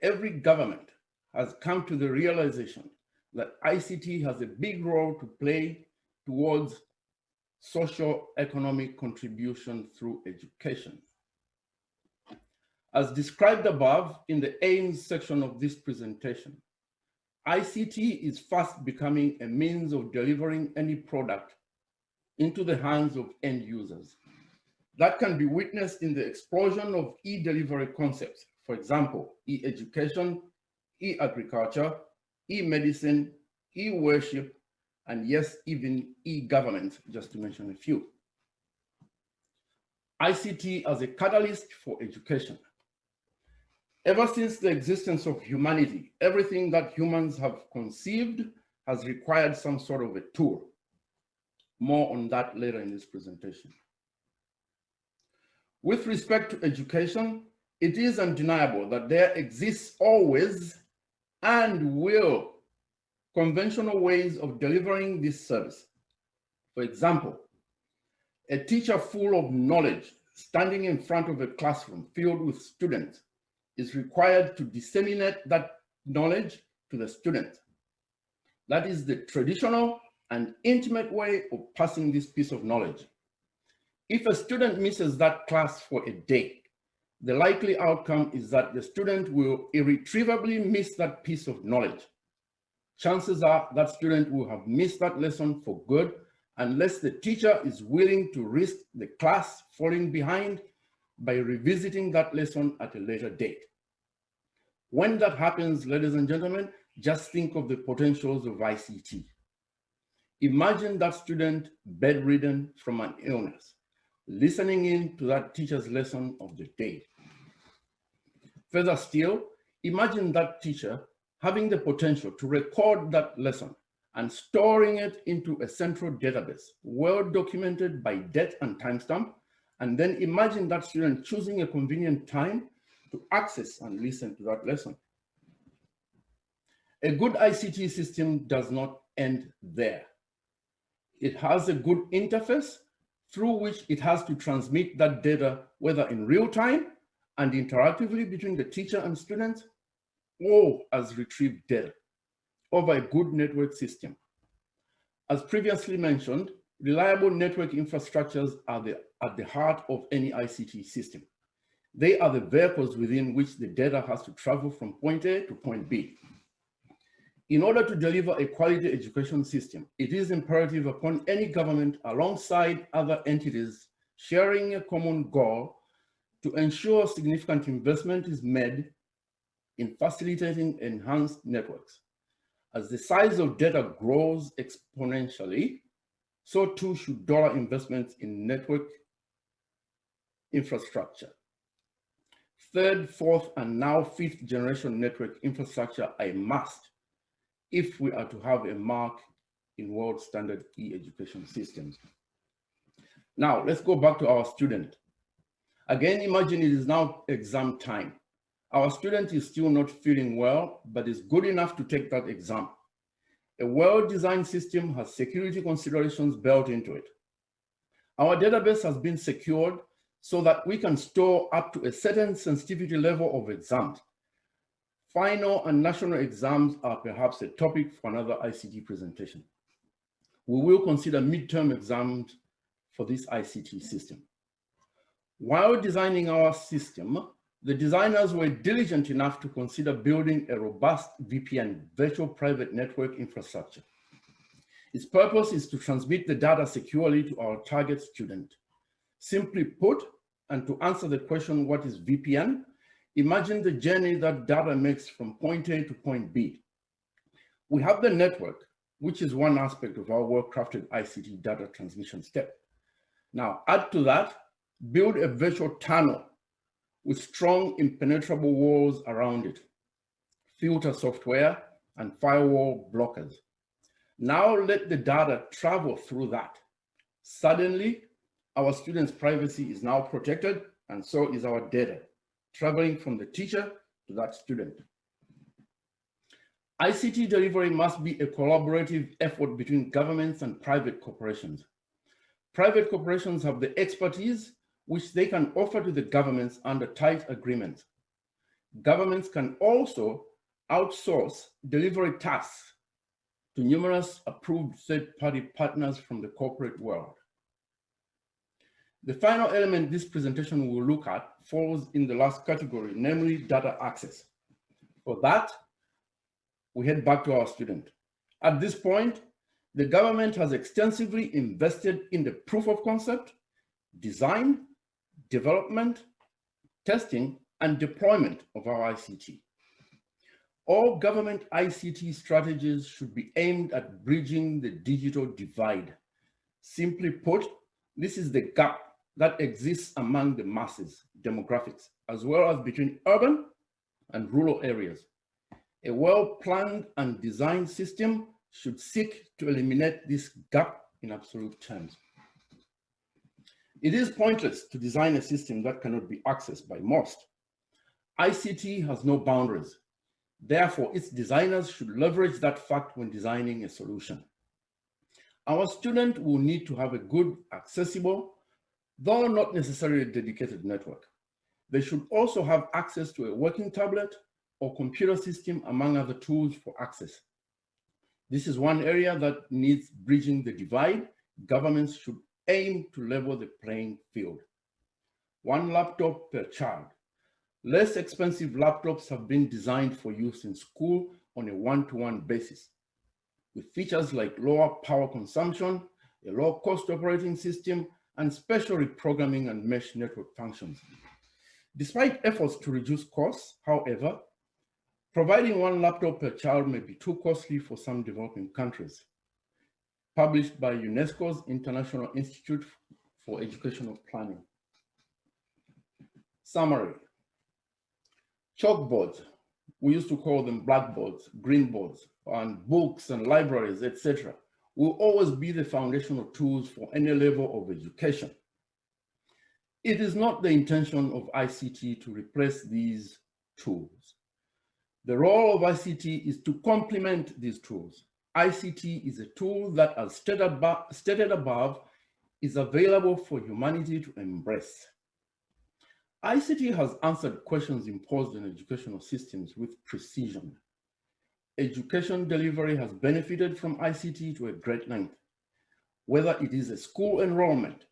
Every government has come to the realization that ICT has a big role to play towards socio-economic contribution through education. As described above in the aims section of this presentation, ICT is fast becoming a means of delivering any product into the hands of end users. That can be witnessed in the explosion of e-delivery concepts. For example, e-education, e-agriculture, e-medicine, e-worship, and yes, even e-government, just to mention a few. ICT as a catalyst for education. Ever since the existence of humanity, everything that humans have conceived has required some sort of a tour. More on that later in this presentation. With respect to education, it is undeniable that there exists always and will conventional ways of delivering this service. For example, a teacher full of knowledge standing in front of a classroom filled with students is required to disseminate that knowledge to the students. That is the traditional and intimate way of passing this piece of knowledge. If a student misses that class for a day, the likely outcome is that the student will irretrievably miss that piece of knowledge. Chances are that student will have missed that lesson for good unless the teacher is willing to risk the class falling behind by revisiting that lesson at a later date. When that happens, ladies and gentlemen, just think of the potentials of ICT. Imagine that student bedridden from an illness, listening in to that teacher's lesson of the day. Further still, imagine that teacher having the potential to record that lesson and storing it into a central database, well documented by date and timestamp, and then imagine that student choosing a convenient time to access and listen to that lesson. A good ICT system does not end there. It has a good interface through which it has to transmit that data, whether in real time and interactively between the teacher and students, or as retrieved data over a good network system. As previously mentioned, reliable network infrastructures are at the heart of any ICT system. They are the vehicles within which the data has to travel from point A to point B. In order to deliver a quality education system, it is imperative upon any government alongside other entities sharing a common goal to ensure significant investment is made in facilitating enhanced networks. As the size of data grows exponentially, so too should dollar investments in network infrastructure. Third, fourth, and now fifth generation network infrastructure are a must if we are to have a mark in world standard e-education systems. Now, let's go back to our student. Again, imagine it is now exam time. Our student is still not feeling well, but is good enough to take that exam. A well-designed system has security considerations built into it. Our database has been secured so that we can store up to a certain sensitivity level of exams. Final and national exams are perhaps a topic for another ICT presentation. We will consider midterm exams for this ICT system. While designing our system, the designers were diligent enough to consider building a robust VPN, virtual private network infrastructure. Its purpose is to transmit the data securely to our target student. Simply put, and to answer the question, what is VPN? Imagine the journey that data makes from point A to point B. We have the network, which is one aspect of our well-crafted ICT data transmission step. Now, add to that, build a virtual tunnel with strong impenetrable walls around it, filter software, and firewall blockers. Now let the data travel through that. Suddenly, our students' privacy is now protected, and so is our data, traveling from the teacher to that student. ICT delivery must be a collaborative effort between governments and private corporations. Private corporations have the expertise which they can offer to the governments under tight agreements. Governments can also outsource delivery tasks to numerous approved third-party partners from the corporate world. The final element this presentation will look at falls in the last category, namely data access. For that, we head back to our student. At this point, the government has extensively invested in the proof of concept, design, development, testing, and deployment of our ICT. All government ICT strategies should be aimed at bridging the digital divide. Simply put, this is the gap that exists among the masses, demographics, as well as between urban and rural areas. A well-planned and designed system should seek to eliminate this gap in absolute terms. It is pointless to design a system that cannot be accessed by most. ICT has no boundaries. Therefore, its designers should leverage that fact when designing a solution. Our student will need to have a good, accessible, though not necessarily dedicated network. They should also have access to a working tablet or computer system, among other tools for access. This is one area that needs bridging the divide. Governments should aim to level the playing field. One laptop per child. Less expensive laptops have been designed for use in school on a one-to-one basis, with features like lower power consumption, a low-cost operating system, and special reprogramming and mesh network functions. Despite efforts to reduce costs, however, providing one laptop per child may be too costly for some developing countries. Published by UNESCO's International Institute for Educational Planning. Summary. Chalkboards, we used to call them blackboards, green boards, and books and libraries, etc., will always be the foundational tools for any level of education. It is not the intention of ICT to replace these tools. The role of ICT is to complement these tools. ICT is a tool that, as stated above, is available for humanity to embrace. ICT has answered questions imposed on educational systems with precision. Education delivery has benefited from ICT to a great length. Whether it is a school enrollment,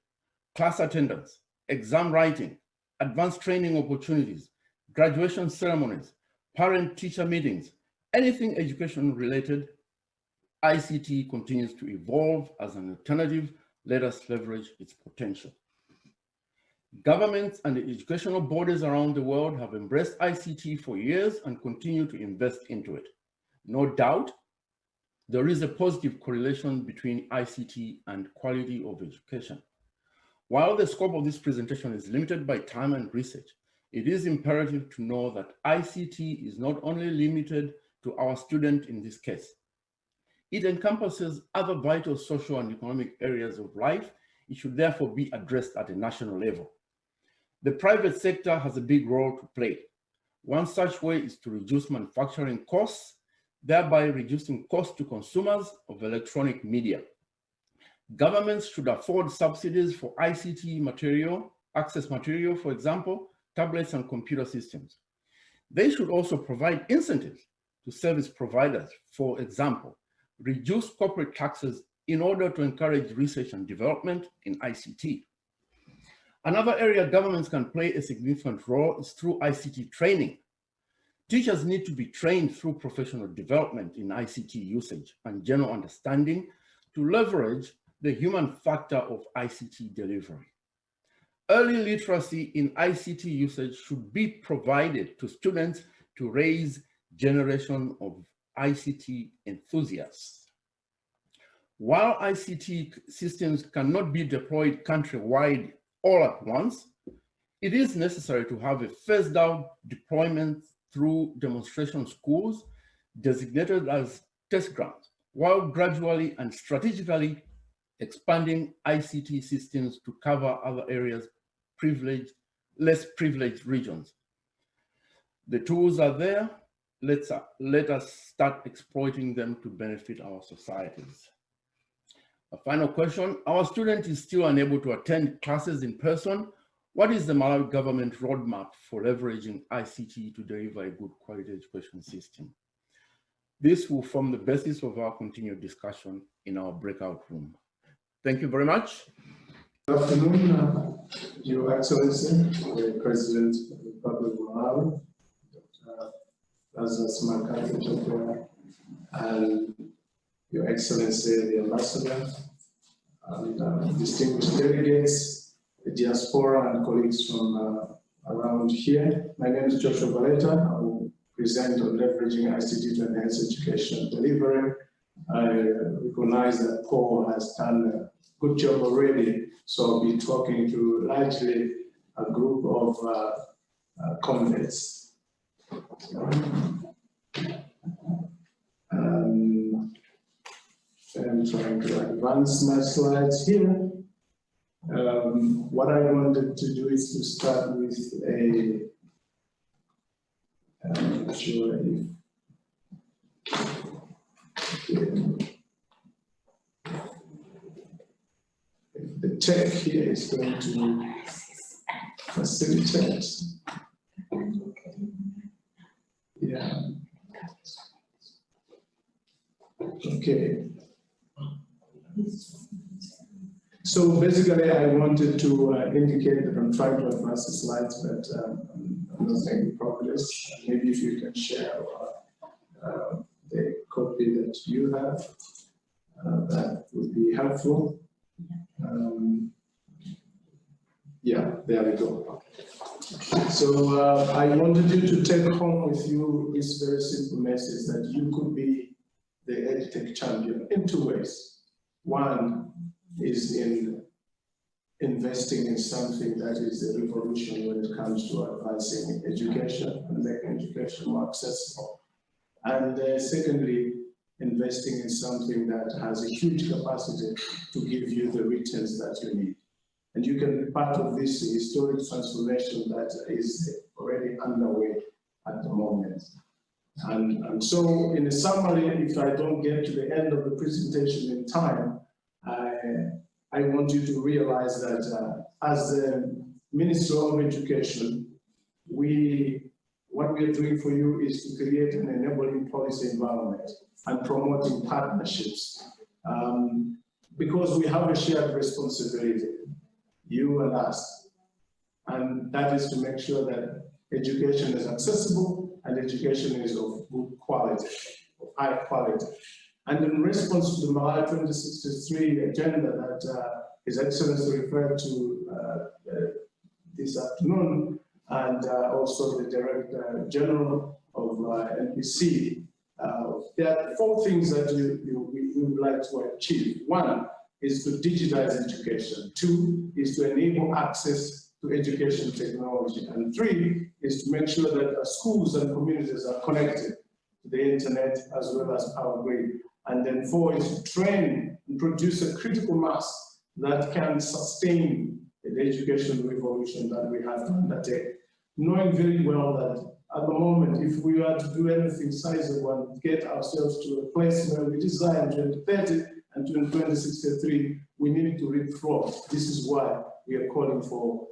class attendance, exam writing, advanced training opportunities, graduation ceremonies, parent-teacher meetings, anything education related, ICT continues to evolve as an alternative. Let us leverage its potential. Governments and educational bodies around the world have embraced ICT for years and continue to invest into it. No doubt, there is a positive correlation between ICT and quality of education. While the scope of this presentation is limited by time and research, it is imperative to know that ICT is not only limited to our student in this case. It encompasses other vital social and economic areas of life. It should therefore be addressed at a national level. The private sector has a big role to play. One such way is to reduce manufacturing costs, thereby reducing costs to consumers of electronic media. Governments should afford subsidies for ICT material, access material, for example, tablets and computer systems. They should also provide incentives to service providers, for example, reduce corporate taxes in order to encourage research and development in ICT. Another area governments can play a significant role is through ICT training. Teachers need to be trained through professional development in ICT usage and general understanding to leverage the human factor of ICT delivery. Early literacy in ICT usage should be provided to students to raise generation of ICT enthusiasts. While ICT systems cannot be deployed countrywide all at once, it is necessary to have a phased out deployment through demonstration schools designated as test grounds, while gradually and strategically expanding ICT systems to cover other areas, less privileged regions. The tools are there. Let us start exploiting them to benefit our societies. A final question, our student is still unable to attend classes in person. What is the Malawi government roadmap for leveraging ICT to deliver a good quality education system? This will form the basis of our continued discussion in our breakout room. Thank you very much. Good afternoon, Your Excellency, the President of the Republic of Malawi, Dr. Lazarus McCarthy, Chakwera, and Your Excellency, the Ambassador, and distinguished delegates, the diaspora and colleagues from around here. My name is Joshua Valeta. I will present on leveraging ICT to enhance education delivery. I recognize that Paul has done a good job already, so I'll be talking to largely a group of converts. I'm trying to advance my slides here. What I wanted to do is to start with a, I'm not sure if the tech here is going to facilitate. Yeah. Okay. So basically, I wanted to indicate that I'm trying to advance the slides, but I'm not making progress. Maybe if you can share the copy that you have, that would be helpful. Yeah, there we go. So I wanted you to take home with you this very simple message that you could be the EdTech champion in two ways. One is in investing in something that is a revolution when it comes to advancing education and making education more accessible. And secondly, investing in something that has a huge capacity to give you the returns that you need. And you can be part of this historic transformation that is already underway at the moment. And so in a summary, if I don't get to the end of the presentation in time, I want you to realize that as the Minister of Education, what we are doing for you is to create an enabling policy environment and promoting partnerships. Because we have a shared responsibility, you and us. And that is to make sure that education is accessible and education is of good quality, of high quality. And in response to the Malawi 2063 agenda that His Excellency referred to this afternoon, and also the Director General of NPC, there are four things that we would like to achieve. One is to digitize education. Two is to enable access to education technology. And three is to make sure that schools and communities are connected to the internet as well as power grid. And then four is to train and produce a critical mass that can sustain the education revolution that we have to undertake. Knowing very well that at the moment, if we are to do anything sizable and get ourselves to a place where we design 2030 and 2063, we need to leapfrog. This is why we are calling for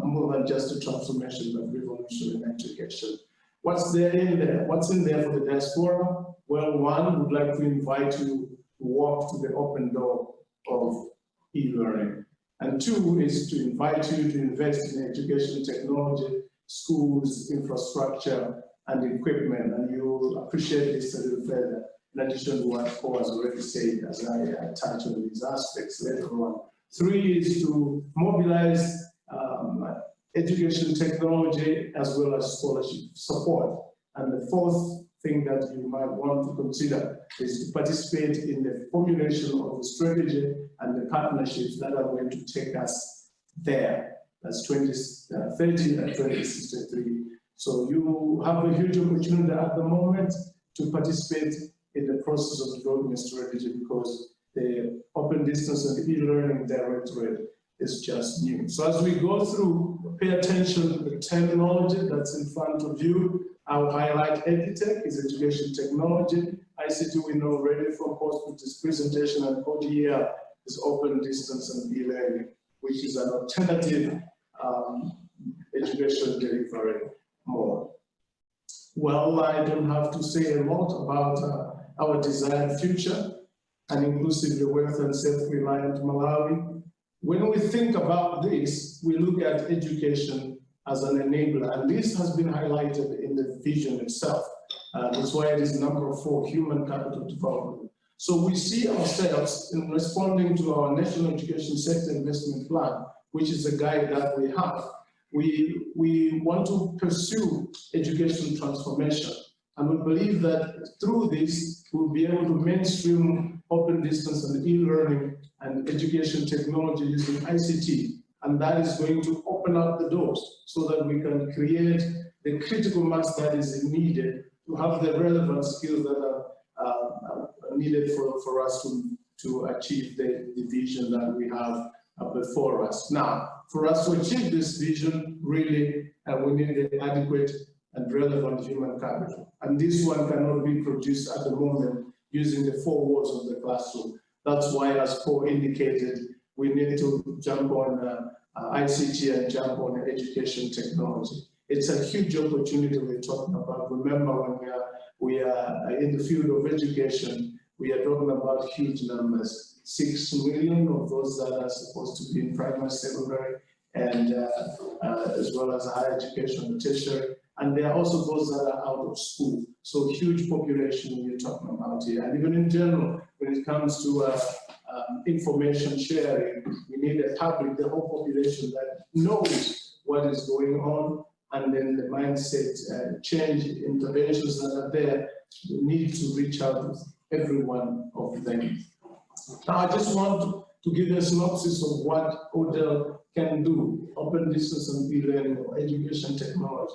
more than just a transformation, but revolution in education. What's there in there? What's in there for the diaspora? Well, one, would like to invite you to walk to the open door of e-learning. And two is to invite you to invest in education technology, schools, infrastructure, and equipment. And you'll appreciate this a little further, in addition to what Paul has already said, as I touch on these aspects later on. Three is to mobilize education technology as well as scholarship support. And the fourth thing that you might want to consider is to participate in the formulation of the strategy and the partnerships that are going to take us there. That's 2030 and 2063. So you have a huge opportunity at the moment to participate in the process of developing a strategy, because the open distance and e-learning directorate is just new. So as we go through, pay attention to the terminology that's in front of you. I'll highlight EdTech is education technology. ICT we know already from Paul's presentation, and ODER is open distance and e-learning, which is an alternative education delivery mode. Well, I don't have to say a lot about our desired future, an inclusively wealthy and self-reliant Malawi. When we think about this, we look at education as an enabler, and this has been highlighted in the vision itself. That's why it is number 4, human capital development. So we see ourselves in responding to our National Education Sector Investment Plan, which is a guide that we have. We want to pursue education transformation, and we believe that through this, we'll be able to mainstream open distance and e-learning and education technology using ICT, and that is going to open up the doors so that we can create the critical mass that is needed to have the relevant skills that are needed for us to to achieve the vision that we have before us. Now, for us to achieve this vision, really, we need an adequate and relevant human capital. And this one cannot be produced at the moment using the four walls of the classroom. That's why, as Paul indicated, we need to jump on ICT and jump on education technology. It's a huge opportunity we're talking about. Remember, when we are in the field of education, we are talking about huge numbers. 6 million of those that are supposed to be in primary, secondary, and as well as higher education, tertiary. And there are also those that are out of school. So huge population we're talking about here. And even in general, when it comes to information sharing, we need a public, the whole population that knows what is going on, and then the mindset change interventions that are there, we need to reach out to every one of them. Now, I just want to give a synopsis of what ODEL can do, open distance and e-learning or education technology.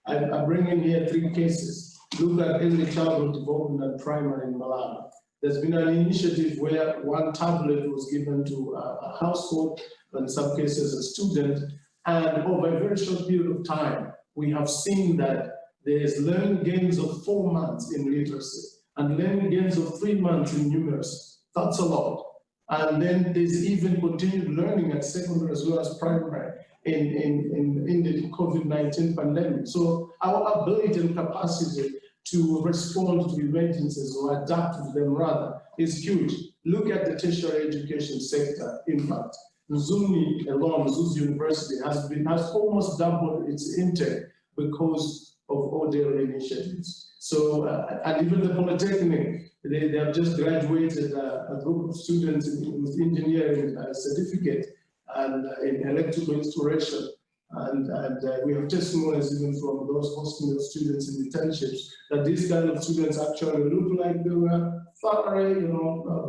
I bring in here 3 cases. Look at early childhood development and primary in Malawi. There's been an initiative where 1 tablet was given to a household, in some cases a student, and over a very short period of time, we have seen that there's learning gains of 4 months in literacy and learning gains of 3 months in numeracy. That's a lot. And then there's even continued learning at secondary as well as primary in the COVID-19 pandemic. So our ability and capacity to respond to emergencies or adapt to them rather is huge. Look at the tertiary education sector impact. Zuni alone, Zuzu University has almost doubled its intake because of ODEL initiatives. So, and even the Polytechnic, they have just graduated a group of students with engineering certificate and in electrical installation. And we have testimonies even from those hosting the students in internships that these kind of students actually look like they were thoroughly,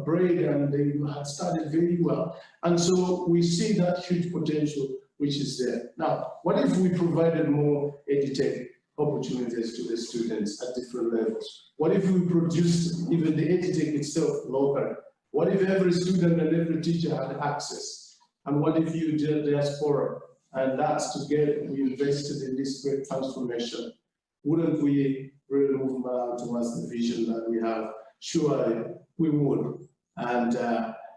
brave, and they had studied very well. And so we see that huge potential which is there. Now, what if we provided more edtech opportunities to the students at different levels? What if we produced even the edtech itself locally? What if every student and every teacher had access? And what if you did diaspora? And that's together we invested in this great transformation. Wouldn't we really move towards the vision that we have? Surely we would. And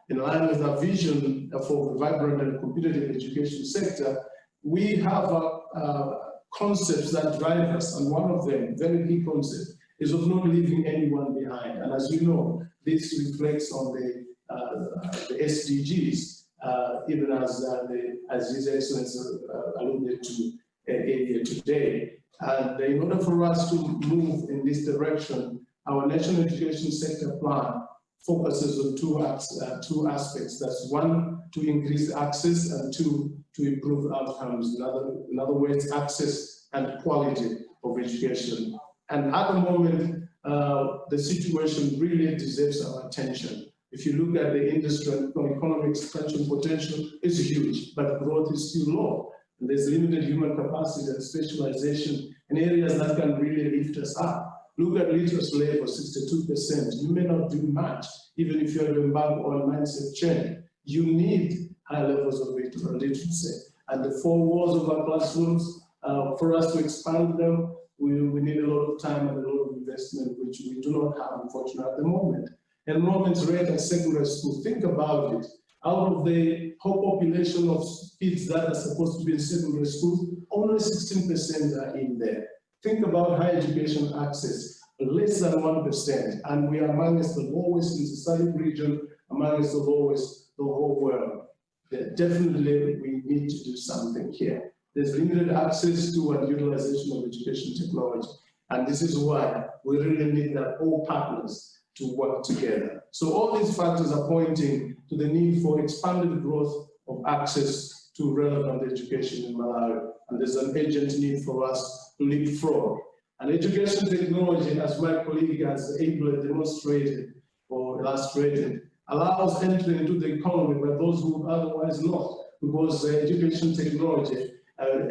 in line with our vision for the vibrant and competitive education sector, we have concepts that drive us, and one of them, very key concept, is of not leaving anyone behind. And as you know, this reflects on the SDGs, even as His Excellency alluded to earlier today. And in order for us to move in this direction, our National Education Sector Plan focuses on two aspects. That's 1, to increase access, and 2, to improve outcomes. In other words, access and quality of education. And at the moment, the situation really deserves our attention. If you look at the industry and economic expansion potential, it's huge, but growth is still low. And there's limited human capacity and specialization in areas that can really lift us up. Look at literacy level, 62%. You may not do much, even if you have embarked on mindset change. You need high levels of literacy. And the 4 walls of our classrooms, for us to expand them, we need a lot of time and a lot of investment, which we do not have, unfortunately, at the moment. Enrollment rate at secondary school, think about it. Out of the whole population of kids that are supposed to be in secondary school, only 16% are in there. Think about higher education access, less than 1%, and we are amongst the lowest in the SADC region, amongst the lowest the whole world. Definitely, we need to do something here. There's limited access to and utilization of education technology, and this is why we really need that all partners to work together. So all these factors are pointing to the need for expanded growth of access to relevant education in Malawi, and there's an urgent need for us to leapfrog. And education technology, as my colleague has ably demonstrated or illustrated, allows entry into the economy by those who would otherwise not, because education technology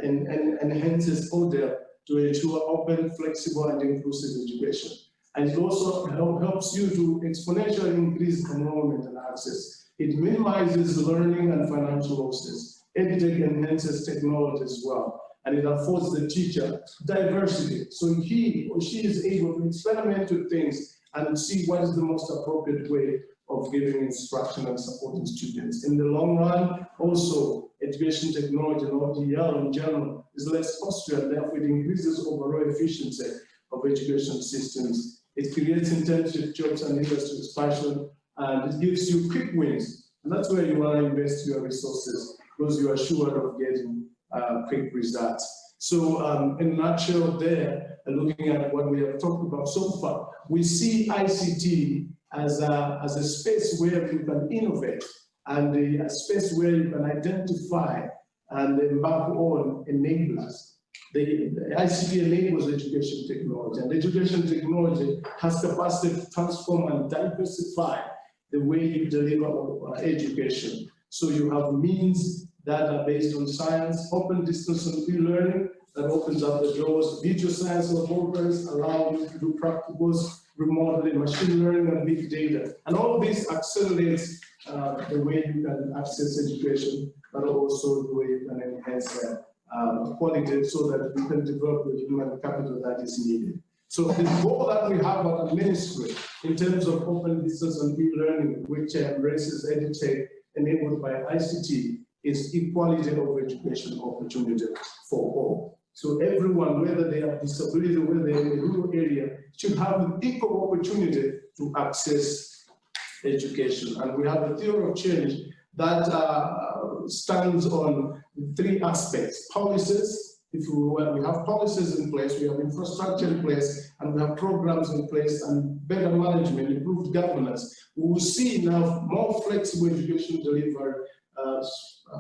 enhances ODEL to ensure open, flexible, and inclusive education. And it also helps you to exponentially increase enrollment and access. It minimizes learning and financial losses. EdTech enhances technology as well. And it affords the teacher diversity. So he or she is able to experiment with things and see what is the most appropriate way of giving instruction and supporting students. In the long run, also, education technology and ODL in general is less costly, and therefore it increases overall efficiency of education systems. It creates internship jobs and industry expansion, and it gives you quick wins. And that's where you want to invest your resources, because you are sure of getting quick results. So in a nutshell there, looking at what we have talked about so far, we see ICT as a space where you can innovate and a space where you can identify and embark on enablers. The ICT enables education technology, and education technology has capacity to transform and diversify the way you deliver education. So you have means that are based on science, open distance and e-learning that opens up the doors. Virtual science laboratories allow you to do practicals remotely, machine learning and big data. And all this accelerates the way you can access education, but also the way you can enhance quality so that you can develop the human capital that is needed. So the goal that we have at the ministry in terms of open distance and e-learning, which embraces EdTech enabled by ICT, is equality of education opportunity for all. So everyone, whether they have disability, whether they're in a rural area, should have an equal opportunity to access education. And we have a theory of change that stands on three aspects: policies. If we have policies in place, we have infrastructure in place, and we have programs in place, and better management, improved governance, we will see now more flexible education delivery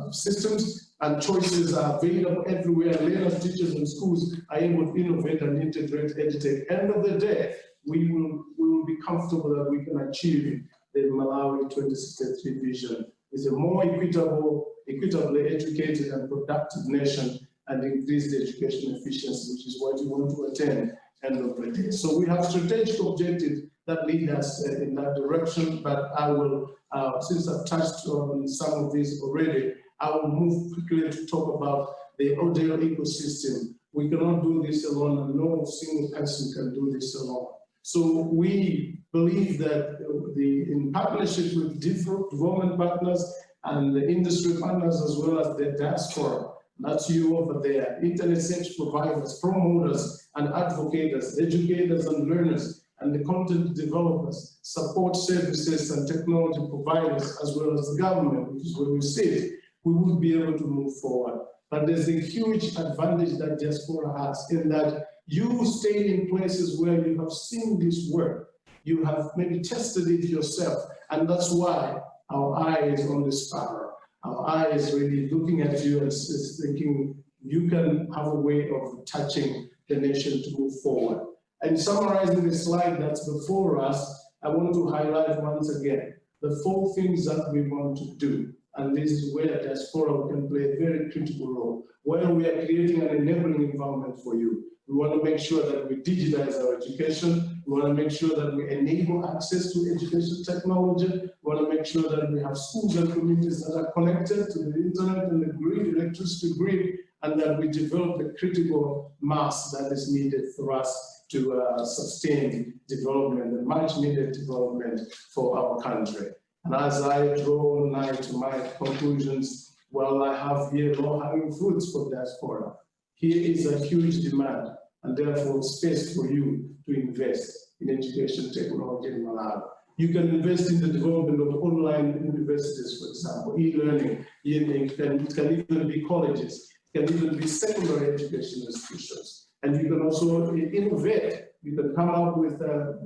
systems, and choices are available everywhere. Learners, teachers, and schools are able to innovate and integrate EdTech. End of the day, we will be comfortable that we can achieve the Malawi 2063 vision. It's a more equitably educated and productive nation, and increase the education efficiency, which is what you want to attain end of the day. So we have strategic objectives that lead us in that direction, but I will, since I've touched on some of these already, I will move quickly to talk about the ODL ecosystem. We cannot do this alone, and no single person can do this alone. So we believe that in partnership with different development partners and the industry partners, as well as the diaspora, that's you over there, internet service providers, promoters and advocates, educators and learners, and the content developers, support services and technology providers, as well as the government, which is where we sit, we will be able to move forward. But there's a huge advantage that diaspora has in that you stay in places where you have seen this work. You have maybe tested it yourself, and that's why our eye is on the sparrow. Our eye is really looking at you and is thinking you can have a way of touching the nation to move forward. And summarizing the slide that's before us, I want to highlight once again the 4 things that we want to do. And this is where diaspora can play a very critical role, where we are creating an enabling environment for you. We want to make sure that we digitize our education. We want to make sure that we enable access to education technology. We want to make sure that we have schools and communities that are connected to the internet and the grid, electricity grid, and that we develop the critical mass that is needed for us to sustain development, and much needed development for our country. And as I draw nigh to my conclusions, well, I have here low-hanging fruits for diaspora. Here is a huge demand, and therefore space for you to invest in education technology in Malawi. You can invest in the development of online universities, for example, e-learning. It can even be colleges, it can even be secondary education institutions. And you can also innovate. You can come up with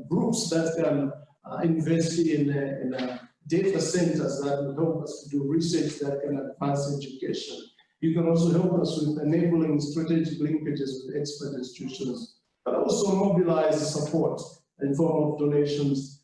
groups that can invest in data centers that will help us to do research that can advance education. You can also help us with enabling strategic linkages with expert institutions, but also mobilize support in form of donations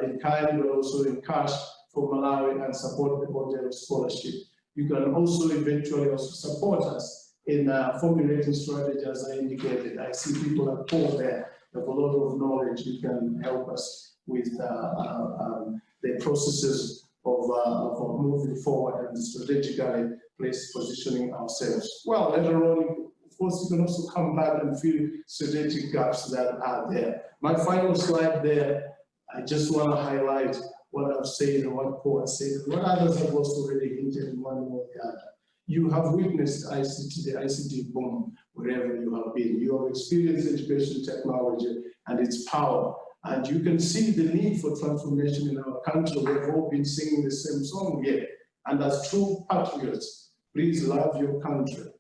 in kind, but also in cash for Malawi, and support the ODL scholarship. You can also eventually also support us in formulating strategy, as I indicated. I see people at Paul there. You have a lot of knowledge. You can help us with the processes of moving forward and strategically positioning ourselves. Well, later on, of course, you can also come back and fill strategic gaps that are there. My final slide there, I just want to highlight what I've said and what Paul has said, and what others have also already hinted in one way or the other. You have witnessed ICT, the ICT boom, wherever you have been. You have experienced education technology and its power. And you can see the need for transformation in our country. We've all been singing the same song here. And as true patriots, please love your country,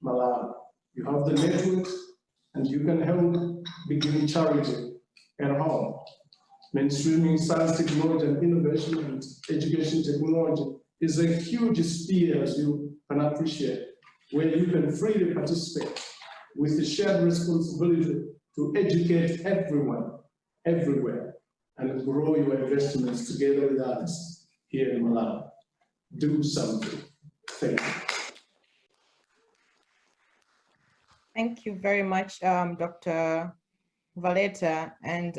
Malawi. You have the network, and you can help begin charity at home. Mainstreaming science, technology, and innovation and education technology is a huge sphere, as you can appreciate, where you can freely participate with the shared responsibility to educate everyone, everywhere, and grow your investments together with others here in Malawi. Do something. Thank you. Thank you very much, Dr. Valeta and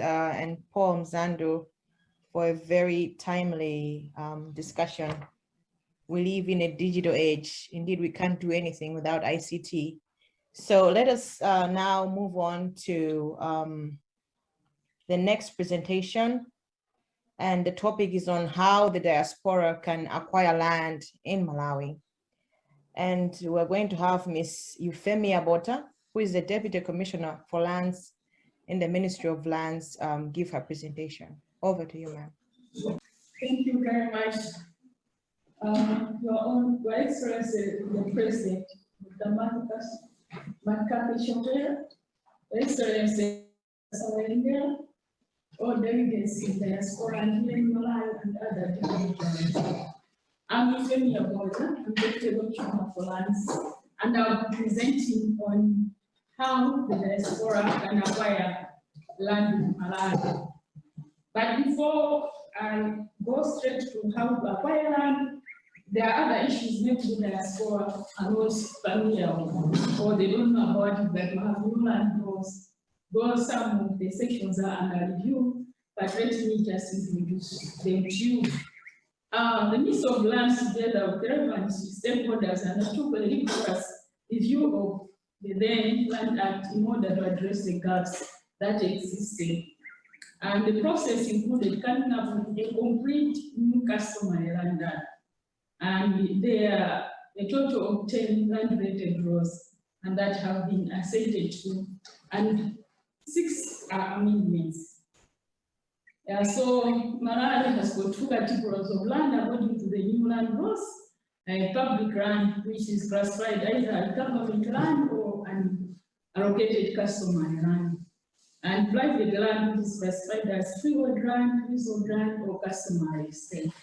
Paul Mzandu, for a very timely discussion. We live in a digital age. Indeed, we can't do anything without ICT. So let us now move on to the next presentation. And the topic is on how the diaspora can acquire land in Malawi. And we're going to have Ms. Euphemia Bota, who is the Deputy Commissioner for Lands in the Ministry of Lands, give her presentation. Over to you, ma'am. Thank you very much. Your Excellency, the President, Dr. McCarthy, Chakwera, Excellency, all delegates in diaspora and here in Malawi and other delegations. I'm Euphemia Bota, I'm Deputy Commissioner for Lands, and I'll be presenting on how the diaspora can acquire land in Malawi. But before I go straight to how to acquire land, there are other issues maybe the diaspora are not familiar with, or they don't know about it, that we have new land laws. Though some of the sections are under review, but let me just introduce them to you. The Ministry of Lands, together with relevant stakeholders, undertook a rigorous review of the then Land Act in order to address the gaps that existed. And the process included coming up with a complete new customary land act. And there are a total of 10 land-related laws, and that have been assented to, and 6 amendments. So Malawi has got 2 categories of land according to the new land laws. Public land, which is classified either as government land or an allocated customary land. And private land, which is classified as freehold land, leasehold land, or customary estate.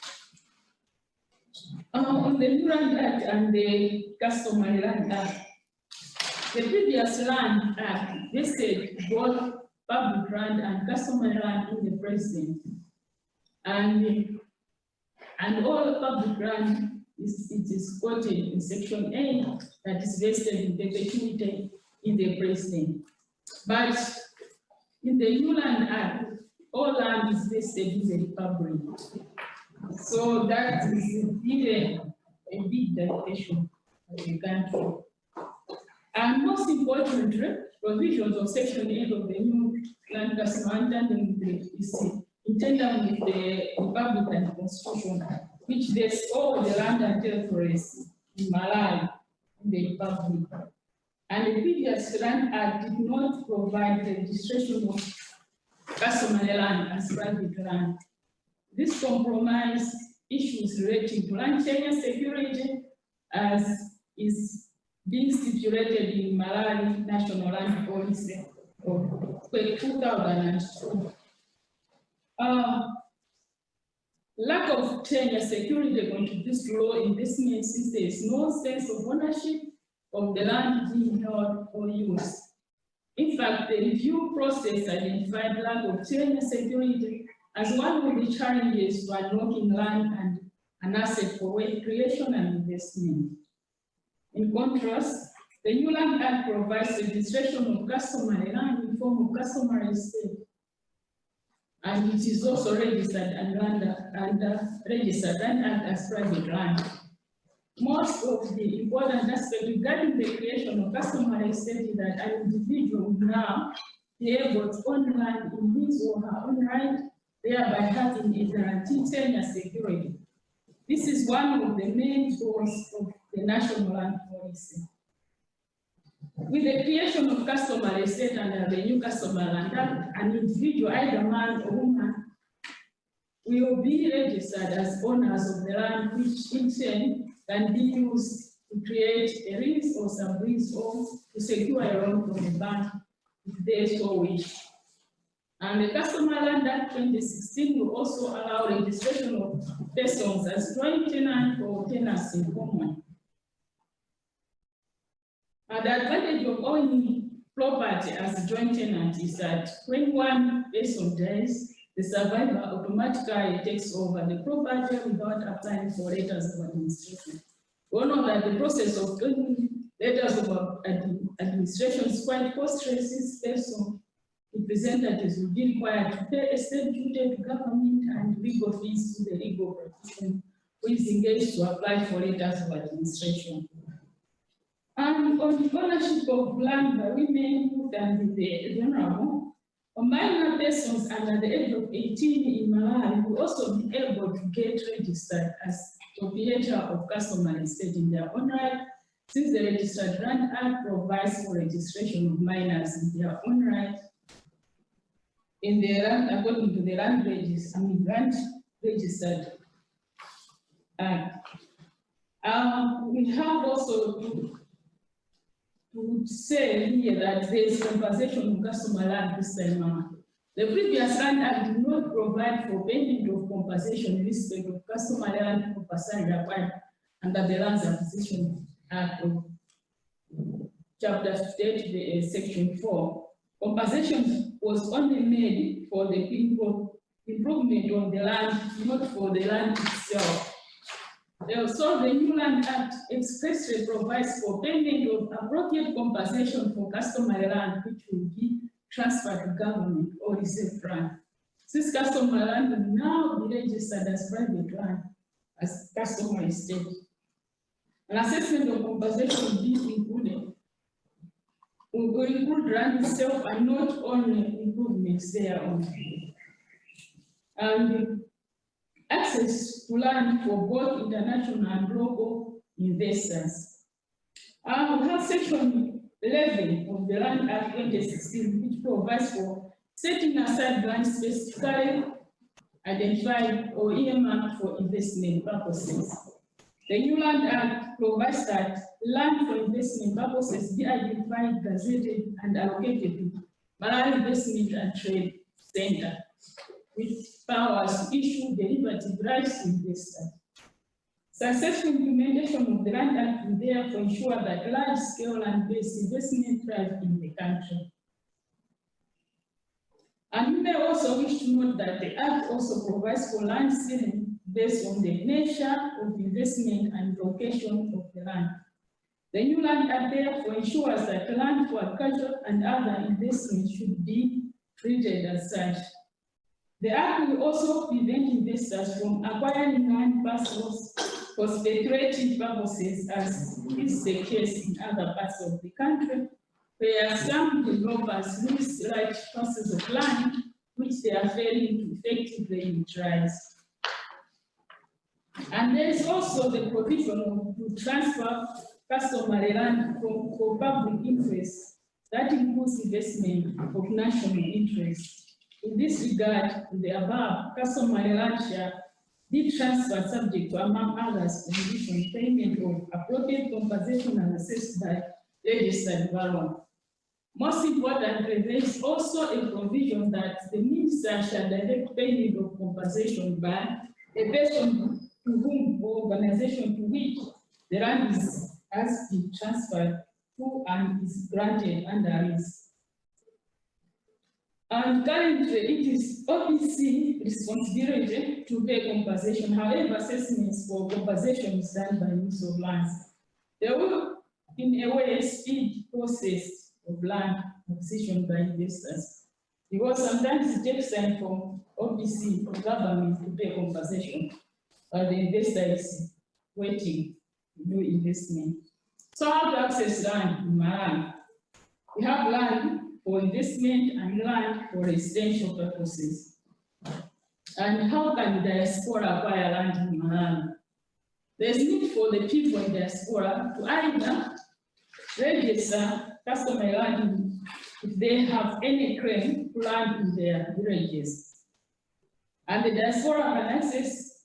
On the new land act and the customary land act, the previous land act vested both public land and customary land in the president. And all public land it is quoted in section 8 that is vested in perpetuity in the president. But in the new land act, all land is vested in the republic. So that is even a big delegation of the country. And most importantly, provisions of section 8 of the new land customary is in tandem with the Republican Constitution, which lists all the land and territories in Malawi in the Republic. And the previous Land Act did not provide the registration of customary land as private land. This compromise issues relating to land tenure security, as is being stipulated in Malawi National Land Policy of 2002. Lack of tenure security contributes to low investment since there is no sense of ownership of the land being held or used. In fact, the review process identified lack of tenure security as one of the challenges to unlocking land and an asset for wealth creation and investment. In contrast, the new Land Act provides registration of customary land in form of customary estate. And it is also registered and registered and as private land. Most of the important aspect regarding the creation of customary estate is that an individual will now be able to own land in his or her own right, thereby having a guaranteed tenure security. This is one of the main goals of the national land policy. With the creation of customary estate under the new customary land act, an individual, either man or woman, will be registered as owners of the land, which in turn can be used to create a lease or sub-lease or to secure a loan from the bank if they so wish. And the Customary Land Act 2016 will also allow registration of persons as joint tenant or tenants in common. And the advantage of owning property as a joint tenant is that when one person dies, the survivor automatically takes over the property without applying for letters of administration. We know that the process of getting letters of administration is quite costly, since person representatives will be required to pay a stamp duty to government and legal fees to the legal profession who is engaged to apply for letters of administration. And on the ownership of land by women and the vulnerable, minor persons under the age of 18 in Malawi will also be able to get registered as proprietor of customary estate in their own right, since the Registered Land Act provides for registration of minors in their own right in the land according to the land registered act. We have also to say here that there is compensation of customary land this time around. The previous Land Act did not provide for payment of compensation in respect of customary land compulsory acquired under the Lands Acquisition Act of Chapter 58, Section 4. Compensation was only made for the improvement on the land, not for the land itself. So the new Land Act expressly provides for payment of appropriate compensation for customary land, which will be transferred to government or reserved land. Since customary land will now be registered as private land, as customary estate. An assessment of compensation will be included. Will include land itself and not only improvements thereon. And access to land for both international and local investors. We have Section 11 of the Land Act 2016, which provides for setting aside land specifically identified or earmarked for investment purposes. The new Land Act provides that land for investment purposes be identified, gazetted, and allocated to Malawi Investment and Trade Center, with powers to issue derivative rights to investors. Successful implementation of the Land Act will therefore ensure that large-scale land-based investment thrive in the country. And you may also wish to note that the Act also provides for land ceiling based on the nature of investment and location of the land. The new Land Act therefore ensures that land for agriculture and other investments should be treated as such. The Act will also prevent investors from acquiring land parcels for speculative purposes, as is the case in other parts of the country, where some developers lose large parcels of land which they are failing to effectively utilize. And there is also the provision to transfer customary land for public interest that includes investment of national interest. In this regard, the above customary land share be transferred subject to, among others, condition payment of appropriate compensation and assessed by registered value. Most importantly, there is also a provision that the minister shall direct payment of compensation by a person to whom or organization to which the land has been transferred to and is granted under lease. And currently, it is OPC responsibility to pay compensation. However, assessments for compensation is done by use of lands. There will, in a way, speed process of land acquisition by investors. Because sometimes it takes time for OBC or government to pay compensation, but the investor is waiting to do investment. So how to access land in Malawi? We have land for investment and land for residential purposes. And how can the diaspora acquire land in Malawi? There's need for the people in diaspora to either register customary land if they have any claim to land in their villages. And the diaspora can access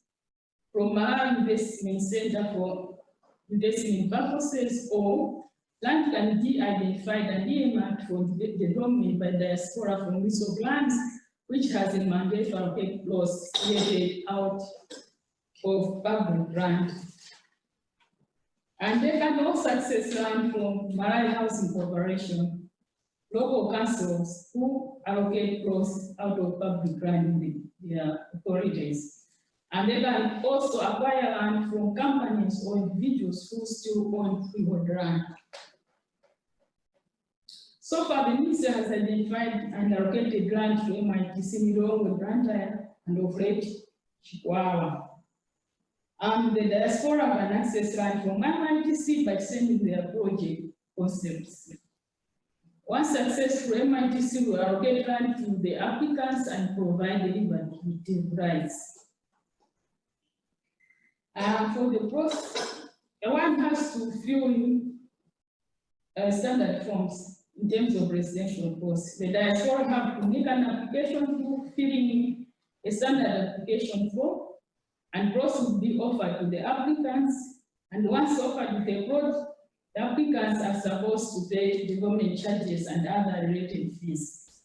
from Malawi Investment Center for investment purposes, or land can be identified and earmarked for development by diaspora from list of lands which has a mandate to allocate plots created out of public land. And they can also access land from Malawi Housing Corporation, local councils who allocate plots out of public land in their authorities. And they can also acquire land from companies or individuals who still own freehold land. So far, the ministry has identified and allocated land to MITC with Brantaya and operate Chakwera. And the diaspora can access land from MITC by sending their project concepts. Once successful, MITC will allocate land to the applicants and provide the liberty rights. For the process, one has to fill in standard forms in terms of residential posts. The diaspora have to make an application to filling in a standard application form, and plots will be offered to the applicants. And once offered with a plot, the applicants are supposed to pay development charges and other related fees.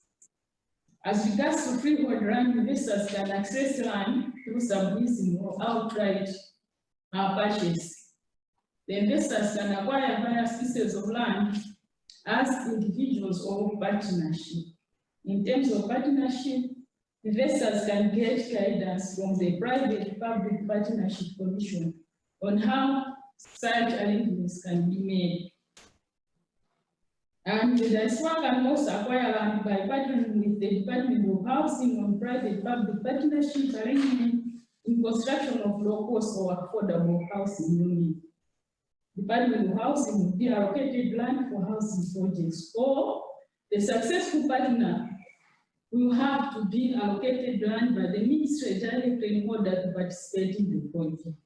As regards to freehold land, investors can access land through subleasing or outright purchase. The investors can acquire various pieces of land as individuals or partnership. In terms of partnership, investors can get guidance from the Private-Public Partnership Commission on how such arrangements can be made. And the diaspora can also acquire land by partnering with the Department of Housing on private-public partnership arrangement in construction of low-cost or affordable housing units. Department of Housing will be allocated land for housing projects, or the successful partner will have to be allocated land by the ministry directly in order to participate in the project.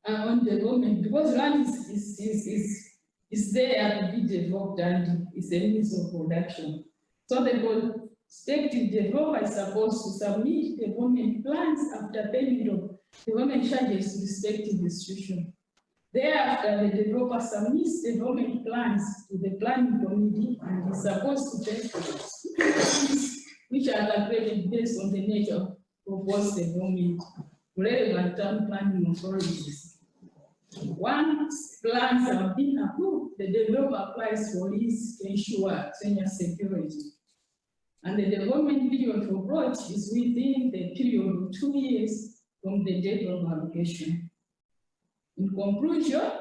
On development, because land is there to be developed and is a means of production. So the prospective developer is supposed to submit development plans after payment of development charges to respective institution. Thereafter, the developer submits development plans to the planning committee and is supposed to pay fees which are calculated based on the nature of proposed development to relevant town planning authorities. Once plans have been approved, the developer applies for lease to ensure senior security. And the development period for project is within the period of 2 years from the date of allocation. In conclusion,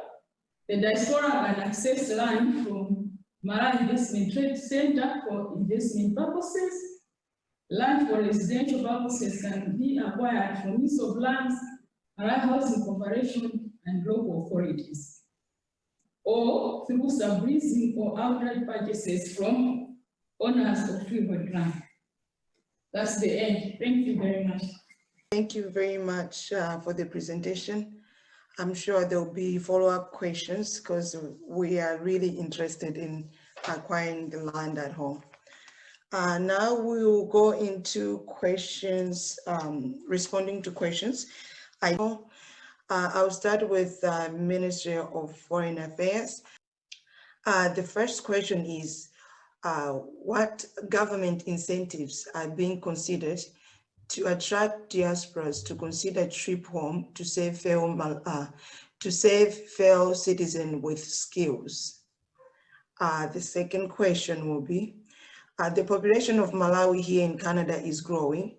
the diaspora can access land from Malawi Investment Trade Center for investment purposes. Land for residential purposes can be acquired from use of lands, Malawi Housing Corporation, and local authorities, or through subleasing or outright purchases from owners of freehold land. That's the end. Thank you very much. Thank you very much for the presentation. I'm sure there'll be follow-up questions because we are really interested in acquiring the land at home. Now we will go into questions, responding to questions. I'll start with the Ministry of Foreign Affairs. The first question is, what government incentives are being considered to attract diasporas to consider trip home to save fellow citizens with skills? The second question will be, the population of Malawi here in Canada is growing,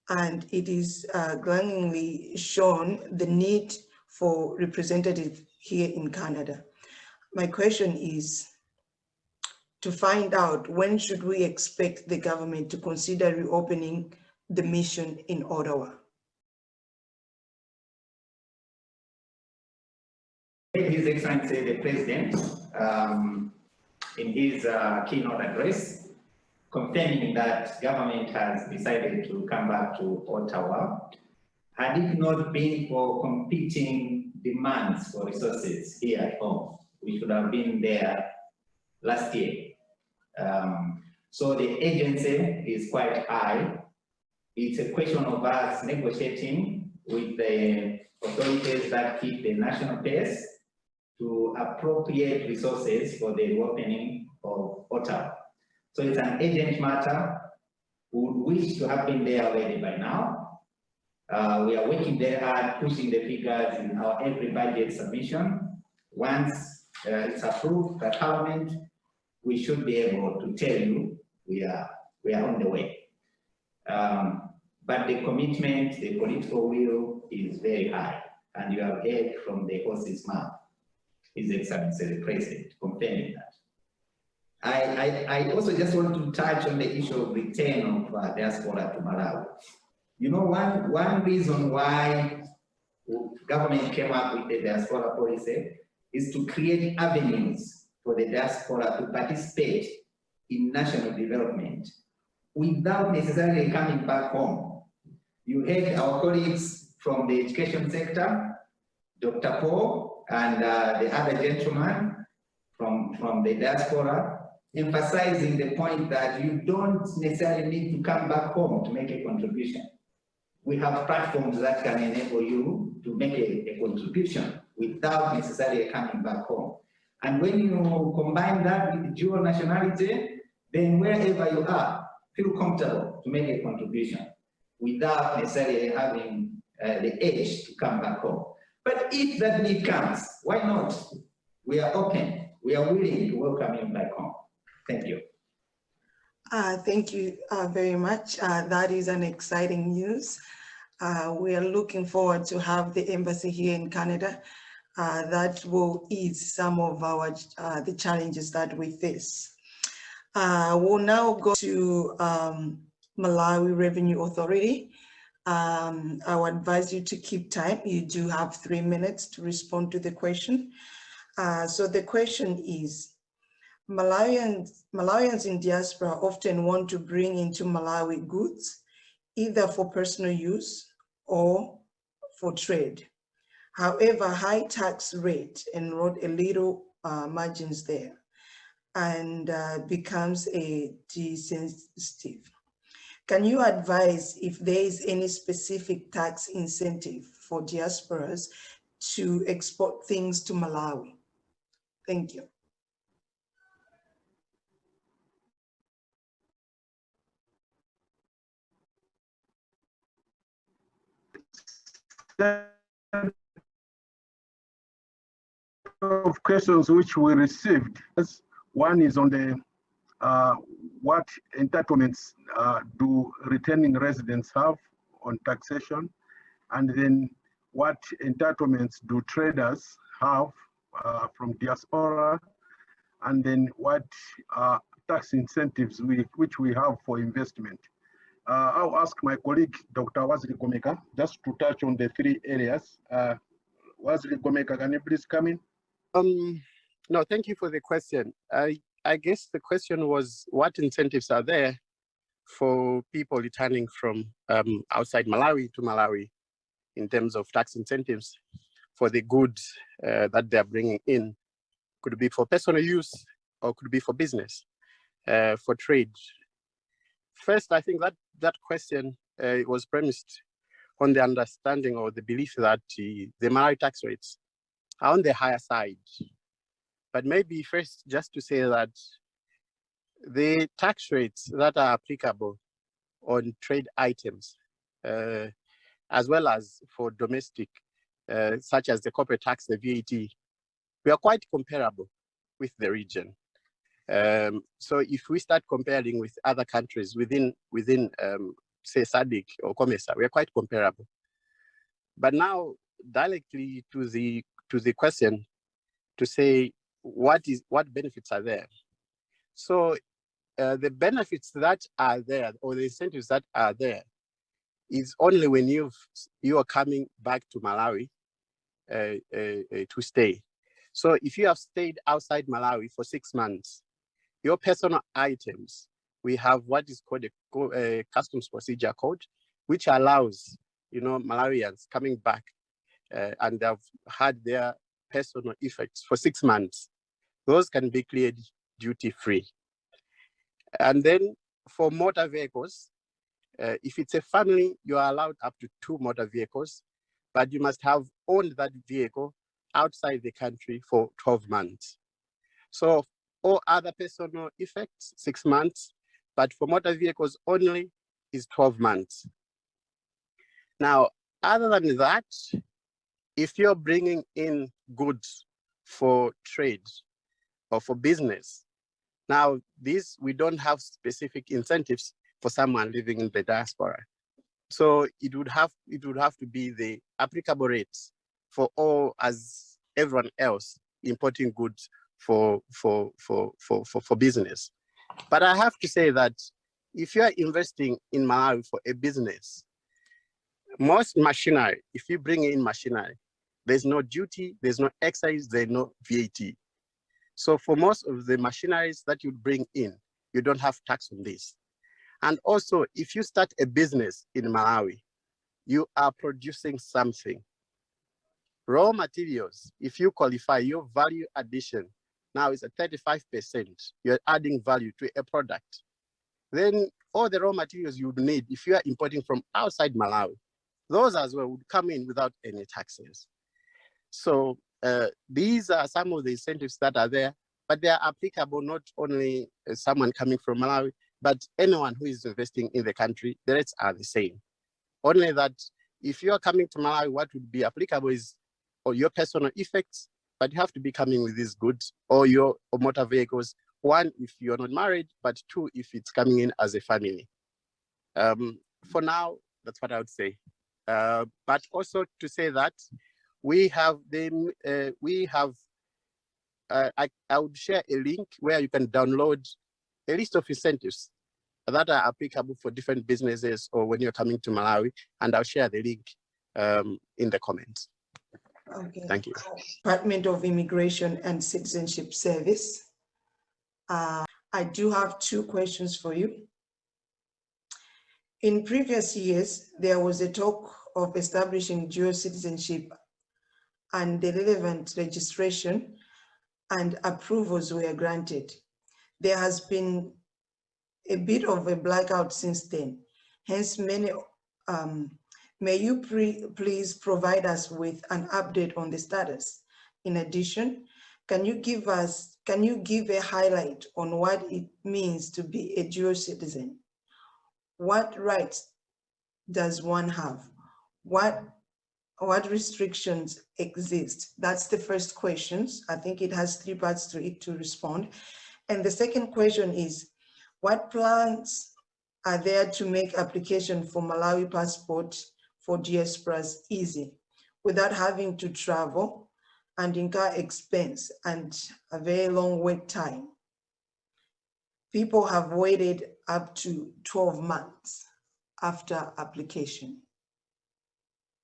and it is glaringly shown the need for representatives here in Canada. My question is to find out when should we expect the government to consider reopening the mission in Ottawa? His Excellency the President, in his keynote address, confirming that government has decided to come back to Ottawa. Had it not been for competing demands for resources here at home, we should have been there last year. So the agency is quite high. It's a question of us negotiating with the authorities that keep the national pace to appropriate resources for the reopening of Ottawa. So it's an urgent matter. We would wish to have been there already by now. We are working very hard, pushing the figures in our every budget submission. Once it's approved by Parliament, we should be able to tell you we are on the way. But the commitment, the political will is very high, and you have heard from the horse's mouth, His Excellency the President, confirming that. I also just want to touch on the issue of return of diaspora to Malawi. You know, one reason why government came up with the diaspora policy is to create avenues for the diaspora to participate in national development without necessarily coming back home. You heard our colleagues from the education sector, Dr. Paul and the other gentleman from the diaspora, emphasizing the point that you don't necessarily need to come back home to make a contribution. We have platforms that can enable you to make a contribution without necessarily coming back home. And when you combine that with dual nationality, then wherever you are, feel comfortable to make a contribution without necessarily having the edge to come back home. But if that need comes, why not? We are open. We are willing to welcome you back home. Thank you. Thank you very much. That is an exciting news. We are looking forward to have the embassy here in Canada. That will ease some of our the challenges that we face. We'll now go to Malawi Revenue Authority. I would advise you to keep time. You do have 3 minutes to respond to the question. So the question is, Malawians in diaspora often want to bring into Malawi goods, either for personal use or for trade. However, high tax rate enrolled a little margins there and becomes a disincentive. Can you advise if there is any specific tax incentive for diasporas to export things to Malawi? Thank you. Of questions which we received. One is on the what entitlements do returning residents have on taxation, and then what entitlements do traders have from diaspora, and then what tax incentives which we have for investment. I'll ask my colleague, Dr. Waziri Gomeka, just to touch on the 3 areas. Waziri Gomeka, can you please come in? No, thank you for the question. I guess the question was what incentives are there for people returning from outside Malawi to Malawi in terms of tax incentives for the goods that they're bringing in. Could it be for personal use or could it be for business, for trade? First, I think that question was premised on the understanding or the belief that the Malawi tax rates are on the higher side. But maybe first, just to say that the tax rates that are applicable on trade items, as well as for domestic, such as the corporate tax, the VAT, we are quite comparable with the region. So if we start comparing with other countries within say SADC or COMESA, we are quite comparable. But now directly to the question to say what benefits are there. So the benefits that are there, or the incentives that are there, is only when you are coming back to Malawi to stay. So if you have stayed outside Malawi for 6 months, your personal items, we have what is called a customs procedure code, which allows, Malawians coming back and have had their personal effects for 6 months. Those can be cleared duty-free. And then for motor vehicles, if it's a family, you are allowed up to 2 motor vehicles, but you must have owned that vehicle outside the country for 12 months. So all other personal effects, 6 months, but for motor vehicles only is 12 months. Now, other than that, if you're bringing in goods for trade or for business, now we don't have specific incentives for someone living in the diaspora. So it would have to be the applicable rates for all as everyone else importing goods for business. But I have to say that if you are investing in Malawi for a business, most machinery, if you bring in machinery, there's no duty, there's no excise, there's no VAT. So for most of the machineries that you bring in, you don't have tax on this. And also, if you start a business in Malawi, you are producing something. Raw materials, if you qualify, your value addition now is at 35%. You're adding value to a product. Then all the raw materials you would need if you are importing from outside Malawi, those as well would come in without any taxes. So these are some of the incentives that are there, but they are applicable not only someone coming from Malawi, but anyone who is investing in the country. The rates are the same. Only that if you are coming to Malawi, what would be applicable is your personal effects, but you have to be coming with these goods or your motor vehicles. 1, if you're not married, but 2, if it's coming in as a family. For now, that's what I would say. But also to say that I would share a link where you can download a list of incentives that are applicable for different businesses or when you're coming to Malawi, and I'll share the link in the comments. Okay. Thank you. Department of Immigration and Citizenship Service. I do have 2 questions for you. In previous years, there was a talk of establishing dual citizenship, and the relevant registration and approvals were granted. There has been a bit of a blackout since then. Hence, may you please provide us with an update on the status? In addition, can you give a highlight on what it means to be a dual citizen? What rights does one have? What restrictions exist? That's the first question. I think it has 3 parts to it to respond. And the second question is, what plans are there to make application for Malawi passport for diasporas easy without having to travel and incur expense and a very long wait time? People have waited up to 12 months after application.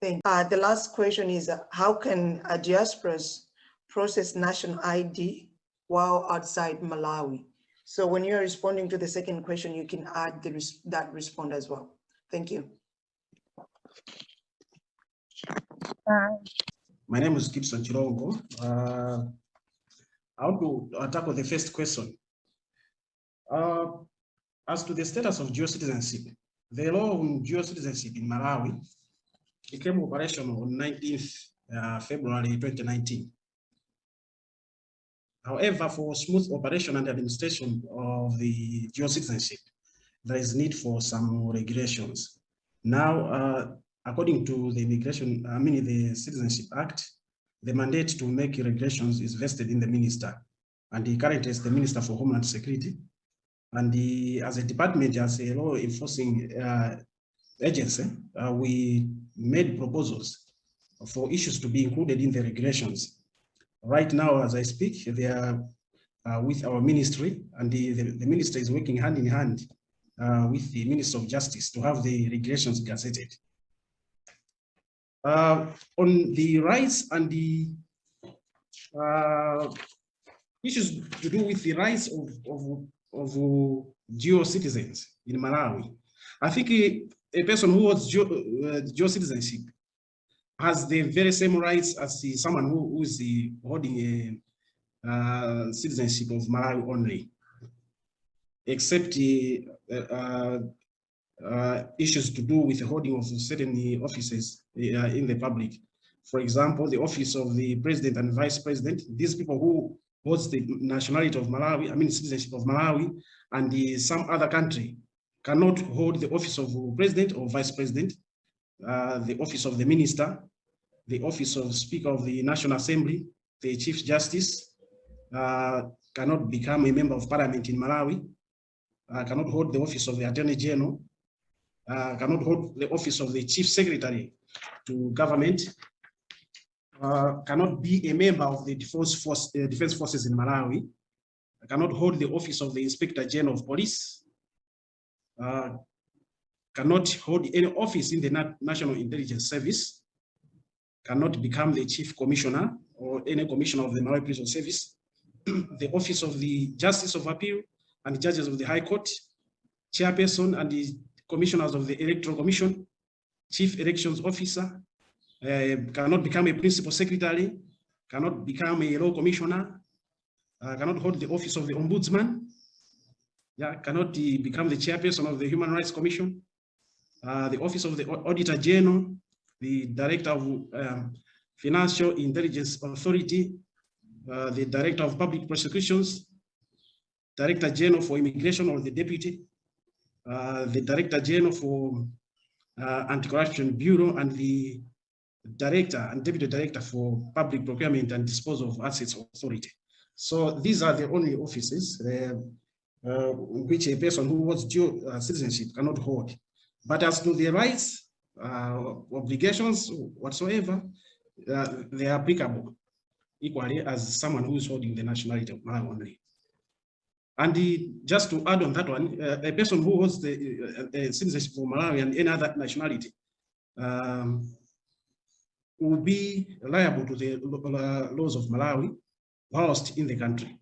The last question is, how can diasporas process national ID while outside Malawi? So when you're responding to the second question, you can add that response as well. Thank you. My name is Gibson Chirongo. I want to tackle the first question. As to the status of dual citizenship, the law on dual citizenship in Malawi became operational on 19th February 2019. However, for smooth operation and administration of the dual citizenship, there is need for some regulations. Now, according to the the Citizenship Act, the mandate to make regulations is vested in the minister, and he currently is the Minister for Homeland Security. And as a department, as a law enforcing agency, we made proposals for issues to be included in the regulations. Right now, as I speak, they are with our ministry, and the ministry is working hand in hand with the Minister of Justice to have the regulations gazetted. On the rights and the issues to do with the rights of dual citizens in Malawi, I think a person who holds dual citizenship has the very same rights as someone who is holding a citizenship of Malawi only, except issues to do with the holding of certain offices in the public. For example, the office of the president and vice president. These people who holds the nationality of Malawi, I mean citizenship of Malawi, and some other country cannot hold the office of president or vice president, the office of the minister, the office of Speaker of the National Assembly, the Chief Justice, cannot become a member of parliament in Malawi, cannot hold the office of the Attorney General, cannot hold the office of the Chief Secretary to government, cannot be a member of the Defense Forces in Malawi, cannot hold the office of the Inspector General of Police, cannot hold any office in the National Intelligence Service, cannot become the Chief Commissioner or any commissioner of the Malawi Prison Service, the office of the Justice of Appeal and judges of the High Court, chairperson and the commissioners of the Electoral Commission, chief elections officer, cannot become a principal secretary, cannot become a law commissioner, cannot hold the office of the ombudsman, cannot become the chairperson of the Human Rights Commission, the office of the Auditor General, the Director of Financial Intelligence Authority, the Director of Public Prosecutions, Director General for Immigration or the Deputy, the Director General for Anti-Corruption Bureau, and the Director and Deputy Director for Public Procurement and Disposal of Assets Authority. So these are the only offices which a person who holds dual citizenship cannot hold. But as to the rights, obligations whatsoever, they are applicable equally as someone who is holding the nationality of Malawi only. And just to add on that one, a person who holds the citizenship of Malawi and any other nationality will be liable to the laws of Malawi whilst in the country.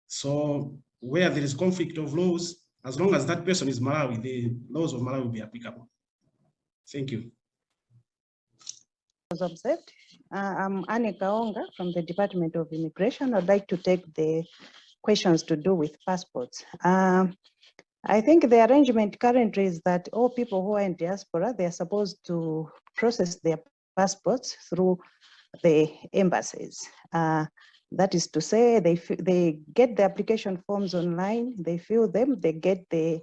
So where there is conflict of laws, as long as that person is Malawi, the laws of Malawi will be applicable. Thank you. As observed, I'm Anne Kaonga from the Department of Immigration. I'd like to take the questions to do with passports. I think the arrangement currently is that all people who are in diaspora, they are supposed to process their passports through the embassies. That is to say, they get the application forms online, they fill them, they get the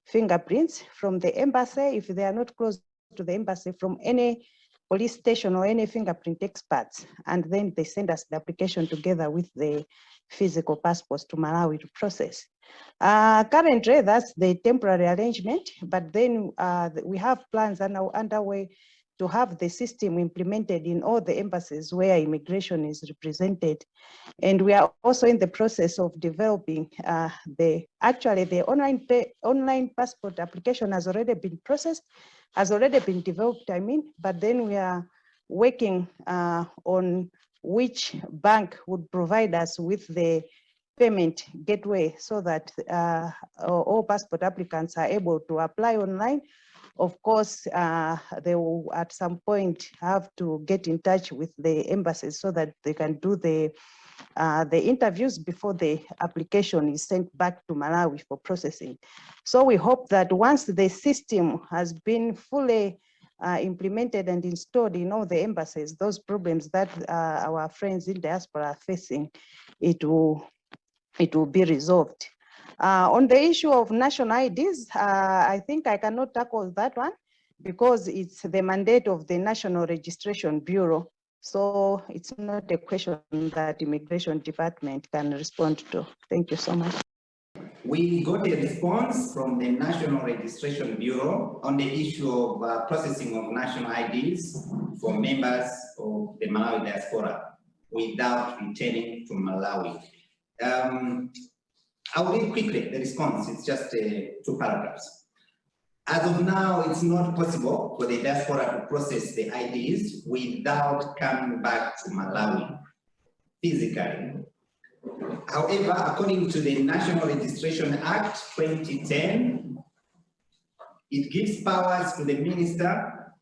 fingerprints from the embassy. If they are not close to the embassy, from any police station or any fingerprint experts, and then they send us the application together with the physical passports to Malawi to process. Currently, that's the temporary arrangement, but then we have plans underway to have the system implemented in all the embassies where immigration is represented. And we are also in the process of developing the online passport application has already been processed, has already been developed, but then we are working on which bank would provide us with the payment gateway so that all passport applicants are able to apply online. Of course, they will at some point have to get in touch with the embassies so that they can do the interviews before the application is sent back to Malawi for processing. So we hope that once the system has been fully implemented and installed in all the embassies, those problems that our friends in diaspora are facing, it will be resolved. On the issue of national IDs, I think I cannot tackle that one because it's the mandate of the National Registration Bureau. So it's not a question that Immigration Department can respond to. Thank you so much. We got a response from the National Registration Bureau on the issue of processing of national IDs for members of the Malawi diaspora. without returning to Malawi. I'll read quickly the response. It's just 2 paragraphs. As of now, it's not possible for the diaspora to process the IDs without coming back to Malawi physically. However, according to the National Registration Act 2010, it gives powers to the minister,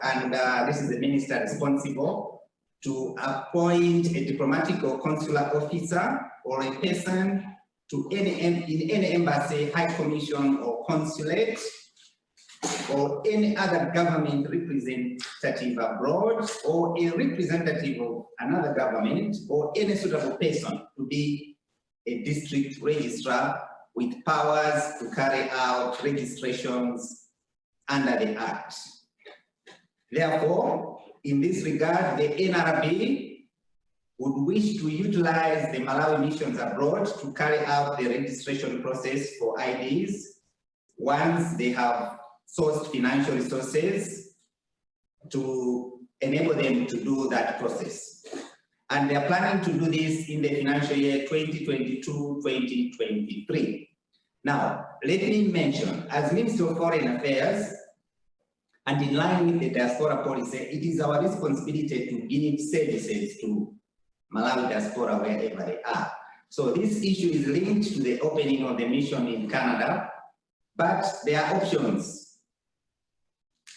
and this is the minister responsible, to appoint a diplomatic or consular officer or a person to in any embassy, high commission or consulate, or any other government representative abroad, or a representative of another government, or any suitable person to be a district registrar with powers to carry out registrations under the Act. Therefore, in this regard, the NRB would wish to utilize the Malawi missions abroad to carry out the registration process for IDs once they have sourced financial resources to enable them to do that process. And they are planning to do this in the financial year 2022-2023. Now, let me mention, as Minister of Foreign Affairs, and in line with the diaspora policy, it is our responsibility to give services to Malawi diaspora wherever they are. So this issue is linked to the opening of the mission in Canada, but there are options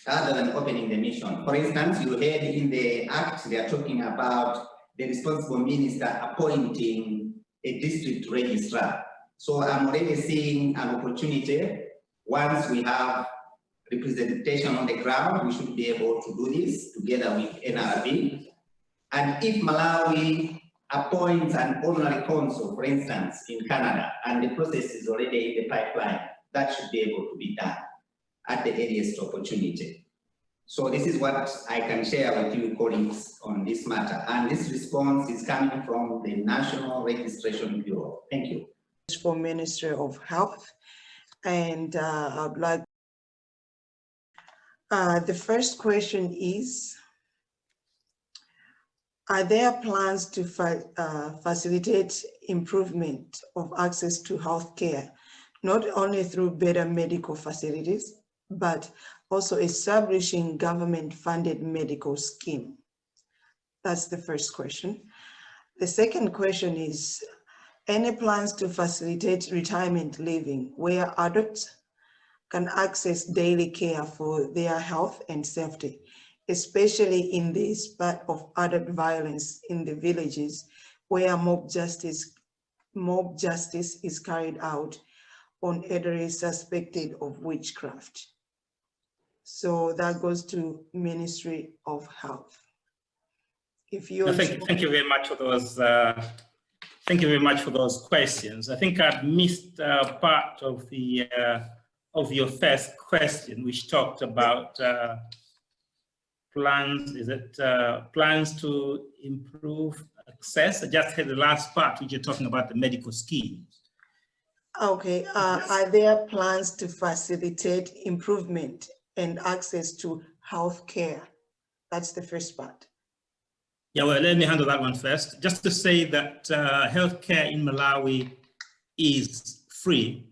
other than opening the mission. For instance, you heard in the Act, they are talking about the responsible minister appointing a district registrar. So I'm already seeing an opportunity. Once we have representation on the ground, we should be able to do this together with NRB. And if Malawi appoints an honorary consul, for instance, in Canada, and the process is already in the pipeline, that should be able to be done at the earliest opportunity. So this is what I can share with you, colleagues, on this matter. And this response is coming from the National Registration Bureau. Thank you. For Ministry of Health, and I'd like, the first question is, are there plans to facilitate improvement of access to healthcare, not only through better medical facilities, but also establishing government-funded medical scheme? That's the first question. The second question is, any plans to facilitate retirement living where adults can access daily care for their health and safety, especially in the spate of adult violence in the villages where mob justice is carried out on elderly suspected of witchcraft? So that goes to Ministry of Health. If you thank you very much for those. Thank you very much for those questions. I think I've missed part of the of your first question, which talked about plans. Is it plans to improve access? I just had the last part, which you're talking about the medical schemes. Okay. Are there plans to facilitate improvement and access to health care? That's the first part. Yeah, well, let me handle that one first. Just to say that healthcare in Malawi is free,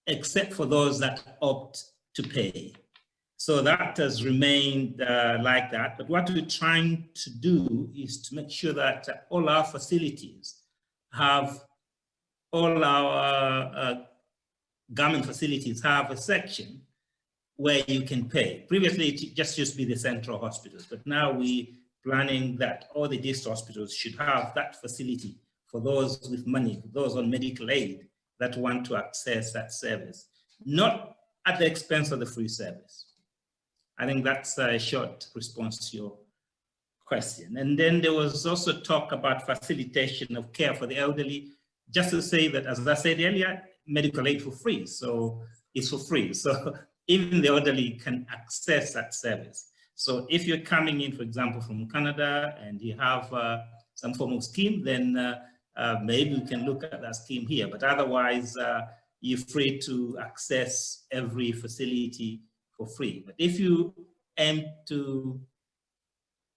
except for those that opt to pay. So that has remained like that. But what we're trying to do is to make sure that all our facilities have, all our government facilities have a section where you can pay. Previously, it just used to be the central hospitals, but now we planning that all the district hospitals should have that facility for those with money, those on medical aid that want to access that service, not at the expense of the free service. I think that's a short response to your question. And then there was also talk about facilitation of care for the elderly, just to say that, as I said earlier, medical aid for free, so it's for free. So even the elderly can access that service. So if you're coming in, for example, from Canada and you have some form of scheme, then maybe we can look at that scheme here. But otherwise, you're free to access every facility for free. But if you aim to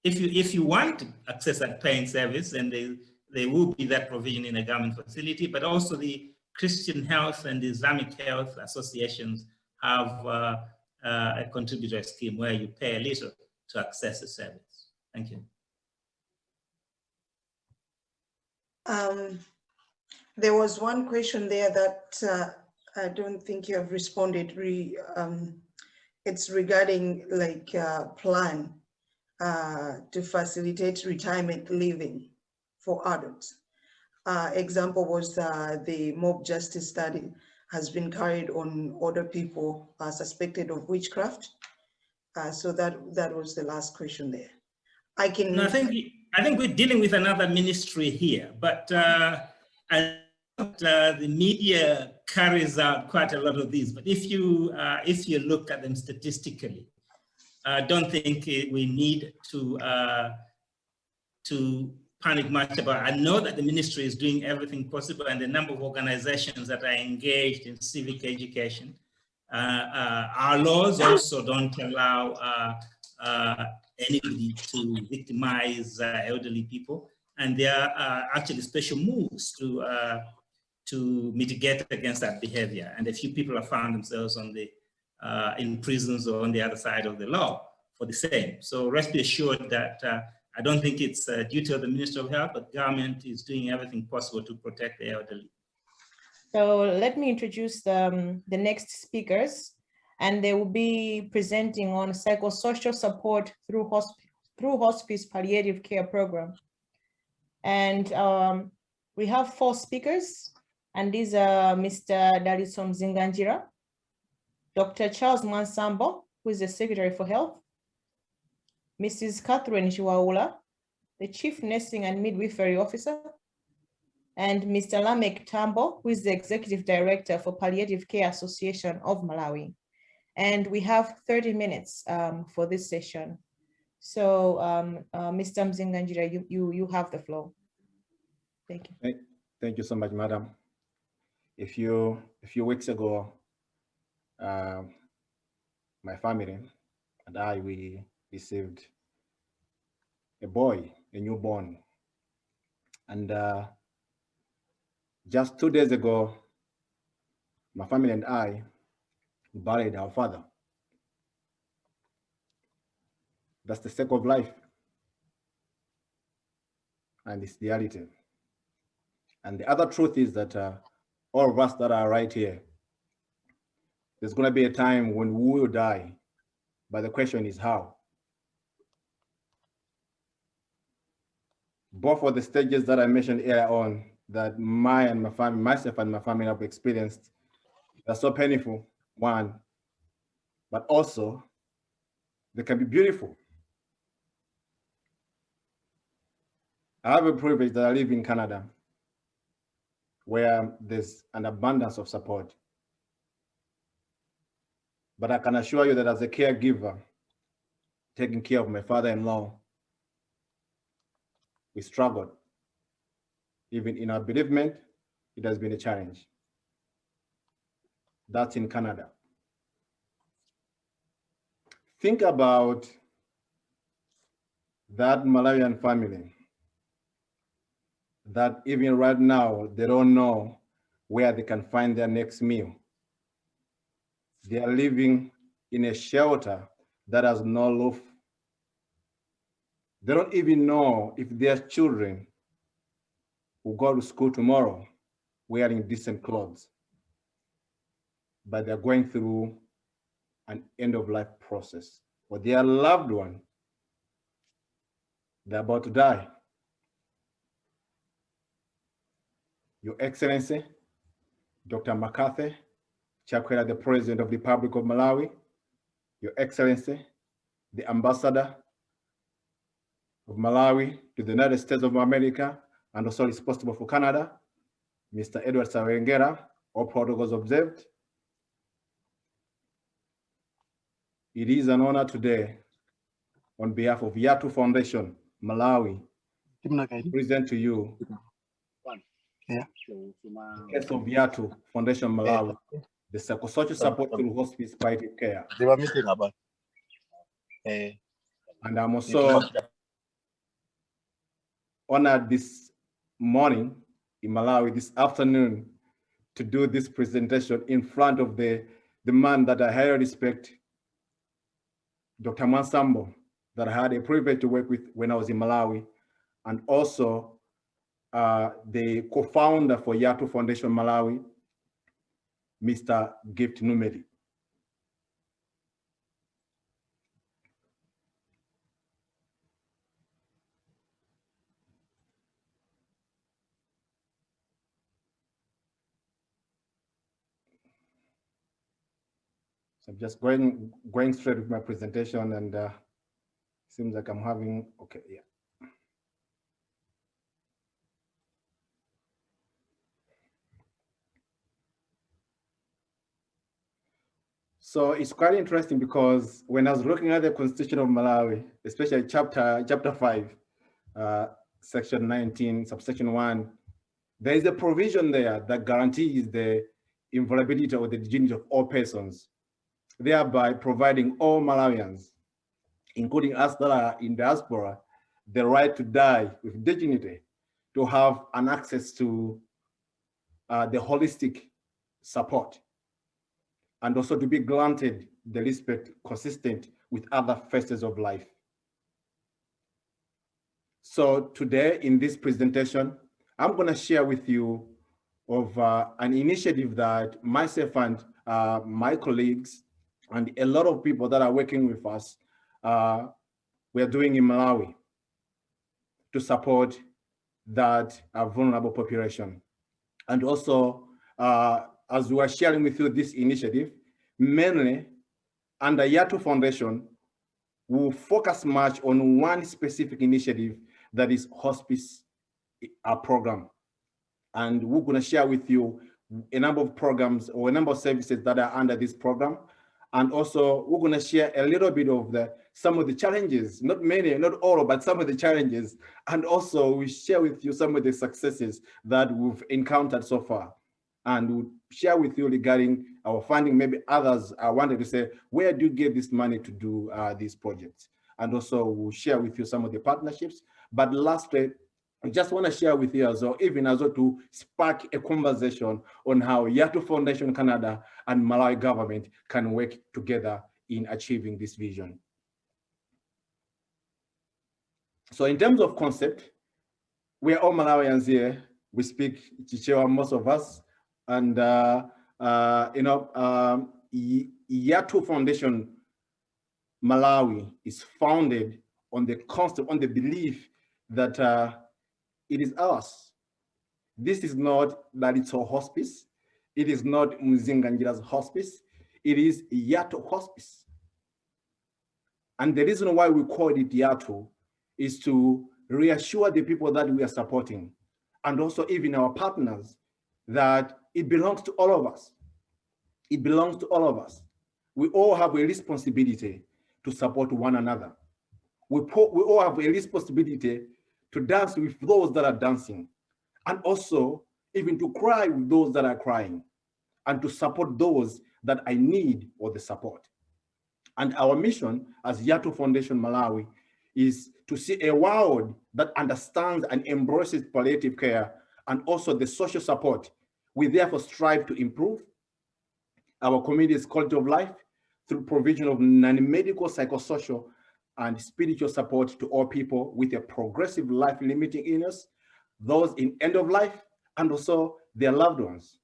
if you want to access that paying service, then there will be that provision in a government facility, but also the Christian Health and the Islamic Health associations have a contributor scheme where you pay a little to access the service. Thank you. There was one question there that I don't think you have responded. It's regarding like plan to facilitate retirement living for adults. Example was the mob justice study has been carried on other people suspected of witchcraft. So that was the last question there. I can. No, I think we're dealing with another ministry here, but the media carries out quite a lot of these. But if you look at them statistically, I don't think we need to panic much about. I know that the ministry is doing everything possible, and the number of organizations that are engaged in civic education. Our laws also don't allow anybody to victimize elderly people, and there are actually special moves to mitigate against that behavior. And a few people have found themselves on the in prisons or on the other side of the law for the same. So rest be assured that I don't think it's a duty of the Minister of Health, but government is doing everything possible to protect the elderly. So let me introduce the next speakers, and they will be presenting on psychosocial support through hospice palliative care program. And we have 4 speakers, and these are Mr. Daliso Mzinganjira, Dr. Charles Mwansambo, who is the Secretary for Health, Mrs. Catherine Chiwaula, the Chief Nursing and Midwifery Officer, and Mr. Lamek Tambo, who is the Executive Director for Palliative Care Association of Malawi. And we have 30 minutes for this session. So Mr. Mzinganjira, you have the floor. Thank you. Thank you so much, madam. A few weeks ago, my family and I, we received a boy, a newborn. And just 2 days ago, my family and I buried our father. That's the sake of life. And it's the reality. And the other truth is that all of us that are right here, there's going to be a time when we will die, but the question is how. Both of the stages that I mentioned earlier on, that myself and my family have experienced, they're so painful, one, but also they can be beautiful. I have a privilege that I live in Canada, where there's an abundance of support. But I can assure you that as a caregiver, taking care of my father-in-law, we struggled. Even in our bereavement, it has been a challenge. That's in Canada. Think about that Malawian family that even right now, they don't know where they can find their next meal. They are living in a shelter that has no roof. They don't even know if their children will go to school tomorrow wearing decent clothes. But they're going through an end-of-life process. For their loved one, they're about to die. Your Excellency, Dr. McCarthy, Chakwera, the President of the Republic of Malawi, Your Excellency, the Ambassador of Malawi to the United States of America, and also responsible for Canada, Mr. Edward Sawengera, all protocols observed. It is an honor today, on behalf of Yatu Foundation, Malawi, to present to you the case of Yatu Foundation, Malawi, the psychosocial support through hospice palliative care. And I'm also honored this morning in Malawi, this afternoon, to do this presentation in front of the man that I highly respect, Dr. Mansambo, that I had a privilege to work with when I was in Malawi, and also the co-founder for Yato Foundation Malawi, Mr. Gift Numeri. So I'm just going straight with my presentation, and seems like I'm having, okay, yeah. So it's quite interesting because when I was looking at the Constitution of Malawi, especially chapter 5, section 19, subsection 1, there is a provision there that guarantees the inviolability or the dignity of all persons, thereby providing all Malawians, including us that are in diaspora, the right to die with dignity, to have an access to the holistic support, and also to be granted the respect consistent with other phases of life. So today in this presentation, I'm going to share with you of an initiative that myself and my colleagues and a lot of people that are working with us, we are doing in Malawi to support that vulnerable population. And also, as we are sharing with you this initiative, mainly under Yato Foundation, we'll focus much on one specific initiative that is hospice program. And we're going to share with you a number of programs or a number of services that are under this program. And also we're going to share a little bit of some of the challenges, not many, not all, but some of the challenges. And also we share with you some of the successes that we've encountered so far. And we'll share with you regarding our funding. Maybe others wanted to say, where do you get this money to do these projects? And also we'll share with you some of the partnerships. But lastly, I just want to share with you as well, even as well to spark a conversation on how Yato Foundation Canada and Malawi government can work together in achieving this vision. So in terms of concept, we're all Malawians here. We speak Chichewa, most of us. And, Yato Foundation Malawi is founded on the concept, on the belief that it is ours. This is not Lalito Hospice. It is not Mzinganjira's hospice. It is Yato Hospice. And the reason why we call it Yato is to reassure the people that we are supporting, and also even our partners, that it belongs to all of us. It belongs to all of us. We all have a responsibility to support one another. We all have a responsibility to dance with those that are dancing, and also even to cry with those that are crying, and to support those that I need or the support. And our mission as Yato Foundation Malawi is to see a world that understands and embraces palliative care and also the social support. We therefore strive to improve our community's quality of life through provision of non-medical, psychosocial, and spiritual support to all people with a progressive life-limiting illness, those in end of life, and also their loved ones.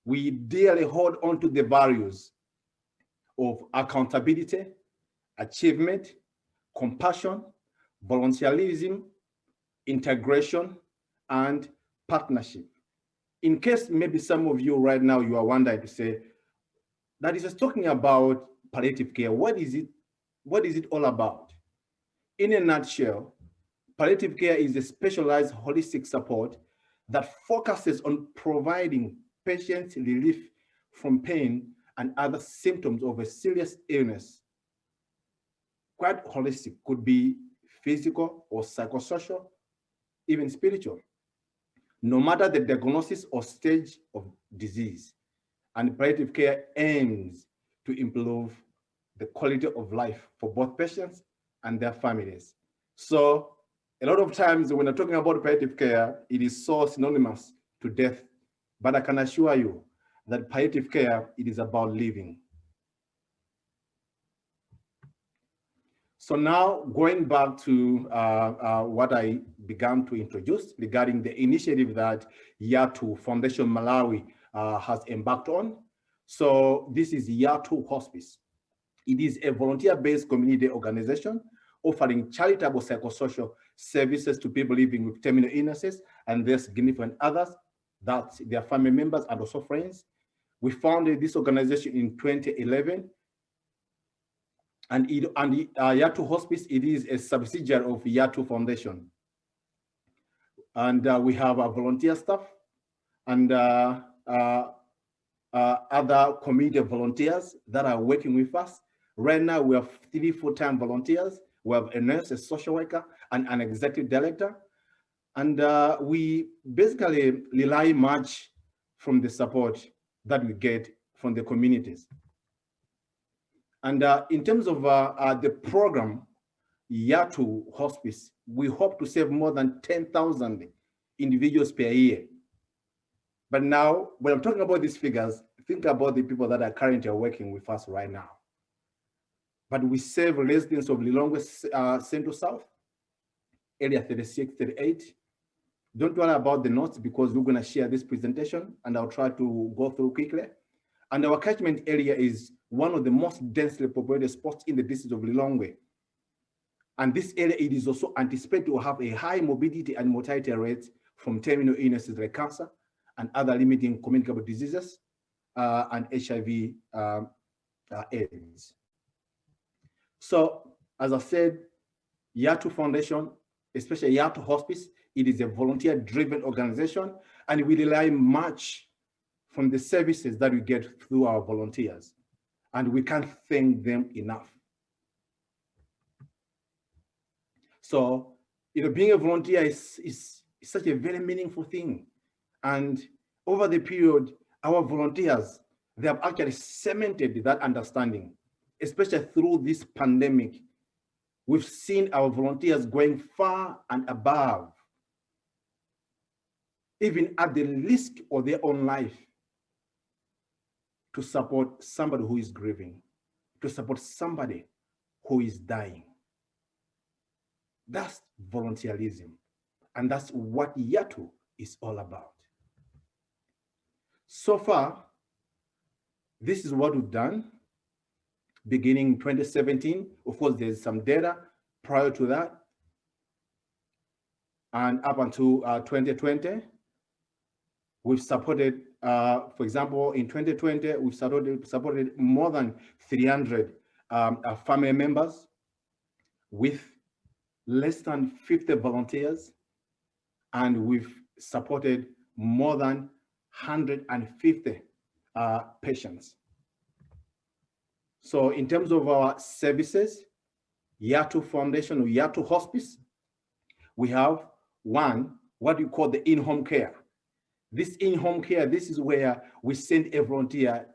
We dearly hold on to the values of accountability, achievement, compassion, volunteerism, integration, and partnership. In case maybe some of you right now, you are wondering to say, that is just talking about palliative care. What is it? What is it all about? In a nutshell, palliative care is a specialized holistic support that focuses on providing patients relief from pain and other symptoms of a serious illness. Quite holistic, could be physical or psychosocial, even spiritual, no matter the diagnosis or stage of disease. And palliative care aims to improve the quality of life for both patients and their families. So A lot of times when I'm talking about palliative care, it is so synonymous to death. But I can assure you that palliative care, it is about living. So now going back to what I began to introduce regarding the initiative that Yatu Foundation Malawi has embarked on. So this is Yatu Hospice. It is a volunteer-based community organization offering charitable psychosocial services to people living with terminal illnesses and their significant others, that's their family members and also friends. We founded this organization in 2011. And Yatu Hospice, it is a subsidiary of Yatu Foundation. And we have a volunteer staff and other community volunteers that are working with us. Right now, we have 3 full-time volunteers. We have a nurse, a social worker, and an executive director. And we basically rely much from the support that we get from the communities. And in terms of the program, Yatu Hospice, we hope to save more than 10,000 individuals per year. But now, when I'm talking about these figures, think about the people that are currently working with us right now. But we save residents of Lilongwe Central South, area 36, 38. Don't worry about the notes because we're going to share this presentation and I'll try to go through quickly. And our catchment area is one of the most densely populated spots in the district of Lilongwe. And this area, it is also anticipated to have a high morbidity and mortality rate from terminal illnesses like cancer and other limiting communicable diseases and HIV AIDS. So, as I said, Yatu Foundation, especially Yatu Hospice, it is a volunteer-driven organization, and we rely much from the services that we get through our volunteers, and we can't thank them enough. So, being a volunteer is such a very meaningful thing. And over the period, our volunteers, they have actually cemented that understanding, especially through this pandemic. We've seen our volunteers going far and above, even at the risk of their own life, to support somebody who is grieving, to support somebody who is dying. That's volunteerism, and that's what Yatu is all about. So far, this is what we've done. Beginning 2017, of course, there's some data prior to that, and up until 2020, we've supported, for example, in 2020, we've supported more than 300 family members with less than 50 volunteers, and we've supported more than 150 patients. So in terms of our services, Yatu Foundation or Yatu Hospice, we have one, what we call the in-home care. This in-home care, this is where we send a volunteer.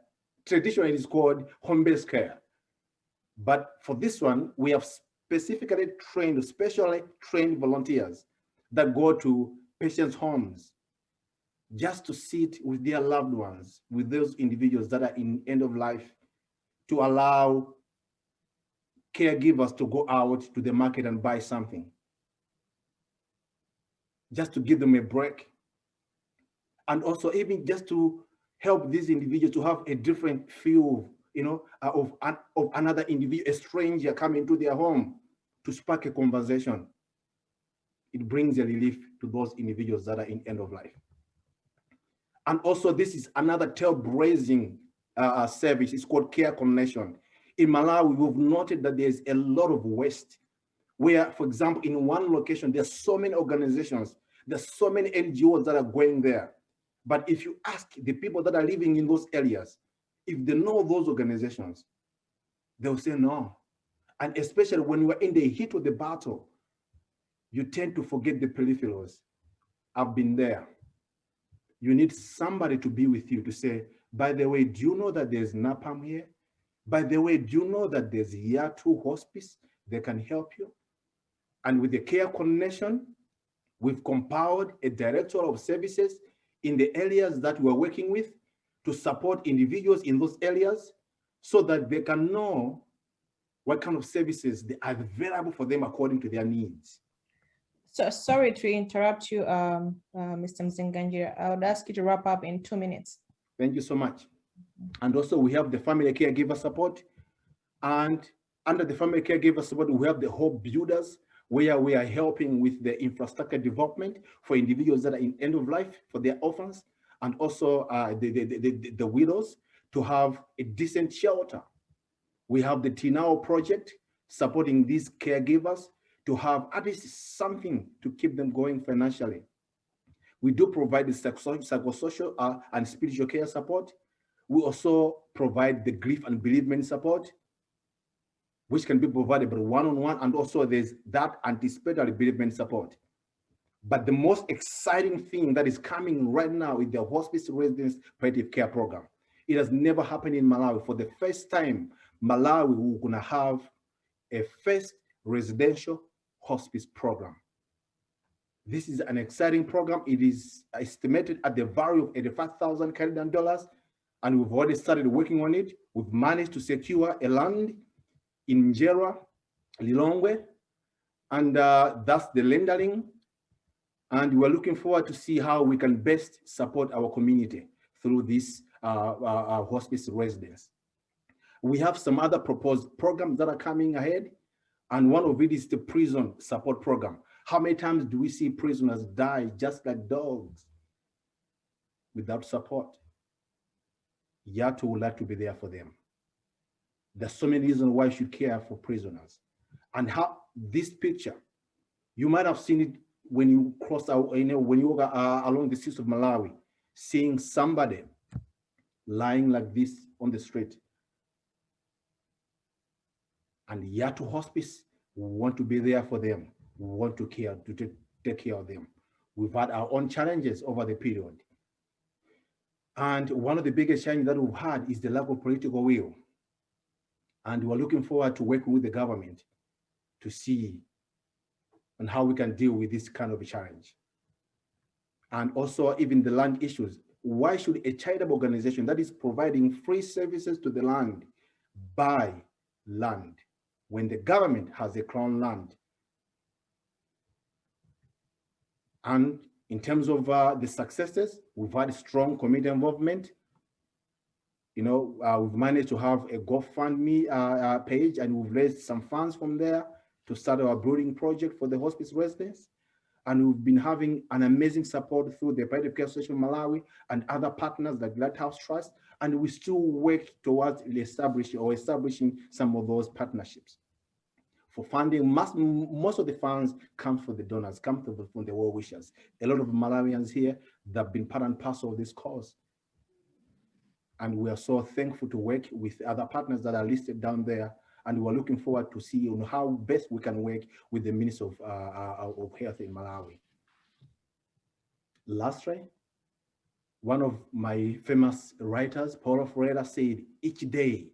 Traditionally, it is called home-based care. But for this one, we have specifically trained, specially trained volunteers that go to patients' homes just to sit with their loved ones, with those individuals that are in end of life, to allow caregivers to go out to the market and buy something, just to give them a break. And also even just to help these individuals to have a different feel, of another individual, a stranger coming to their home to spark a conversation. It brings a relief to those individuals that are in end of life. And also this is another trailblazing service. It's called Care Connection. In Malawi, we've noted that there's a lot of waste where, for example, in one location, there's so many organizations, there's so many NGOs that are going there. But if you ask the people that are living in those areas, if they know those organizations, they'll say no. And especially when we're in the heat of the battle, you tend to forget the peripherals. I've been there. You need somebody to be with you to say, by the way, do you know that there's NAPAM here? By the way, do you know that there's Yatu Hospice? They can help you. And with the care coordination, we've compiled a director of services in the areas that we're working with to support individuals in those areas so that they can know what kind of services they are available for them according to their needs. So sorry to interrupt you, Mr. Mzinganjira. I would ask you to wrap up in 2 minutes. Thank you so much. And also we have the family caregiver support. And under the family caregiver support, we have the hope builders, where we are helping with the infrastructure development for individuals that are in end of life, for their orphans, and also the widows to have a decent shelter. We have the Tinao project supporting these caregivers to have at least something to keep them going financially. We do provide the psychosocial and spiritual care support. We also provide the grief and bereavement support, which can be provided by one-on-one, and also there's that anticipatory bereavement support. But the most exciting thing that is coming right now is the hospice residence palliative care program. It has never happened in Malawi. For the first time, Malawi, we're gonna have a first residential hospice program. This is an exciting program. It is estimated at the value of 85,000 Canadian dollars, and we've already started working on it. We've managed to secure a land in Njera, Lilongwe, and that's the rendering. And we're looking forward to see how we can best support our community through this hospice residence. We have some other proposed programs that are coming ahead, and one of it is the prison support program. How many times do we see prisoners die just like dogs without support? Yato would like to be there for them. There's so many reasons why you should care for prisoners. And how this picture, you might have seen it when you cross out, when you walk along the streets of Malawi, seeing somebody lying like this on the street. And Yato Hospice, we want to be there for them. We want to take care of them. We've had our own challenges over the period. And one of the biggest challenges that we've had is the lack of political will. And we're looking forward to working with the government to see on how we can deal with this kind of a challenge. And also even the land issues. Why should a charitable organization that is providing free services to the land buy land when the government has a crown land? And in terms of the successes, we've had strong community involvement. You know, we've managed to have a GoFundMe page, and we've raised some funds from there to start our brooding project for the hospice residents. And we've been having an amazing support through the Palliative Care Association of Malawi and other partners like Lighthouse Trust. And we still work towards establishing some of those partnerships. For funding, most of the funds come from the donors, come from the well-wishers. A lot of Malawians here that have been part and parcel of this cause. And we are so thankful to work with other partners that are listed down there. And we're looking forward to see how best we can work with the Minister of Health in Malawi. Lastly, one of my famous writers, Paulo Freire, said, each day,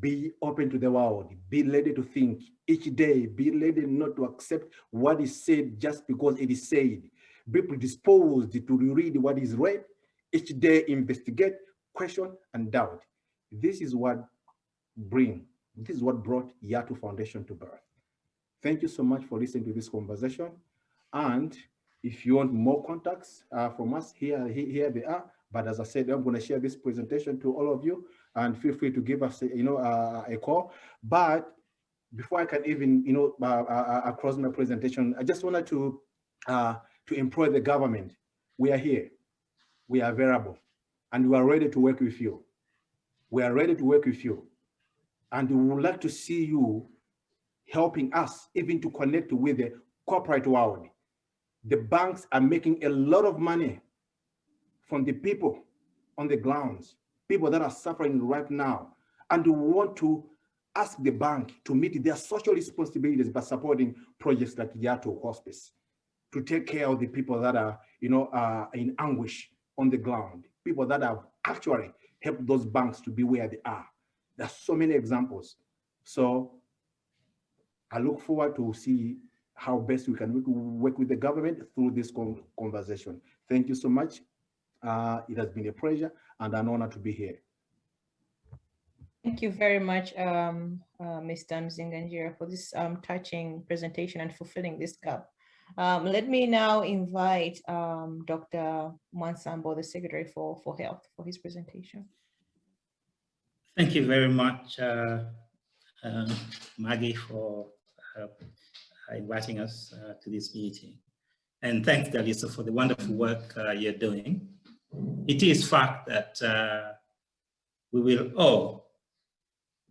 be open to the world, be ready to think. Each day, be ready not to accept what is said just because it is said. Be predisposed to read what is read. Each day, investigate, question, and doubt. This is what brought Yato Foundation to birth. Thank you so much for listening to this conversation. And if you want more contacts from us, here they are. But as I said, I'm going to share this presentation to all of you, and feel free to give us, a call. But before I can even, across my presentation, I just wanted to employ the government. We are here, we are available, and we are ready to work with you. We are ready to work with you, and we would like to see you helping us even to connect with the corporate world. The banks are making a lot of money from the people on the grounds, people that are suffering right now, and we want to ask the bank to meet their social responsibilities by supporting projects like Yato Hospice, to take care of the people that are, in anguish on the ground, people that have actually helped those banks to be where they are. There's so many examples. So I look forward to see how best we can work with the government through this conversation. Thank you so much. It has been a pleasure and an honor to be here. Thank you very much, Mr. Mzinganjira, for this touching presentation and fulfilling this gap. Let me now invite Dr. Mwansambo, the Secretary for Health, for his presentation. Thank you very much, Maggie, for inviting us to this meeting. And thanks, Dalisa, for the wonderful work you're doing. It is fact that we will all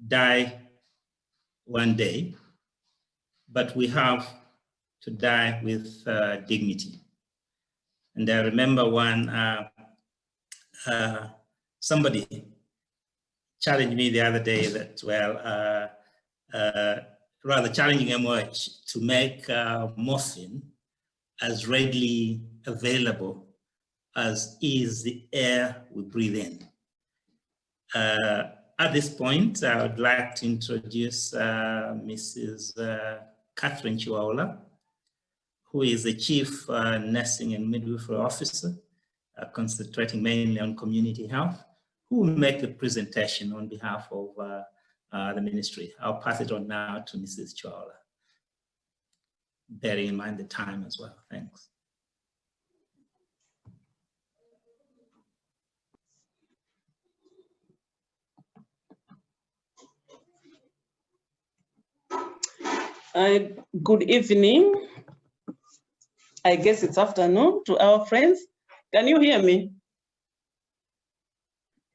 die one day, but we have to die with dignity. And I remember when somebody challenged me the other day that, well, rather challenging MOH to make morphine as readily available as is the air we breathe in. At this point, I would like to introduce Mrs. Catherine Chiwaula, who is the Chief Nursing and Midwifery Officer, concentrating mainly on community health, who will make the presentation on behalf of the ministry. I'll pass it on now to Mrs. Chiwaula, bearing in mind the time as well. Thanks. Good evening. I guess it's afternoon to our friends. Can you hear me?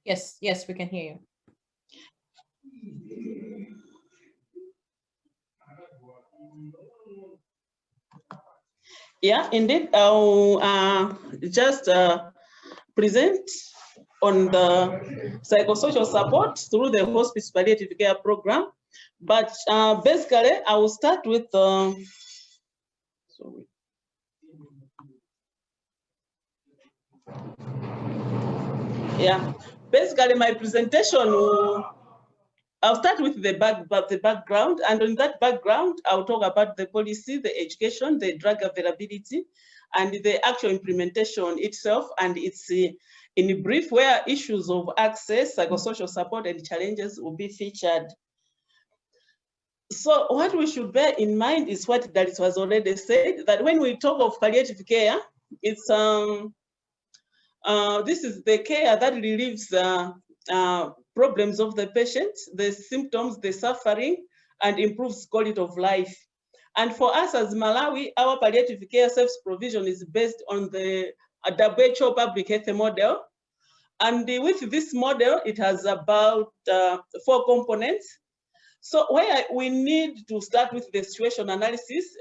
Yes, yes, we can hear you. Yeah, indeed. I'll just present on the psychosocial support through the hospice palliative care program. But basically, I will start with yeah, basically my presentation I'll start with the background, and on that background, I'll talk about the policy, the education, the drug availability, and the actual implementation itself, and it's in brief where issues of access, psychosocial support, and challenges will be featured. So what we should bear in mind is what Dalit was already said, that when we talk of palliative care, it's this is the care that relieves problems of the patient, the symptoms, the suffering, and improves quality of life. And for us as Malawi, our palliative care service provision is based on the WHO public health model. And with this model, it has about 4 components. So where we need to start with the situation analysis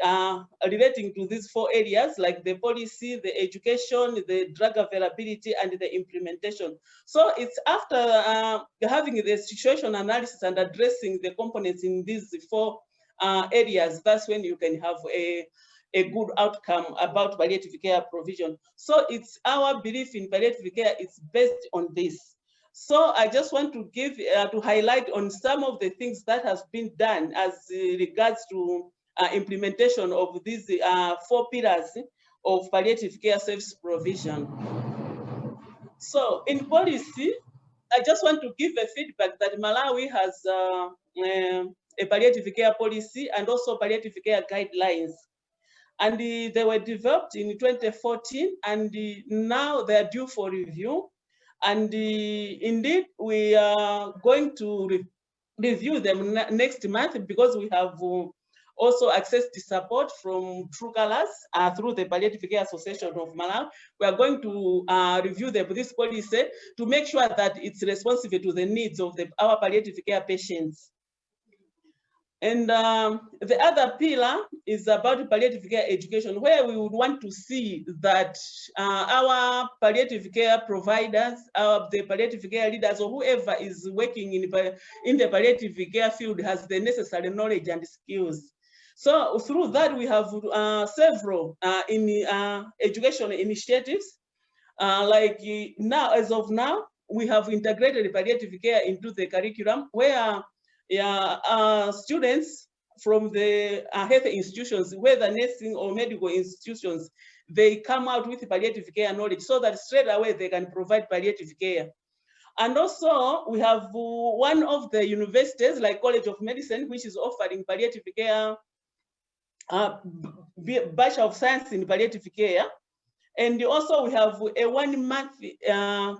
relating to these 4 areas, like the policy, the education, the drug availability, and the implementation. So it's after having the situation analysis and addressing the components in these 4 areas, that's when you can have a good outcome about palliative care provision. So it's our belief in palliative care, it's based on this. So I just want to give, to highlight on some of the things that has been done as regards to implementation of these 4 pillars of palliative care service provision. So in policy, I just want to give a feedback that Malawi has a palliative care policy and also palliative care guidelines. And they were developed in 2014, and now they are due for review. And indeed, we are going to review them next month, because we have also accessed the support from True Colors through the Palliative Care Association of Malawi. We are going to review this policy to make sure that it's responsive to the needs of our palliative care patients. And the other pillar is about palliative care education, where we would want to see that our palliative care providers, the palliative care leaders, or whoever is working in the palliative care field has the necessary knowledge and skills. So through that, we have several education initiatives. Like now, as of now, we have integrated palliative care into the curriculum, where students from the health institutions, whether nursing or medical institutions, they come out with palliative care knowledge so that straight away they can provide palliative care. And also we have one of the universities like College of Medicine, which is offering palliative care, Bachelor of Science in Palliative Care. And also we have a 1 month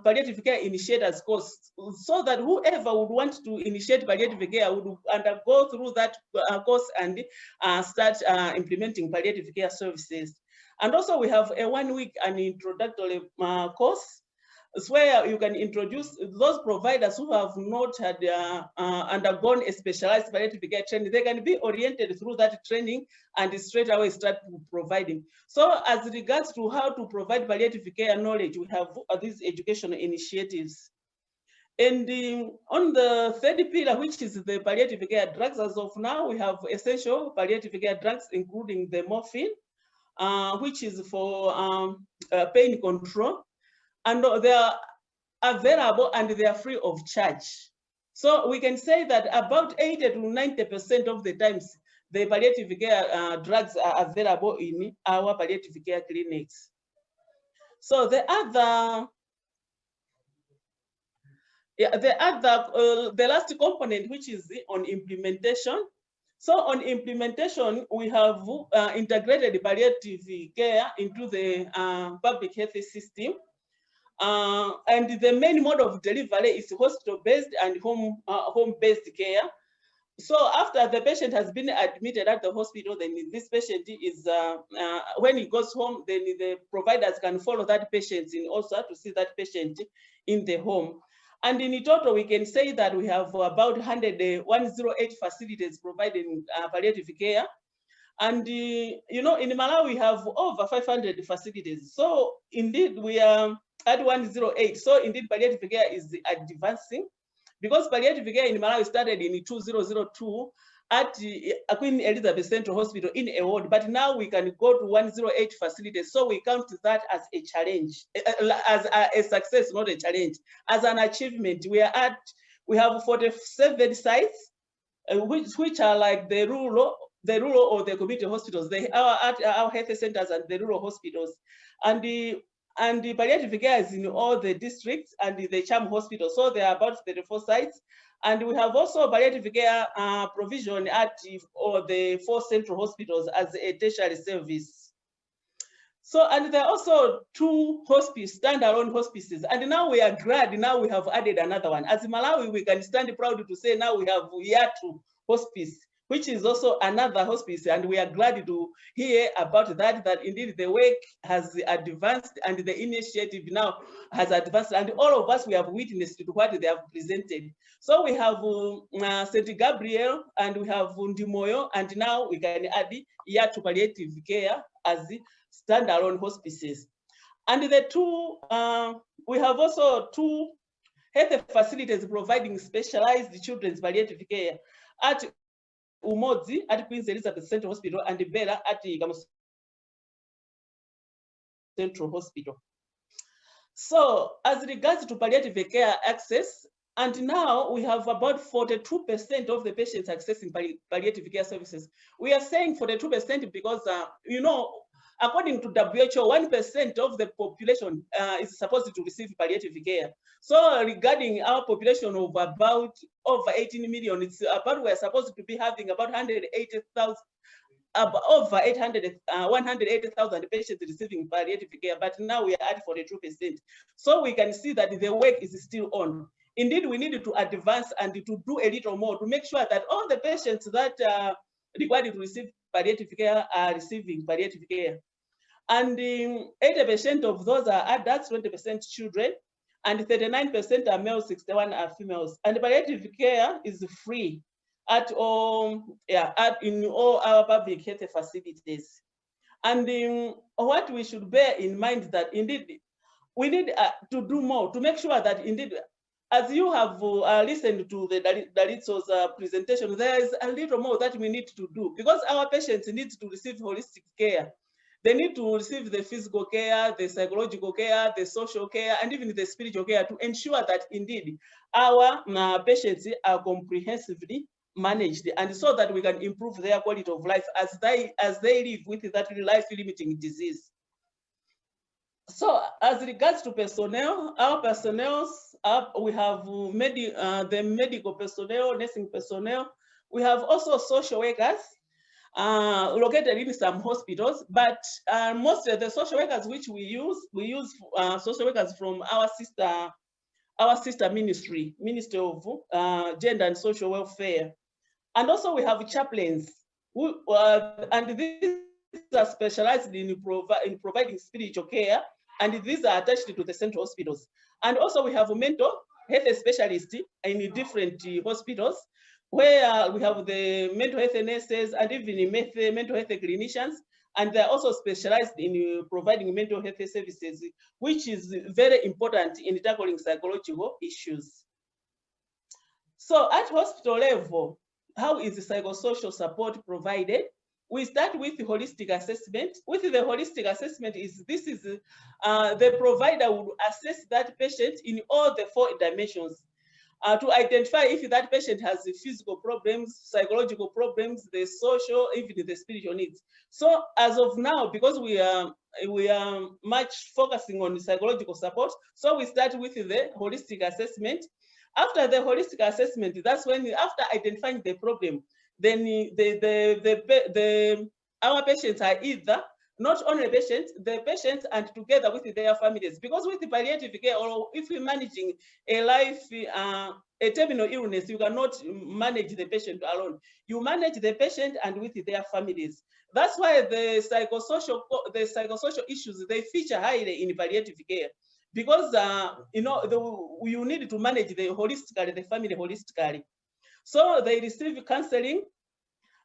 palliative care initiators course, so that whoever would want to initiate palliative care would undergo through that course and start implementing palliative care services. And also we have a 1 week an introductory course, where you can introduce those providers who have not had undergone a specialized palliative care training. They can be oriented through that training and straight away start providing. So as regards to how to provide palliative care knowledge, we have these educational initiatives. And on the third pillar, which is the palliative care drugs, as of now, we have essential palliative care drugs, including the morphine, which is for pain control. And they are available and they are free of charge. So we can say that about 80 to 90% of the times, the palliative care drugs are available in our palliative care clinics. So the last component, which is on implementation. So on implementation, we have integrated palliative care into the public health system. And the main mode of delivery is hospital-based and home-based care. So after the patient has been admitted at the hospital, then this patient is, when he goes home, then the providers can follow that patient in also to see that patient in the home. And in total, we can say that we have about 108 facilities providing palliative care. And you know, in Malawi, we have over 500 facilities. So indeed, we are at 108. So indeed, palliative care is advancing, because palliative care in Malawi started in 2002 at Queen Elizabeth Central Hospital in a ward, but now we can go to 108 facilities. So we count that as a challenge, as a success, not a challenge, as an achievement. We have 47 sites, which are like the rural or the community hospitals. They are at our health centers and the rural hospitals. And the palliative care is in all the districts and the CHAM hospital. So there are about 34 sites. And we have also palliative care provision at all the 4 central hospitals as a tertiary service. So, and there are also 2 standalone hospices. And now we are glad, now we have added another one. As Malawi, we can stand proud to say now we have Yatu Hospice, which is also another hospice, and we are glad to hear about that, that indeed the work has advanced and the initiative now has advanced, and all of us, we have witnessed to what they have presented. So we have St. Gabriel, and we have Ndimoyo, and now we can add Yatu Palliative Care as the standalone hospices. And the 2, we have also 2 health facilities providing specialized children's palliative care at Umodzi at Queen Elizabeth Central Hospital and Bella at Gamus Central Hospital. So as regards to palliative care access, and now we have about 42% of the patients accessing palliative care services. We are saying 42% because, you know, according to WHO, 1% of the population is supposed to receive palliative care. So regarding our population of about over 18 million, it's about we're supposed to be having about 180,000, over 180,000 patients receiving palliative care, but now we are at 42%. So we can see that the work is still on. Indeed, we need to advance and to do a little more to make sure that all the patients that are required to receive palliative care are receiving palliative care. And 80% of those are adults, 20% children, and 39% are males, 61 are females. And palliative care is free at all, in all our public health facilities. And what we should bear in mind that indeed we need to do more to make sure that indeed, as you have listened to the Dalitso's presentation, there is a little more that we need to do, because our patients need to receive holistic care. They need to receive the physical care, the psychological care, the social care, and even the spiritual care to ensure that indeed our patients are comprehensively managed, and so that we can improve their quality of life as they live with that life-limiting disease. So as regards to personnel, our personnel, we have the medical personnel, nursing personnel. We have also social workers located in some hospitals, but most of the social workers which we use social workers from our sister ministry, Ministry of Gender and Social Welfare. And also we have chaplains, and these are specialized in providing spiritual care, and these are attached to the central hospitals. And also we have mental health specialists in different hospitals, where we have the mental health nurses and even mental health clinicians, and they're also specialized in providing mental health services, which is very important in tackling psychological issues. So at hospital level, how is the psychosocial support provided? We start with the holistic assessment. With the holistic assessment, the provider will assess that patient in all the 4 dimensions to identify if that patient has physical problems, psychological problems, the social, even the spiritual needs. So as of now, because we are much focusing on psychological support, so we start with the holistic assessment. After the holistic assessment, that's when, after identifying the problem, then our patients are either not only patients, the patients and together with their families. Because with the palliative care, or if you're managing a terminal illness, you cannot manage the patient alone. You manage the patient and with their families. That's why the psychosocial issues, they feature highly in palliative care. Because you need to manage the family holistically. So they receive counseling,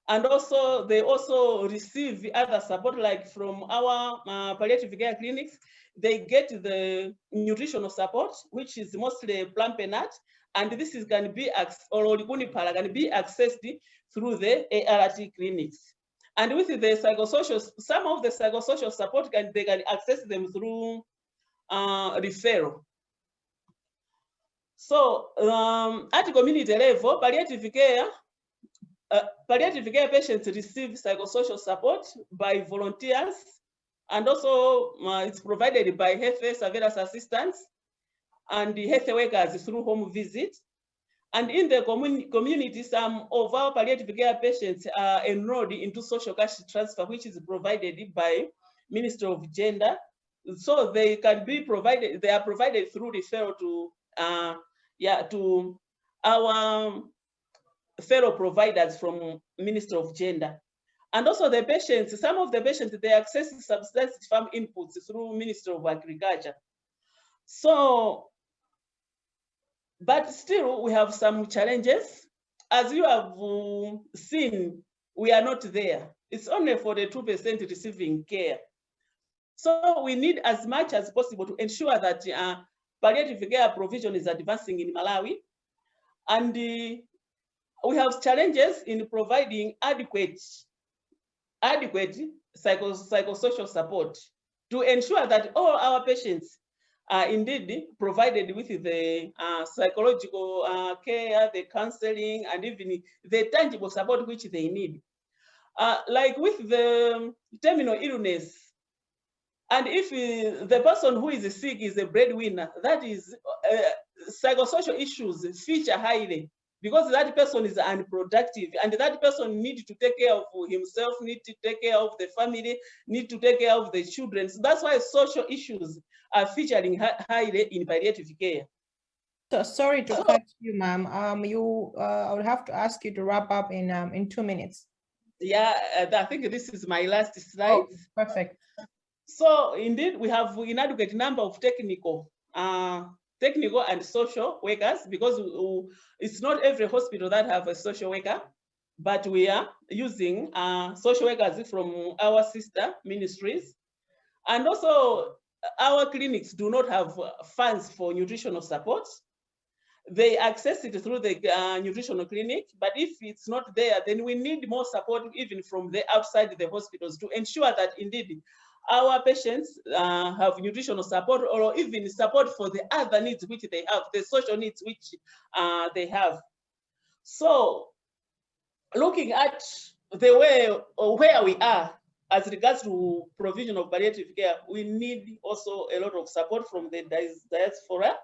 and also they also receive other support, like from our palliative care clinics. They get the nutritional support, which is mostly plant nut, and this can be accessed through the ART clinics. And with the psychosocial, some of the psychosocial support they can access them through referral. So at community level, palliative care patients receive psychosocial support by volunteers, and also it's provided by health surveillance assistants and the health workers through home visit. And in the community, some of our palliative care patients are enrolled into social cash transfer, which is provided by Ministry of Gender. So they can be provided, they are provided through referral to our fellow providers from Ministry of Gender. And also the patients, some of the patients, they access subsidized farm inputs through Ministry of Agriculture. So, but still we have some challenges. As you have seen, we are not there. It's only for the 2% receiving care. So we need as much as possible to ensure that palliative care provision is advancing in Malawi. And we have challenges in providing adequate psychosocial support to ensure that all our patients are indeed provided with the psychological care, the counseling, and even the tangible support which they need. Like with the terminal illness, and if the person who is sick is a breadwinner, that is psychosocial issues feature highly, because that person is unproductive, and that person needs to take care of himself, needs to take care of the family, needs to take care of the children. So that's why social issues are featuring highly in palliative care. So sorry to cut you, ma'am. I would have to ask you to wrap up in 2 minutes. Yeah, I think this is my last slide. Oh, perfect. So indeed, we have inadequate number of technical and social workers, because it's not every hospital that have a social worker, but we are using social workers from our sister ministries. And also our clinics do not have funds for nutritional support. They access it through the nutritional clinic, but if it's not there, then we need more support even from the outside the hospitals to ensure that indeed our patients have nutritional support, or even support for the other needs which they have, the social needs which they have. So looking at the way or where we are as regards to provision of palliative care, we need also a lot of support from the diaspora.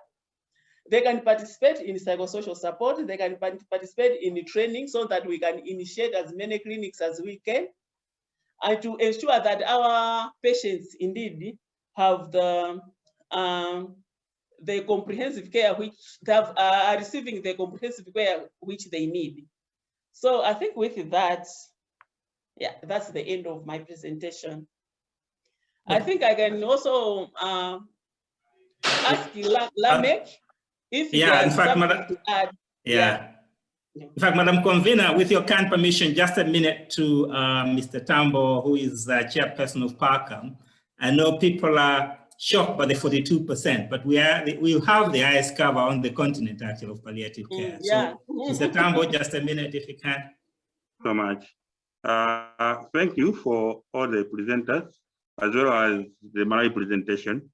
They can participate in psychosocial support. They can participate in training so that we can initiate as many clinics as we can, and to ensure that our patients indeed have the comprehensive care which they are receiving the comprehensive care which they need. So I think with that, yeah, that's the end of my presentation. I think I can also ask Lamek if he has something to add. Yeah. In fact, Madam Convener, with your kind permission, just a minute to Mr. Tambo, who is the chairperson of PARCAM. I know people are shocked by the 42%, but we have the highest cover on the continent, actually, of palliative care. Yeah. So, Mr. Tambo, just a minute, if you can. So much. Thank you for all the presenters, as well as the Malawi presentation.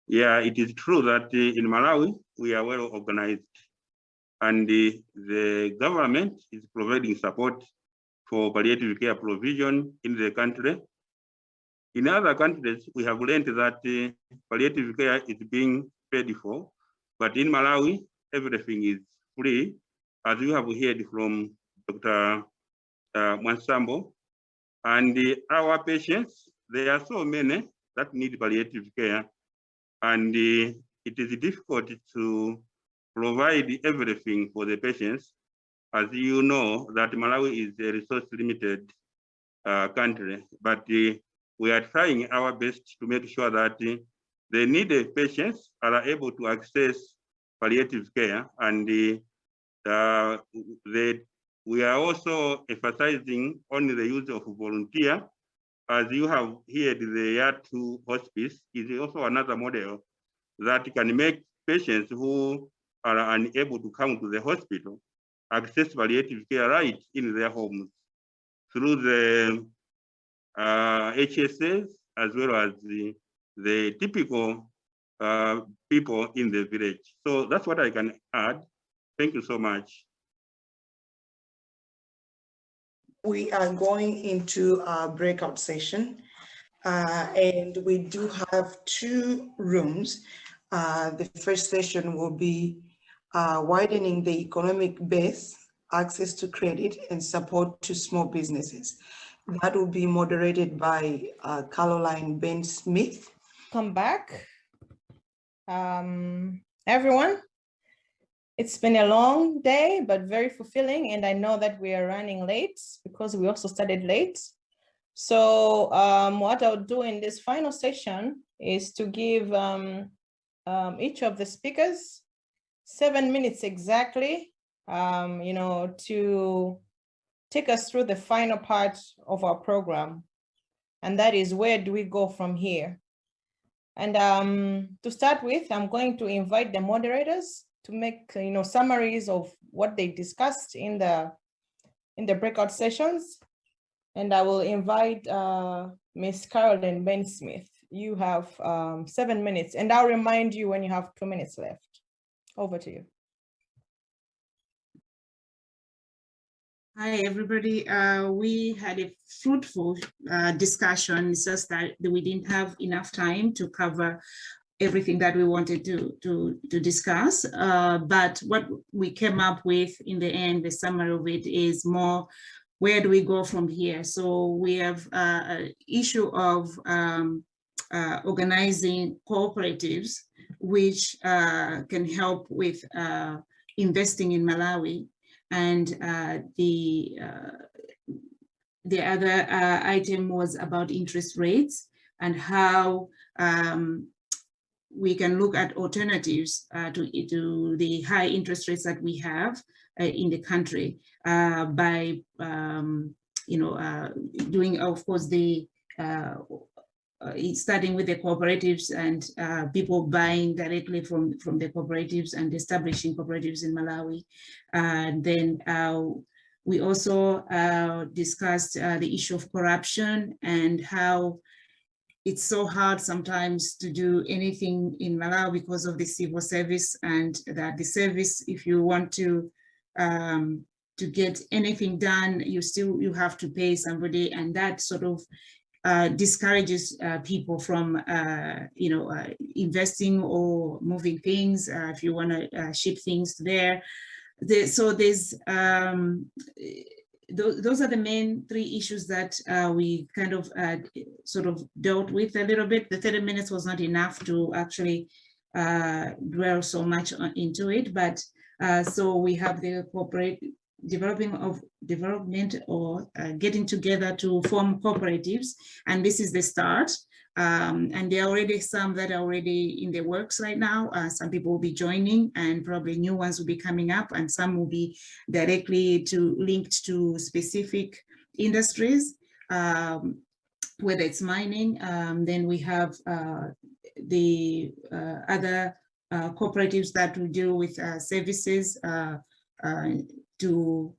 Yeah, it is true that in Malawi, we are well organized, and the government is providing support for palliative care provision in the country. In other countries, we have learned that palliative care is being paid for, but in Malawi, everything is free, as you have heard from Dr. Mwansambo. And our patients, there are so many that need palliative care, and it is difficult to provide everything for the patients. As you know, that Malawi is a resource-limited country, but we are trying our best to make sure that the needed patients are able to access palliative care, and we are also emphasizing on the use of volunteer. As you have heard, the Yatu hospice is also another model that can make patients who are unable to come to the hospital access palliative care right in their homes through the HSS, as well as the typical people in the village. So that's what I can add. Thank you so much. We are going into our breakout session, and we do have 2 rooms. The first session will be widening the economic base, access to credit, and support to small businesses. That will be moderated by Caroline Ben-Smith. Come back. Everyone, it's been a long day, but very fulfilling. And I know that we are running late because we also started late. So what I'll do in this final session is to give each of the speakers 7 minutes exactly, to take us through the final part of our program. And that is, where do we go from here? And to start with, I'm going to invite the moderators to make summaries of what they discussed in the breakout sessions. And I will invite Ms. Caroline Ben-Smith. You have 7 minutes, and I'll remind you when you have 2 minutes left. Over to you. Hi, everybody. We had a fruitful discussion. It's just that we didn't have enough time to cover everything that we wanted to discuss. But what we came up with in the end, the summary of it is more, where do we go from here? So we have an issue of organizing cooperatives, which can help with investing in Malawi. And the other item was about interest rates and how we can look at alternatives to the high interest rates that we have in the country by doing, of course, the starting with the cooperatives and people buying directly from the cooperatives and establishing cooperatives in Malawi. And then we also discussed the issue of corruption and how it's so hard sometimes to do anything in Malawi because of the civil service, and that the service, if you want to to get anything done, you have to pay somebody, and that sort of discourages people from investing or moving things if you want to ship things there. So there's those are the main three issues that we kind of sort of dealt with a little bit. The 30 minutes was not enough to actually dwell so much into it, but so we have the corporate development or getting together to form cooperatives, and this is the start. And there are already some that are already in the works right now. Some people will be joining, and probably new ones will be coming up, and some will be directly linked to specific industries, whether it's mining. Then we have the other cooperatives that will deal with services to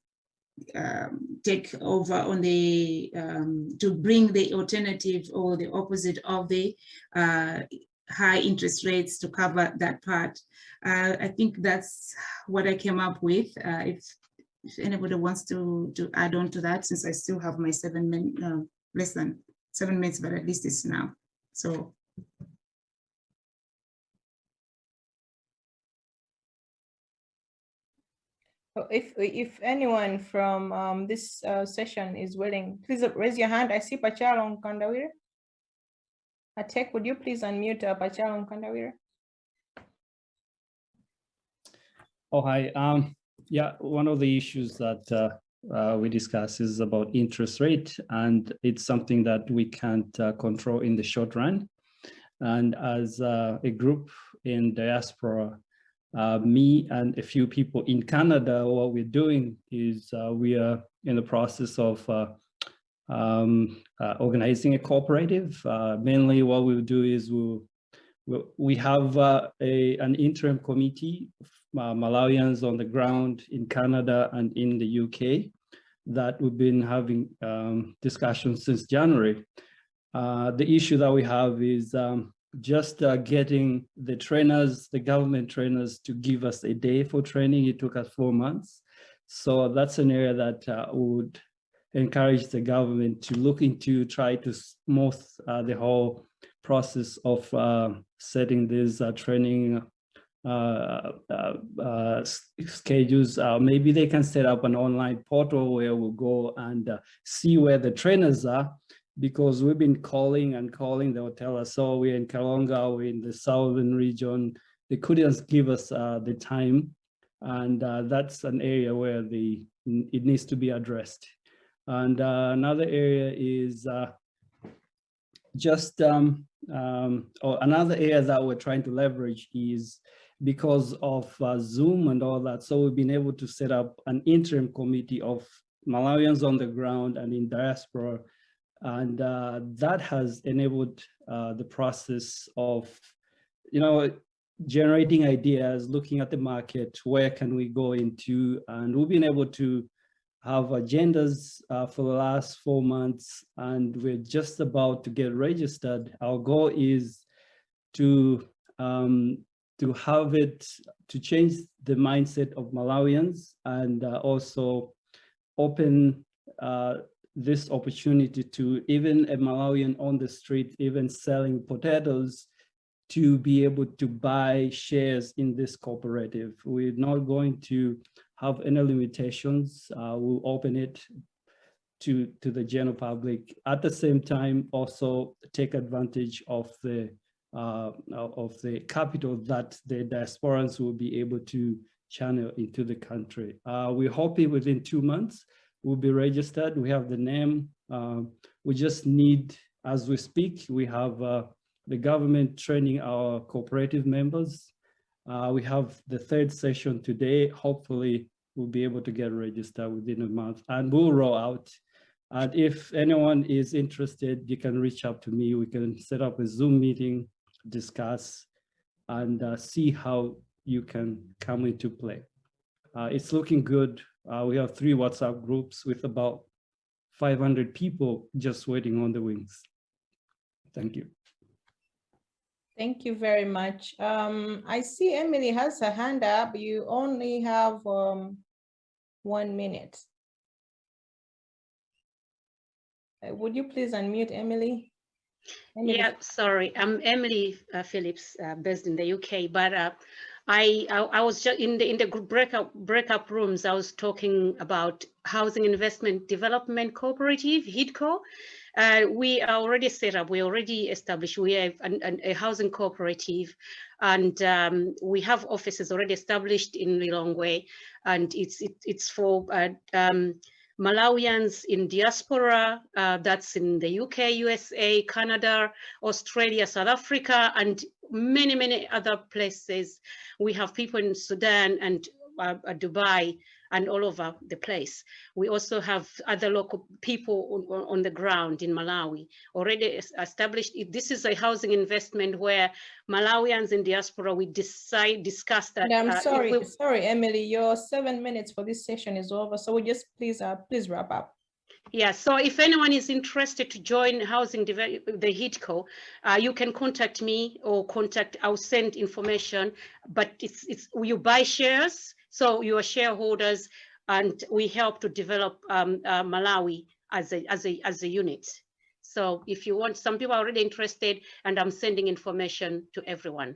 take over on the to bring the alternative or the opposite of the high interest rates to cover that part. I think that's what I came up with. If anybody wants to add on to that, since I still have my 7 minutes, less than 7 minutes, but at least it's now. So. If anyone from this session is willing, please raise your hand. I see Pachalo Nkandawire. Atek, would you please unmute Pachalo Nkandawire? Oh, hi. Yeah, one of the issues that we discuss is about interest rate, and it's something that we can't control in the short run. And as a group in diaspora, me and a few people in Canada, what we're doing is we are in the process of organizing a cooperative. Mainly what we'll do is we have an interim committee, Malawians on the ground in Canada and in the UK, that we've been having discussions since January. The issue that we have is just getting the trainers, the government trainers, to give us a day for training. It took us 4 months. So that's an area that would encourage the government to look into, try to smooth the whole process of setting these training schedules. Maybe they can set up an online portal where we'll go and see where the trainers are, because we've been calling and calling. They'll tell us, so we're in Kalonga, we're in the southern region. They couldn't give us the time. And that's an area where it needs to be addressed. And another area is another area that we're trying to leverage is because of Zoom and all that. So we've been able to set up an interim committee of Malawians on the ground and in diaspora. And that has enabled the process of, generating ideas, looking at the market, where can we go into, and we've been able to have agendas for the last 4 months, and we're just about to get registered. Our goal is to have it, to change the mindset of Malawians, and also open this opportunity to even a Malawian on the street, even selling potatoes, to be able to buy shares in this cooperative. We're not going to have any limitations. We'll open it to the general public. At the same time, also take advantage of the capital that the diasporans will be able to channel into the country. We're hoping within 2 months, we'll be registered. We have the name. We just need, as we speak, we have the government training our cooperative members. We have the 3rd session today. Hopefully, we'll be able to get registered within a month, and we'll roll out. And if anyone is interested, you can reach out to me. We can set up a Zoom meeting, discuss, and see how you can come into play. It's looking good. We have 3 WhatsApp groups with about 500 people just waiting on the wings. Thank you. Thank you very much. I see Emily has her hand up. You only have 1 minute. Would you please unmute Emily? Yeah, sorry, I'm Emily Phillips, based in the UK, but I was just in the breakup rooms. I was talking about Housing Investment Development Cooperative, HIDCO. We are already set up. We already established. We have a housing cooperative, and we have offices already established in Lilongwe, and it's for Malawians in diaspora, that's in the UK, USA, Canada, Australia, South Africa, and many, many other places. We have people in Sudan and Dubai and all over the place. We also have other local people on the ground in Malawi already established. This is a housing investment where Malawians in diaspora, we discuss that. And I'm sorry, Emily, your 7 minutes for this session is over. So we just please wrap up. Yeah, so if anyone is interested to join housing the HIDCO, you can contact me or I'll send information, but you buy shares, so you are shareholders, and we help to develop Malawi as a unit. So if you want, some people are already interested, and I'm sending information to everyone.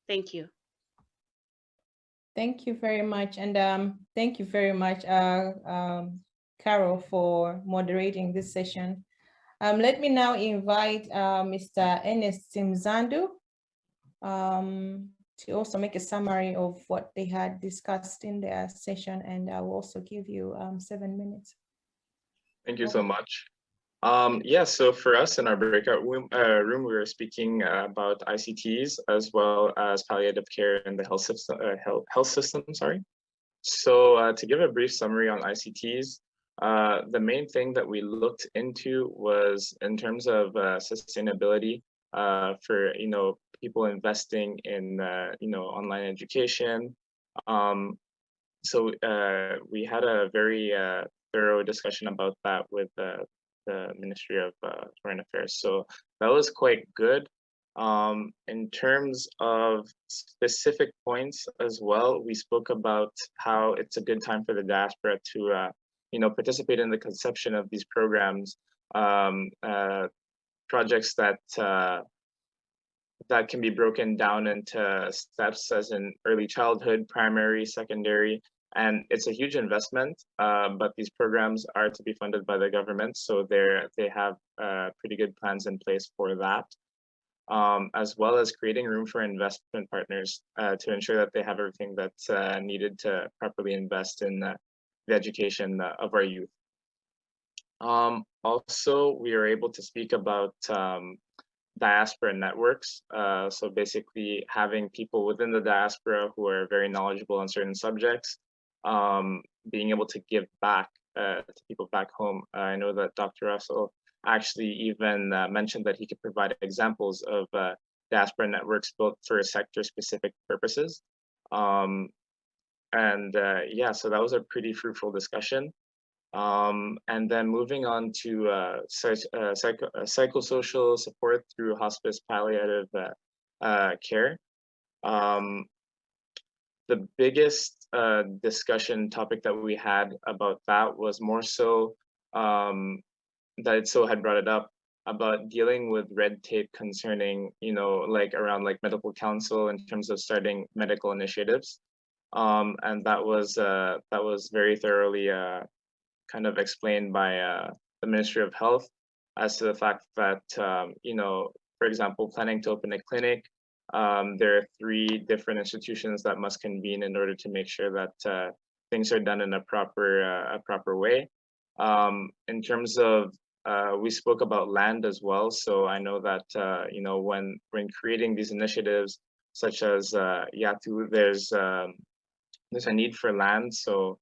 Thank you. Thank you very much, and thank you very much, Carol, for moderating this session. Let me now invite Mr. Ernest Simzandu to also make a summary of what they had discussed in their session, and I will also give you 7 minutes. Thank you so much. Yeah, so for us in our breakout room, we were speaking about ICTs as well as palliative care in the health system, sorry. So to give a brief summary on ICTs, the main thing that we looked into was in terms of sustainability for people investing in online education. So we had a very thorough discussion about that with the Ministry of Foreign Affairs. So that was quite good. In terms of specific points as well, we spoke about how it's a good time for the diaspora to participate in the conception of these programs, projects that can be broken down into steps, as in early childhood, primary, secondary, and it's a huge investment, but these programs are to be funded by the government, so they have pretty good plans in place for that, as well as creating room for investment partners to ensure that they have everything that's needed to properly invest in the education of our youth. Also, we are able to speak about diaspora networks. So basically having people within the diaspora who are very knowledgeable on certain subjects, being able to give back to people back home. I know that Dr. Russell actually even mentioned that he could provide examples of diaspora networks built for sector-specific purposes. Yeah, so that was a pretty fruitful discussion. And then moving on to psychosocial support through hospice palliative care. The biggest discussion topic that we had about that was more so that ITSO had brought it up about dealing with red tape concerning, around medical counsel in terms of starting medical initiatives. And that was very thoroughly kind of explained by the Ministry of Health as to the fact that, for example, planning to open a clinic, there are 3 different institutions that must convene in order to make sure that things are done in a proper way. In terms of, we spoke about land as well. So I know that, when creating these initiatives, such as Yatu, there's a need for land. So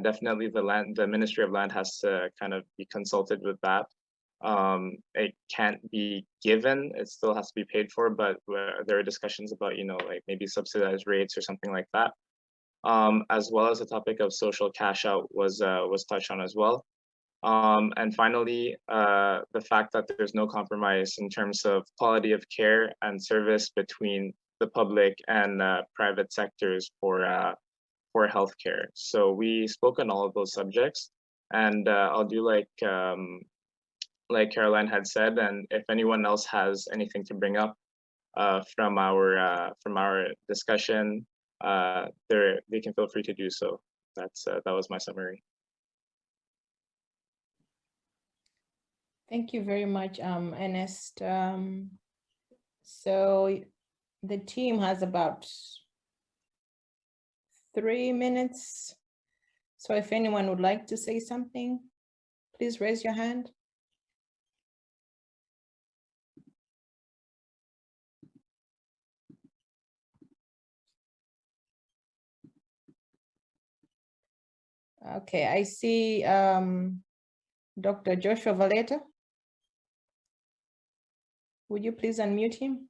definitely the Ministry of Land has to kind of be consulted with that. It can't be given, it still has to be paid for, but there are discussions about, maybe subsidized rates or something like that. As well as the topic of social cash out was touched on as well. And finally, the fact that there's no compromise in terms of quality of care and service between the public and private sectors for for healthcare. So we spoke on all of those subjects, and I'll do like Caroline had said, and if anyone else has anything to bring up from our discussion, they can feel free to do so. That was my summary. Thank you very much, Ernest. So the team has about 3 minutes. So if anyone would like to say something, please raise your hand. Okay, I see Dr. Joshua Valeta. Would you please unmute him?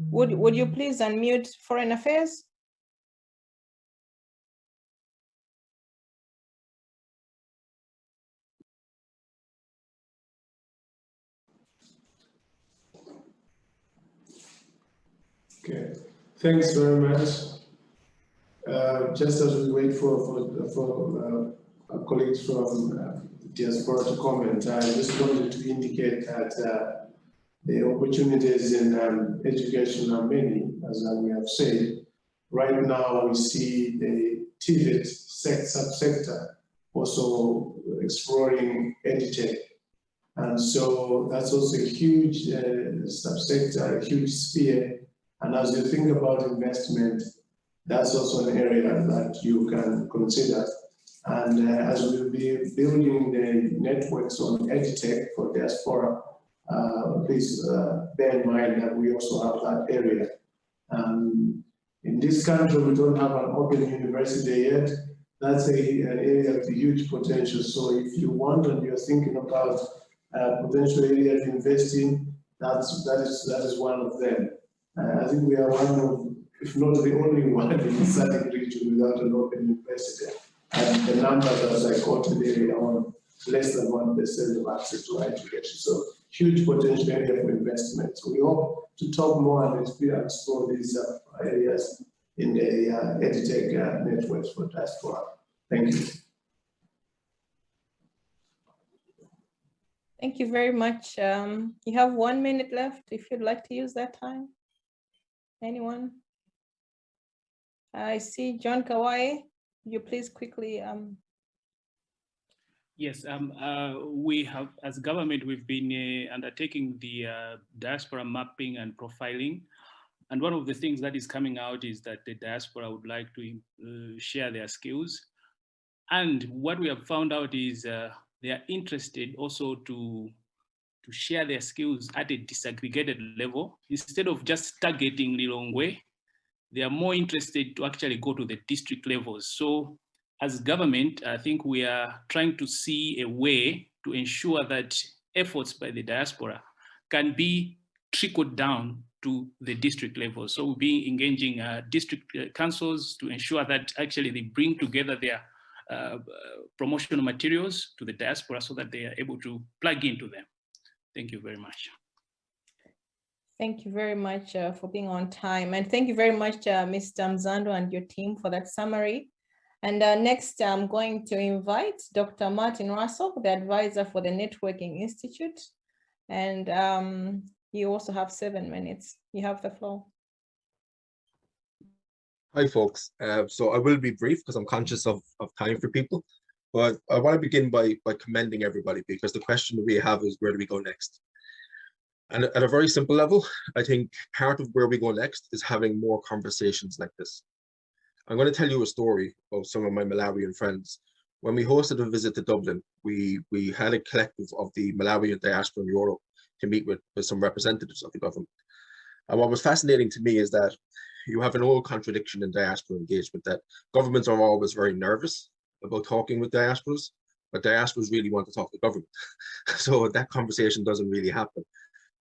Would you please unmute Foreign Affairs? Okay, thanks very much. Just as we wait for our colleagues from the diaspora to comment, I just wanted to indicate that the opportunities in education are many, as we have said. Right now, we see the TVET subsector also exploring EdTech. And so that's also a huge subsector, a huge sphere. And as you think about investment, that's also an area that you can consider. And as we'll be building the networks on EdTech for diaspora, please bear in mind that we also have that area. In this country, we don't have an open university yet. That's an area of huge potential. So if you want and you're thinking about potential area to invest in, that is one of them. I think we are one of, if not the only one in the SADC region without an open university. And the numbers, as I quoted earlier on, less than 1% of access to education. So huge potential area for investment. So we hope to talk more and explore these areas in the EdTech networks for diaspora. Thank you. Thank you very much. You have 1 minute left if you'd like to use that time. Anyone? I see John Kawai. Would you please quickly Yes, we have, as government, we've been undertaking the diaspora mapping and profiling. And one of the things that is coming out is that the diaspora would like to share their skills. And what we have found out is they are interested also to share their skills at a disaggregated level. Instead of just targeting Lilongwe, they are more interested to actually go to the district levels. So as government, I think we are trying to see a way to ensure that efforts by the diaspora can be trickled down to the district level. So we'll be engaging district councils to ensure that actually they bring together their promotional materials to the diaspora so that they are able to plug into them. Thank you very much. Thank you very much for being on time. And thank you very much, Mr. Mzando and your team for that summary. And next, I'm going to invite Dr. Martin Russell, the advisor for the Networking Institute. And you also have 7 minutes. You have the floor. Hi, folks. So I will be brief because I'm conscious of time for people. But I want to begin by commending everybody, because the question we have is, where do we go next? And at a very simple level, I think part of where we go next is having more conversations like this. I'm going to tell you a story of some of my Malawian friends. When we hosted a visit to Dublin, we had a collective of the Malawian diaspora in Europe to meet with some representatives of the government. And what was fascinating to me is that you have an old contradiction in diaspora engagement, that governments are always very nervous about talking with diasporas, but diasporas really want to talk to government. So that conversation doesn't really happen.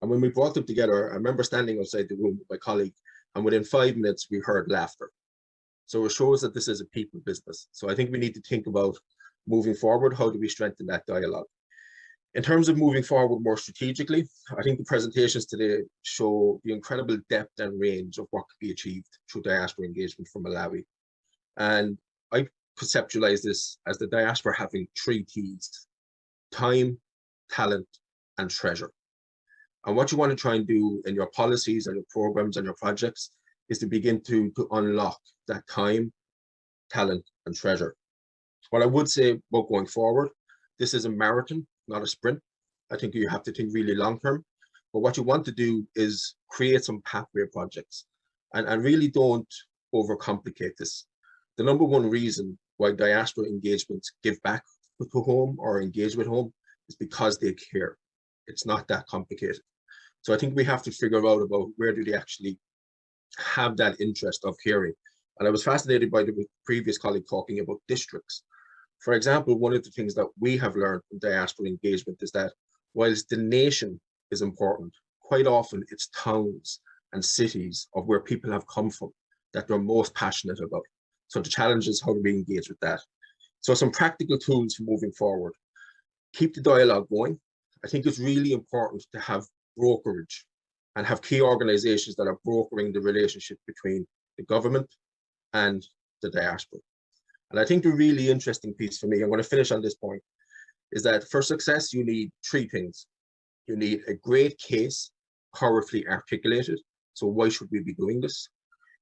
And when we brought them together, I remember standing outside the room with my colleague, And within 5 minutes, we heard laughter. So it shows that this is a people business. So I think we need to think about moving forward, how do we strengthen that dialogue? In terms of moving forward more strategically, I think the presentations today show the incredible depth and range of what could be achieved through diaspora engagement from Malawi. And I conceptualize this as the diaspora having 3 T's: time, talent, and treasure. And what you want to try and do in your policies and your programs and your projects is to begin to unlock that time, talent, and treasure. What I would say about going forward, this is a marathon, not a sprint. I think you have to think really long term. But what you want to do is create some pathway projects and really don't overcomplicate this. The number one reason why diaspora engagements give back to home or engage with home is because they care. It's not that complicated. So I think we have to figure out about where do they actually have that interest of caring. And I was fascinated by the previous colleague talking about districts. For example, one of the things that we have learned from diaspora engagement is that whilst the nation is important, quite often it's towns and cities of where people have come from that they're most passionate about. So the challenge is how do we engage with that? So some practical tools for moving forward. Keep the dialogue going. I think it's really important to have brokerage and have key organizations that are brokering the relationship between the government and the diaspora. And I think the really interesting piece for me, I'm going to finish on this point, is that for success, you need 3 things. You need a great case, powerfully articulated. So why should we be doing this?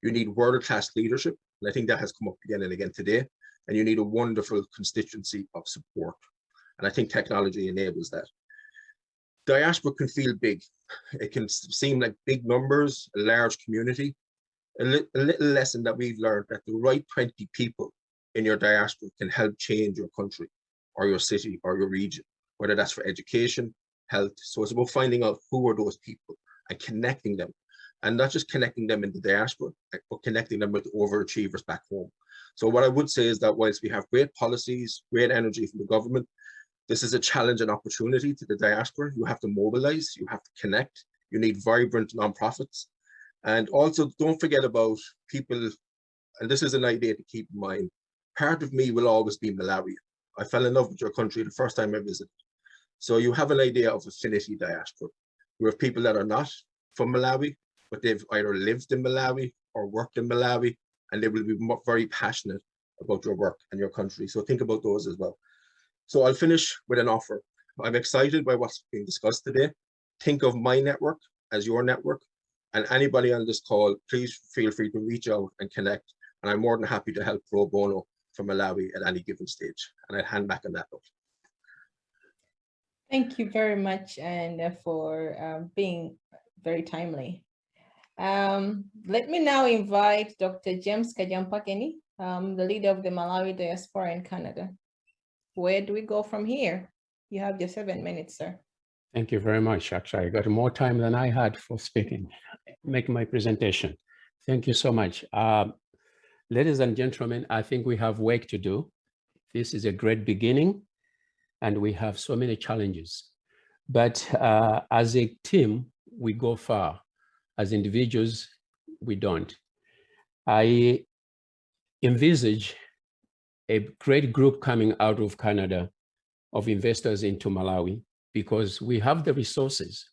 You need world-class leadership. And I think that has come up again and again today. And you need a wonderful constituency of support. And I think technology enables that. Diaspora can feel big. It can seem like big numbers, a large community. A little lesson that we've learned that the right 20 people in your diaspora can help change your country or your city or your region, whether that's for education, health. So it's about finding out who are those people and connecting them. And not just connecting them in the diaspora, but connecting them with overachievers back home. So what I would say is that whilst we have great policies, great energy from the government, this is a challenge and opportunity to the diaspora. You have to mobilize, you have to connect, you need vibrant nonprofits. And also don't forget about people, and this is an idea to keep in mind, part of me will always be Malawi. I fell in love with your country the first time I visited. So you have an idea of affinity diaspora. You have people that are not from Malawi, but they've either lived in Malawi or worked in Malawi, and they will be very passionate about your work and your country. So think about those as well. So I'll finish with an offer. I'm excited by what's being discussed today. Think of my network as your network, and anybody on this call, please feel free to reach out and connect. And I'm more than happy to help pro bono for Malawi at any given stage. And I'll hand back on that note. Thank you very much, and for being very timely. Let me now invite Dr. James Kajampakeni, the leader of the Malawi Diaspora in Canada. Where do we go from here? You have your 7 minutes, sir. Thank you very much. Actually, I got more time than I had for speaking, making my presentation. Thank you so much. Ladies and gentlemen, I think we have work to do. This is a great beginning, and we have so many challenges. But as a team, we go far. As individuals, we don't. I envisage a great group coming out of Canada of investors into Malawi because we have the resources.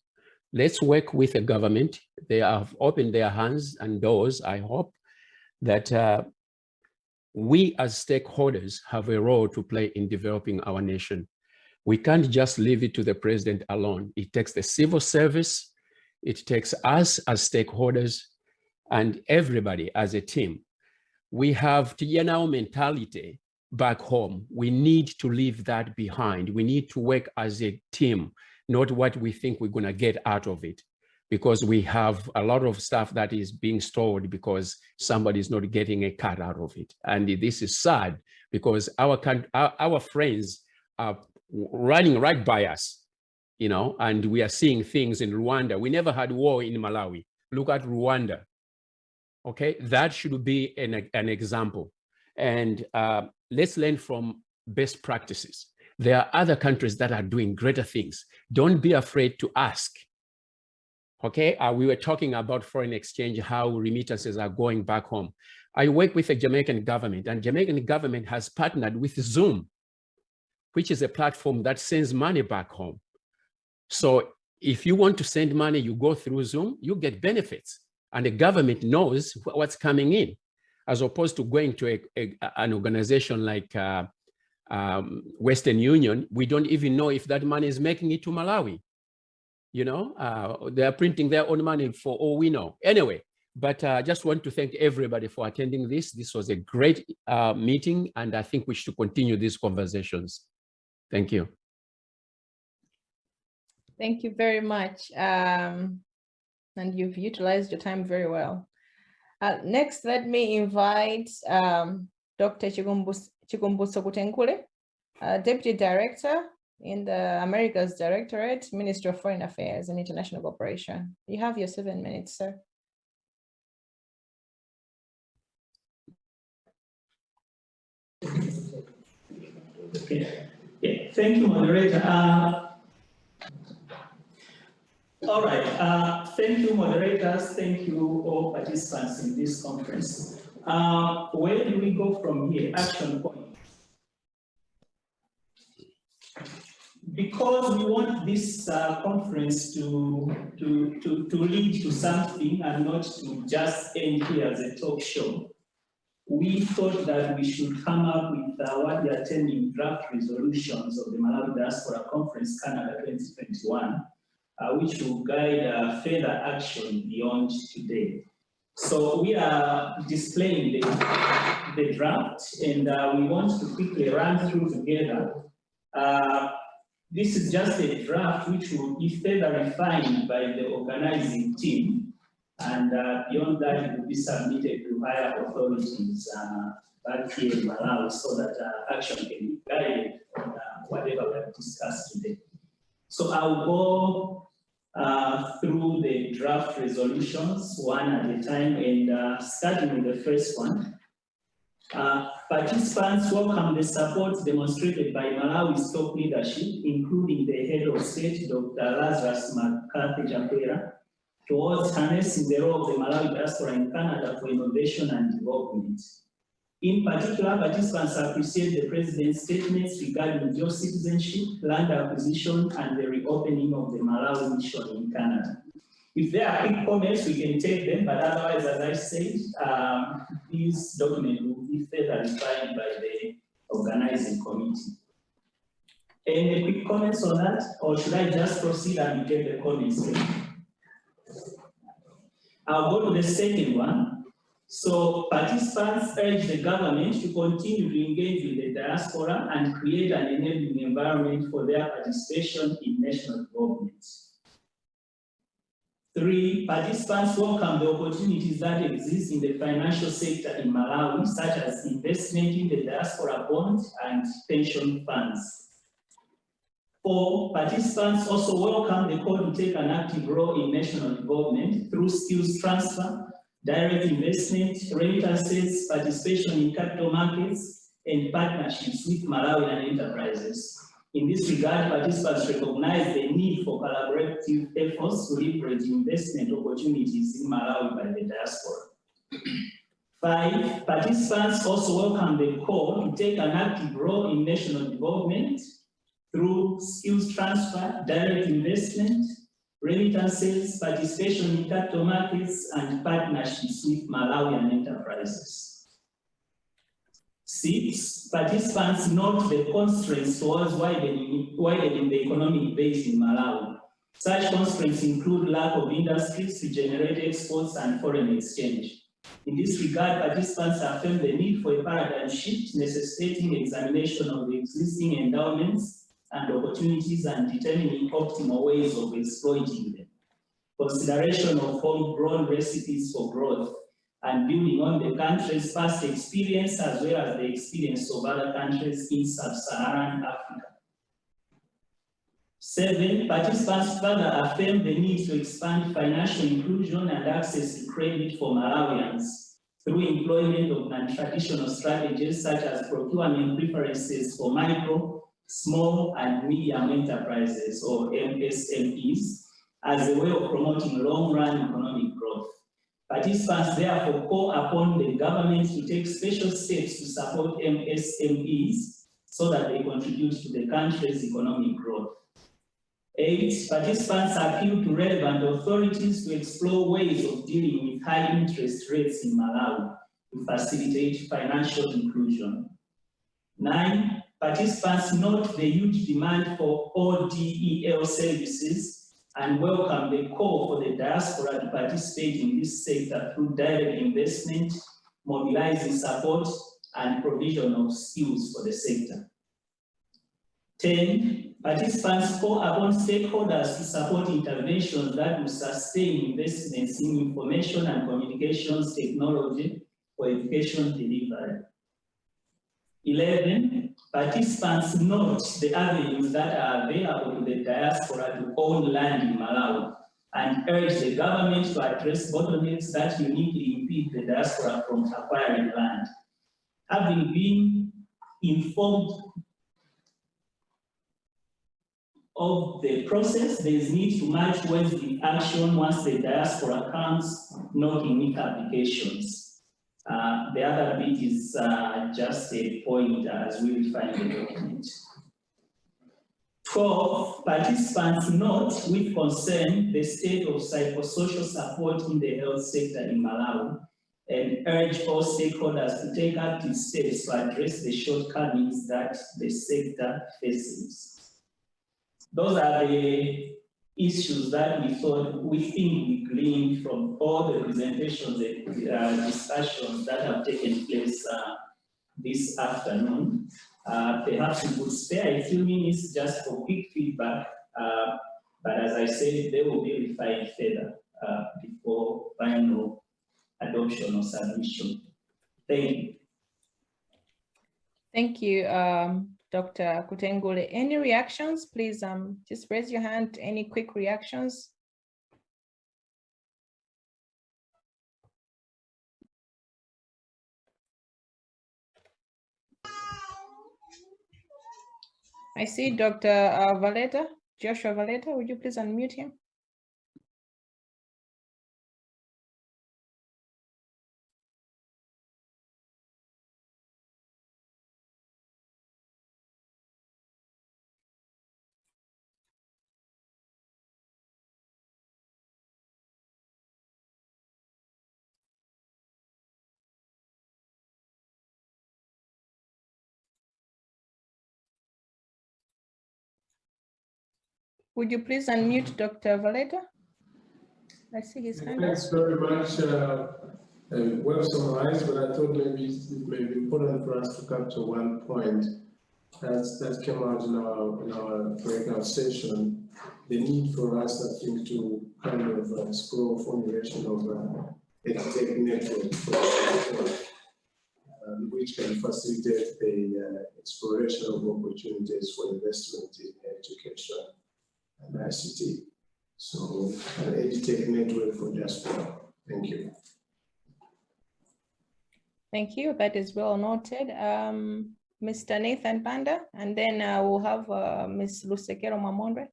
Let's work with the government. They have opened their hands and doors. I hope that we as stakeholders have a role to play in developing our nation. We can't just leave it to the president alone. It takes the civil service, it takes us as stakeholders, and everybody as a team. We have Tiyanao mentality back home. We need to leave that behind. We need to work as a team, not what we think we're gonna get out of it, because we have a lot of stuff that is being stored because somebody's not getting a cut out of it. And this is sad because our friends are running right by us, you know, and we are seeing things in Rwanda. We never had war in Malawi. Look at Rwanda. Okay, that should be an example. And let's learn from best practices. There are other countries that are doing greater things. Don't be afraid to ask. Okay, we were talking about foreign exchange, how remittances are going back home. I work with the Jamaican government, and Jamaican government has partnered with Zoom, which is a platform that sends money back home. So if you want to send money, you go through Zoom, you get benefits, and the government knows what's coming in, as opposed to going to an organization like Western Union. We don't even know if that money is making it to Malawi. You know, they are printing their own money for all we know. Anyway, but I just want to thank everybody for attending this. This was a great meeting, and I think we should continue these conversations. Thank you. Thank you very much. And you've utilized your time very well. Next, let me invite Dr. Chikumbuso Kutenkule, Deputy Director in the Americas Directorate, Ministry of Foreign Affairs and International Cooperation. You have your 7 minutes, sir. Okay. Yeah. Thank you, moderator. All right. Thank you, moderators. Thank you, all participants in this conference. Where do we go from here? Action point. Because we want this conference to lead to something and not to just end here as a talk show, we thought that we should come up with what we are terming draft resolutions of the Malawi Diaspora Conference, Canada 2021, which will guide further action beyond today. So we are displaying the draft, and we want to quickly run through together. This is just a draft which will be further refined by the organizing team, and beyond that it will be submitted to higher authorities back here in Malawi so that action can be guided on whatever we have discussed today. So I'll go through the draft resolutions one at a time, and starting with the first one. Participants welcome the support demonstrated by Malawi's top leadership, including the head of state, Dr. Lazarus McCarthy Chakwera, towards harnessing the role of the Malawi diaspora in Canada for innovation and development. In particular, participants appreciate the President's statements regarding dual citizenship, land acquisition, and the reopening of the Malawi mission in Canada. If there are quick comments, we can take them, but otherwise, as I said, this document will be further refined by the organizing committee. Any quick comments on that, or should I just proceed and get the comments? I'll go to the second one. So participants urge the government to continue to engage with the diaspora and create an enabling environment for their participation in national development. 3, participants welcome the opportunities that exist in the financial sector in Malawi, such as investment in the diaspora bond and pension funds. 4, participants also welcome the call to take an active role in national development through skills transfer, direct investment, remittances, participation in capital markets, and partnerships with Malawian enterprises. In this regard, participants recognize the need for collaborative efforts to leverage investment opportunities in Malawi by the diaspora. 5, participants also welcome the call to take an active role in national development through skills transfer, direct investment, remittances, participation in capital markets, and partnerships with Malawian enterprises. 6, participants note the constraints towards widening the economic base in Malawi. Such constraints include lack of industries to generate exports and foreign exchange. In this regard, participants affirm the need for a paradigm shift necessitating examination of the existing endowments and opportunities and determining optimal ways of exploiting them. Consideration of homegrown recipes for growth and building on the country's past experience as well as the experience of other countries in sub-Saharan Africa. 7, participants further affirm the need to expand financial inclusion and access to credit for Malawians through employment of non-traditional strategies such as procurement preferences for micro, small, and medium enterprises or MSMEs, as a way of promoting long-run economic growth. Participants therefore call upon the government to take special steps to support MSMEs so that they contribute to the country's economic growth. 8, participants appeal to relevant authorities to explore ways of dealing with high interest rates in Malawi to facilitate financial inclusion. 9, participants note the huge demand for ODEL services and welcome the call for the diaspora to participate in this sector through direct investment, mobilizing support, and provision of skills for the sector. 10, participants call upon stakeholders to support interventions that will sustain investments in information and communications technology for education delivery. 11, participants note the avenues that are available to the diaspora to own land in Malawi and urge the government to address bottlenecks that uniquely impede the diaspora from acquiring land. Having been informed of the process, there is need to march towards the action once the diaspora comes knocking with applications. The other bit is just a point as we refine the document. 12, participants note with concern the state of psychosocial support in the health sector in Malawi and urge all stakeholders to take active steps to address the shortcomings that the sector faces. Those are the issues that we think we gleaned from all the presentations and discussions that have taken place this afternoon. Perhaps we could spare a few minutes just for quick feedback, but as I said, they will be refined further before final adoption or submission. Thank you. Thank you, Dr. Kutengule. Any reactions, please just raise your hand. Any quick reactions? I see Dr. Valeta, Joshua Valeta. Would you please unmute him? Would you please unmute Dr. Valeta? I see his hand. Thanks very much. Well summarized, but I thought maybe it may be important for us to capture one point that came out in our breakout session. The need for us, I think, to kind of explore formulation of a tech network which can facilitate the exploration of opportunities for investment in education and ICT. So an EdTech network for diaspora. Thank you. Thank you. That is well noted. Mr. Nathan Panda, and then we'll have Ms. Lusekero Mamondre.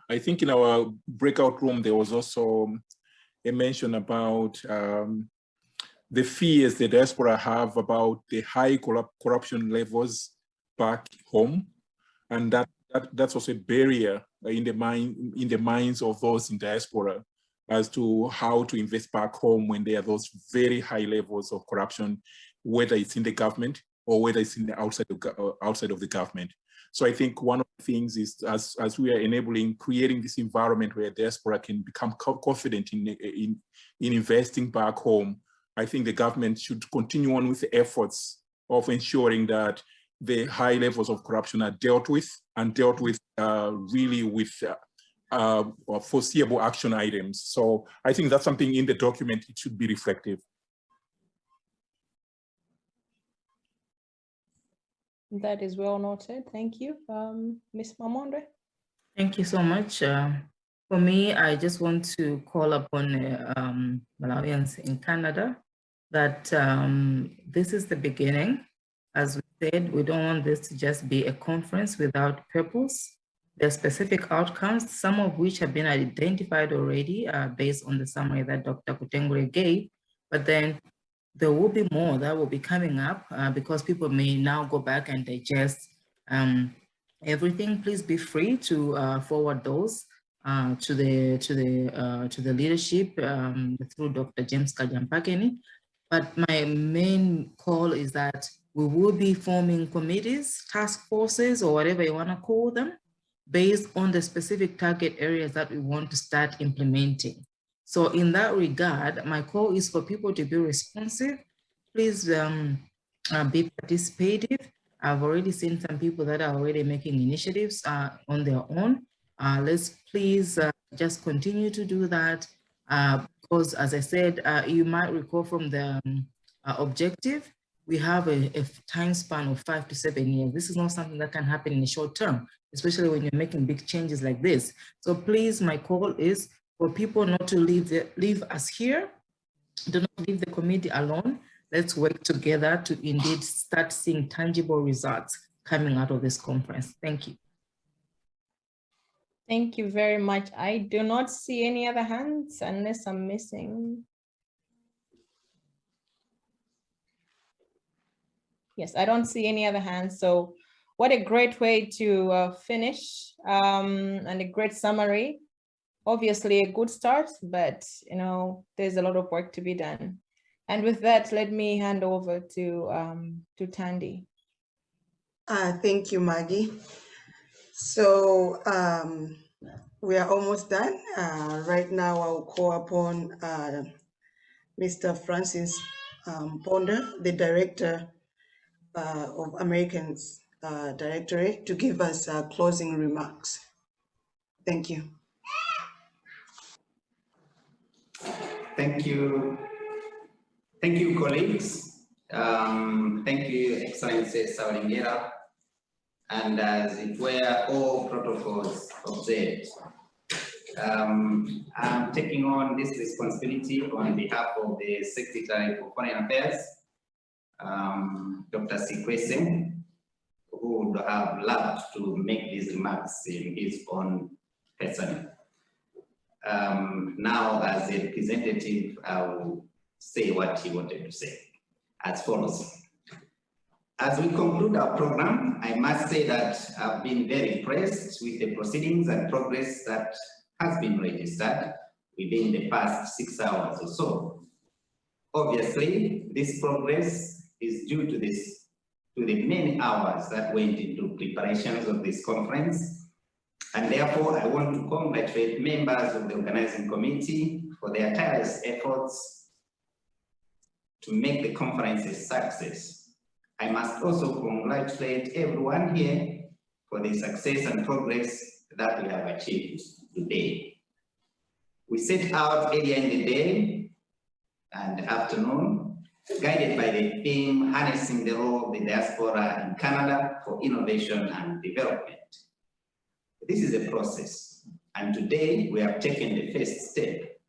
I think in our breakout room, there was also a mention about the fears the diaspora have about the high corruption levels back home, and that's also a barrier in the minds of those in diaspora as to how to invest back home when there are those very high levels of corruption, whether it's in the government or whether it's in the outside of the government. So I think one of the things is as we are creating this environment where diaspora can become confident in investing back home, I think the government should continue on with the efforts of ensuring that the high levels of corruption are dealt with and dealt with really with foreseeable action items. So I think that's something in the document, it should be reflective. That is well noted. Thank you. Ms. Mamondre. Thank you so much. For me, I just want to call upon Malawians in Canada that this is the beginning. As we said, we don't want this to just be a conference without purpose. There are specific outcomes, some of which have been identified already based on the summary that Dr. Kutengure gave, but then there will be more that will be coming up because people may now go back and digest everything. Please be free to forward those to the leadership through Dr. James Kajampakeni. But my main call is that we will be forming committees, task forces, or whatever you want to call them, based on the specific target areas that we want to start implementing. So in that regard, my call is for people to be responsive. Please be participative. I've already seen some people that are already making initiatives on their own. Let's please just continue to do that because, as I said, you might recall from the objective, we have a time span of 5 to 7 years. This is not something that can happen in the short term, especially when you're making big changes like this. So please, my call is for people not to leave us here. Do not leave the committee alone. Let's work together to indeed start seeing tangible results coming out of this conference. Thank you. Thank you very much. I do not see any other hands unless I'm missing. Yes, I don't see any other hands. So what a great way to finish and a great summary. Obviously a good start, but you know, there's a lot of work to be done. And with that, let me hand over to Tandy. Thank you, Maggie. So we are almost done. Right now, I'll call upon Mr. Francis Ponder, the Director of Americans Directorate, to give us closing remarks. Thank you. Thank you. Thank you, colleagues. Thank you, Excellency Sawalingera. And as it were, all protocols observed. I'm taking on this responsibility on behalf of the Secretary for Foreign Affairs, Dr. Sikwese, who would have loved to make these remarks in his own person. Now, as a representative, I will say what he wanted to say as follows. As we conclude our program, I must say that I've been very impressed with the proceedings and progress that has been registered within the past 6 hours or so. Obviously, this progress is due to the many hours that went into preparations of this conference. And therefore, I want to congratulate members of the organizing committee for their tireless efforts to make the conference a success. I must also congratulate everyone here for the success and progress that we have achieved today. We set out earlier in the day and afternoon, guided by the theme, harnessing the role of the diaspora in Canada for innovation and development. This is a process, and today we have taken the first step.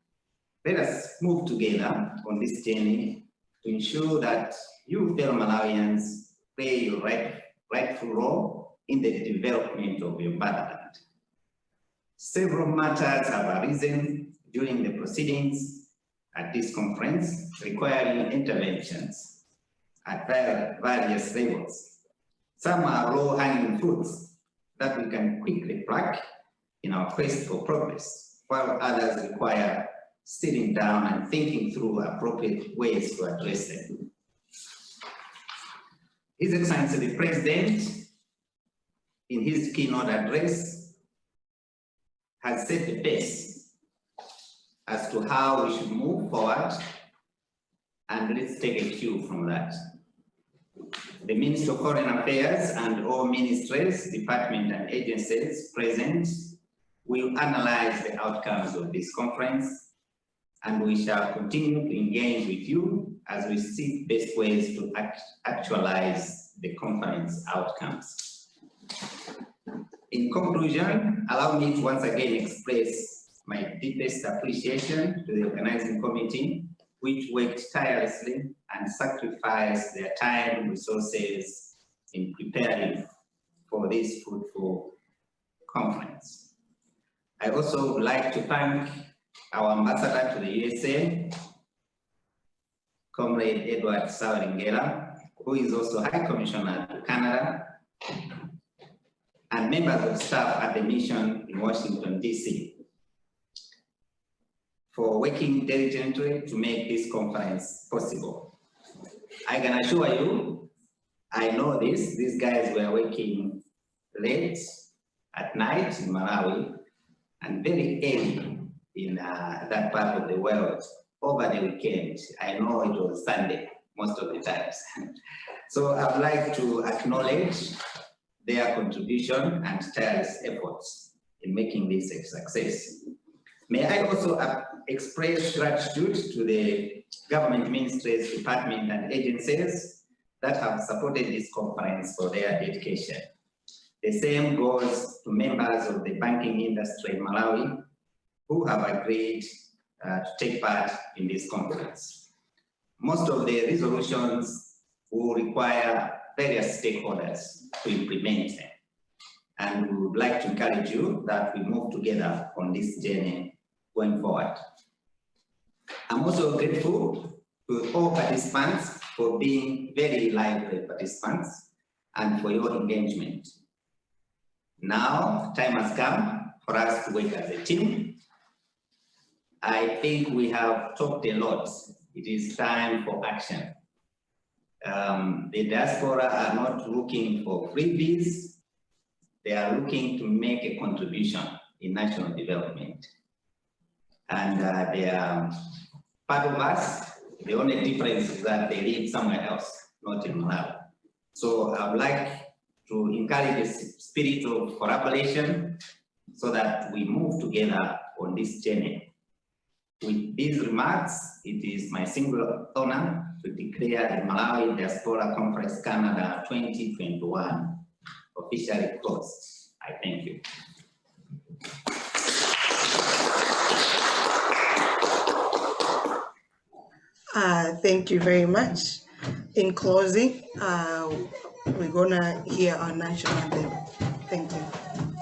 Let us move together on this journey to ensure that you fellow Malawians play your rightful role in the development of your motherland. Several matters have arisen during the proceedings at this conference requiring interventions at various levels. Some are low-hanging fruits that we can quickly pluck in our quest for progress, while others require sitting down and thinking through appropriate ways to address them. His Excellency the President, in his keynote address, has set the pace as to how we should move forward, and let's take a cue from that. The Minister of Foreign Affairs and all ministries, departments, and agencies present will analyze the outcomes of this conference, and we shall continue to engage with you as we seek best ways to actualize the conference outcomes. In conclusion, allow me to once again express my deepest appreciation to the organizing committee, which worked tirelessly and sacrificed their time, resources, in preparing for this fruitful conference. I also would like to thank our ambassador to the USA, Comrade Edward Sauringela, who is also High Commissioner to Canada, and members of staff at the mission in Washington, D.C., for working diligently to make this conference possible. I can assure you, I know this, these guys were working late at night in Malawi and very early in that part of the world over the weekend. I know it was Sunday most of the times. So I'd like to acknowledge their contribution and tireless efforts in making this a success. May I also express gratitude to the government ministries, departments, and agencies that have supported this conference for their dedication. The same goes to members of the banking industry in Malawi who have agreed to take part in this conference. Most of the resolutions will require various stakeholders to implement them. And we would like to encourage you that we move together on this journey going forward. I'm also grateful to all participants for being very lively participants and for your engagement. Now, time has come for us to work as a team. I think we have talked a lot. It is time for action. The diaspora are not looking for freebies. They are looking to make a contribution in national development. And they are part of us. The only difference is that they live somewhere else, not in Malawi. So I would like to encourage the spirit of collaboration so that we move together on this journey. With these remarks, it is my singular honor to declare the Malawi Diaspora Conference Canada 2021 officially closed. I thank you. Thank you very much. In closing, we're gonna hear our national anthem. Thank you.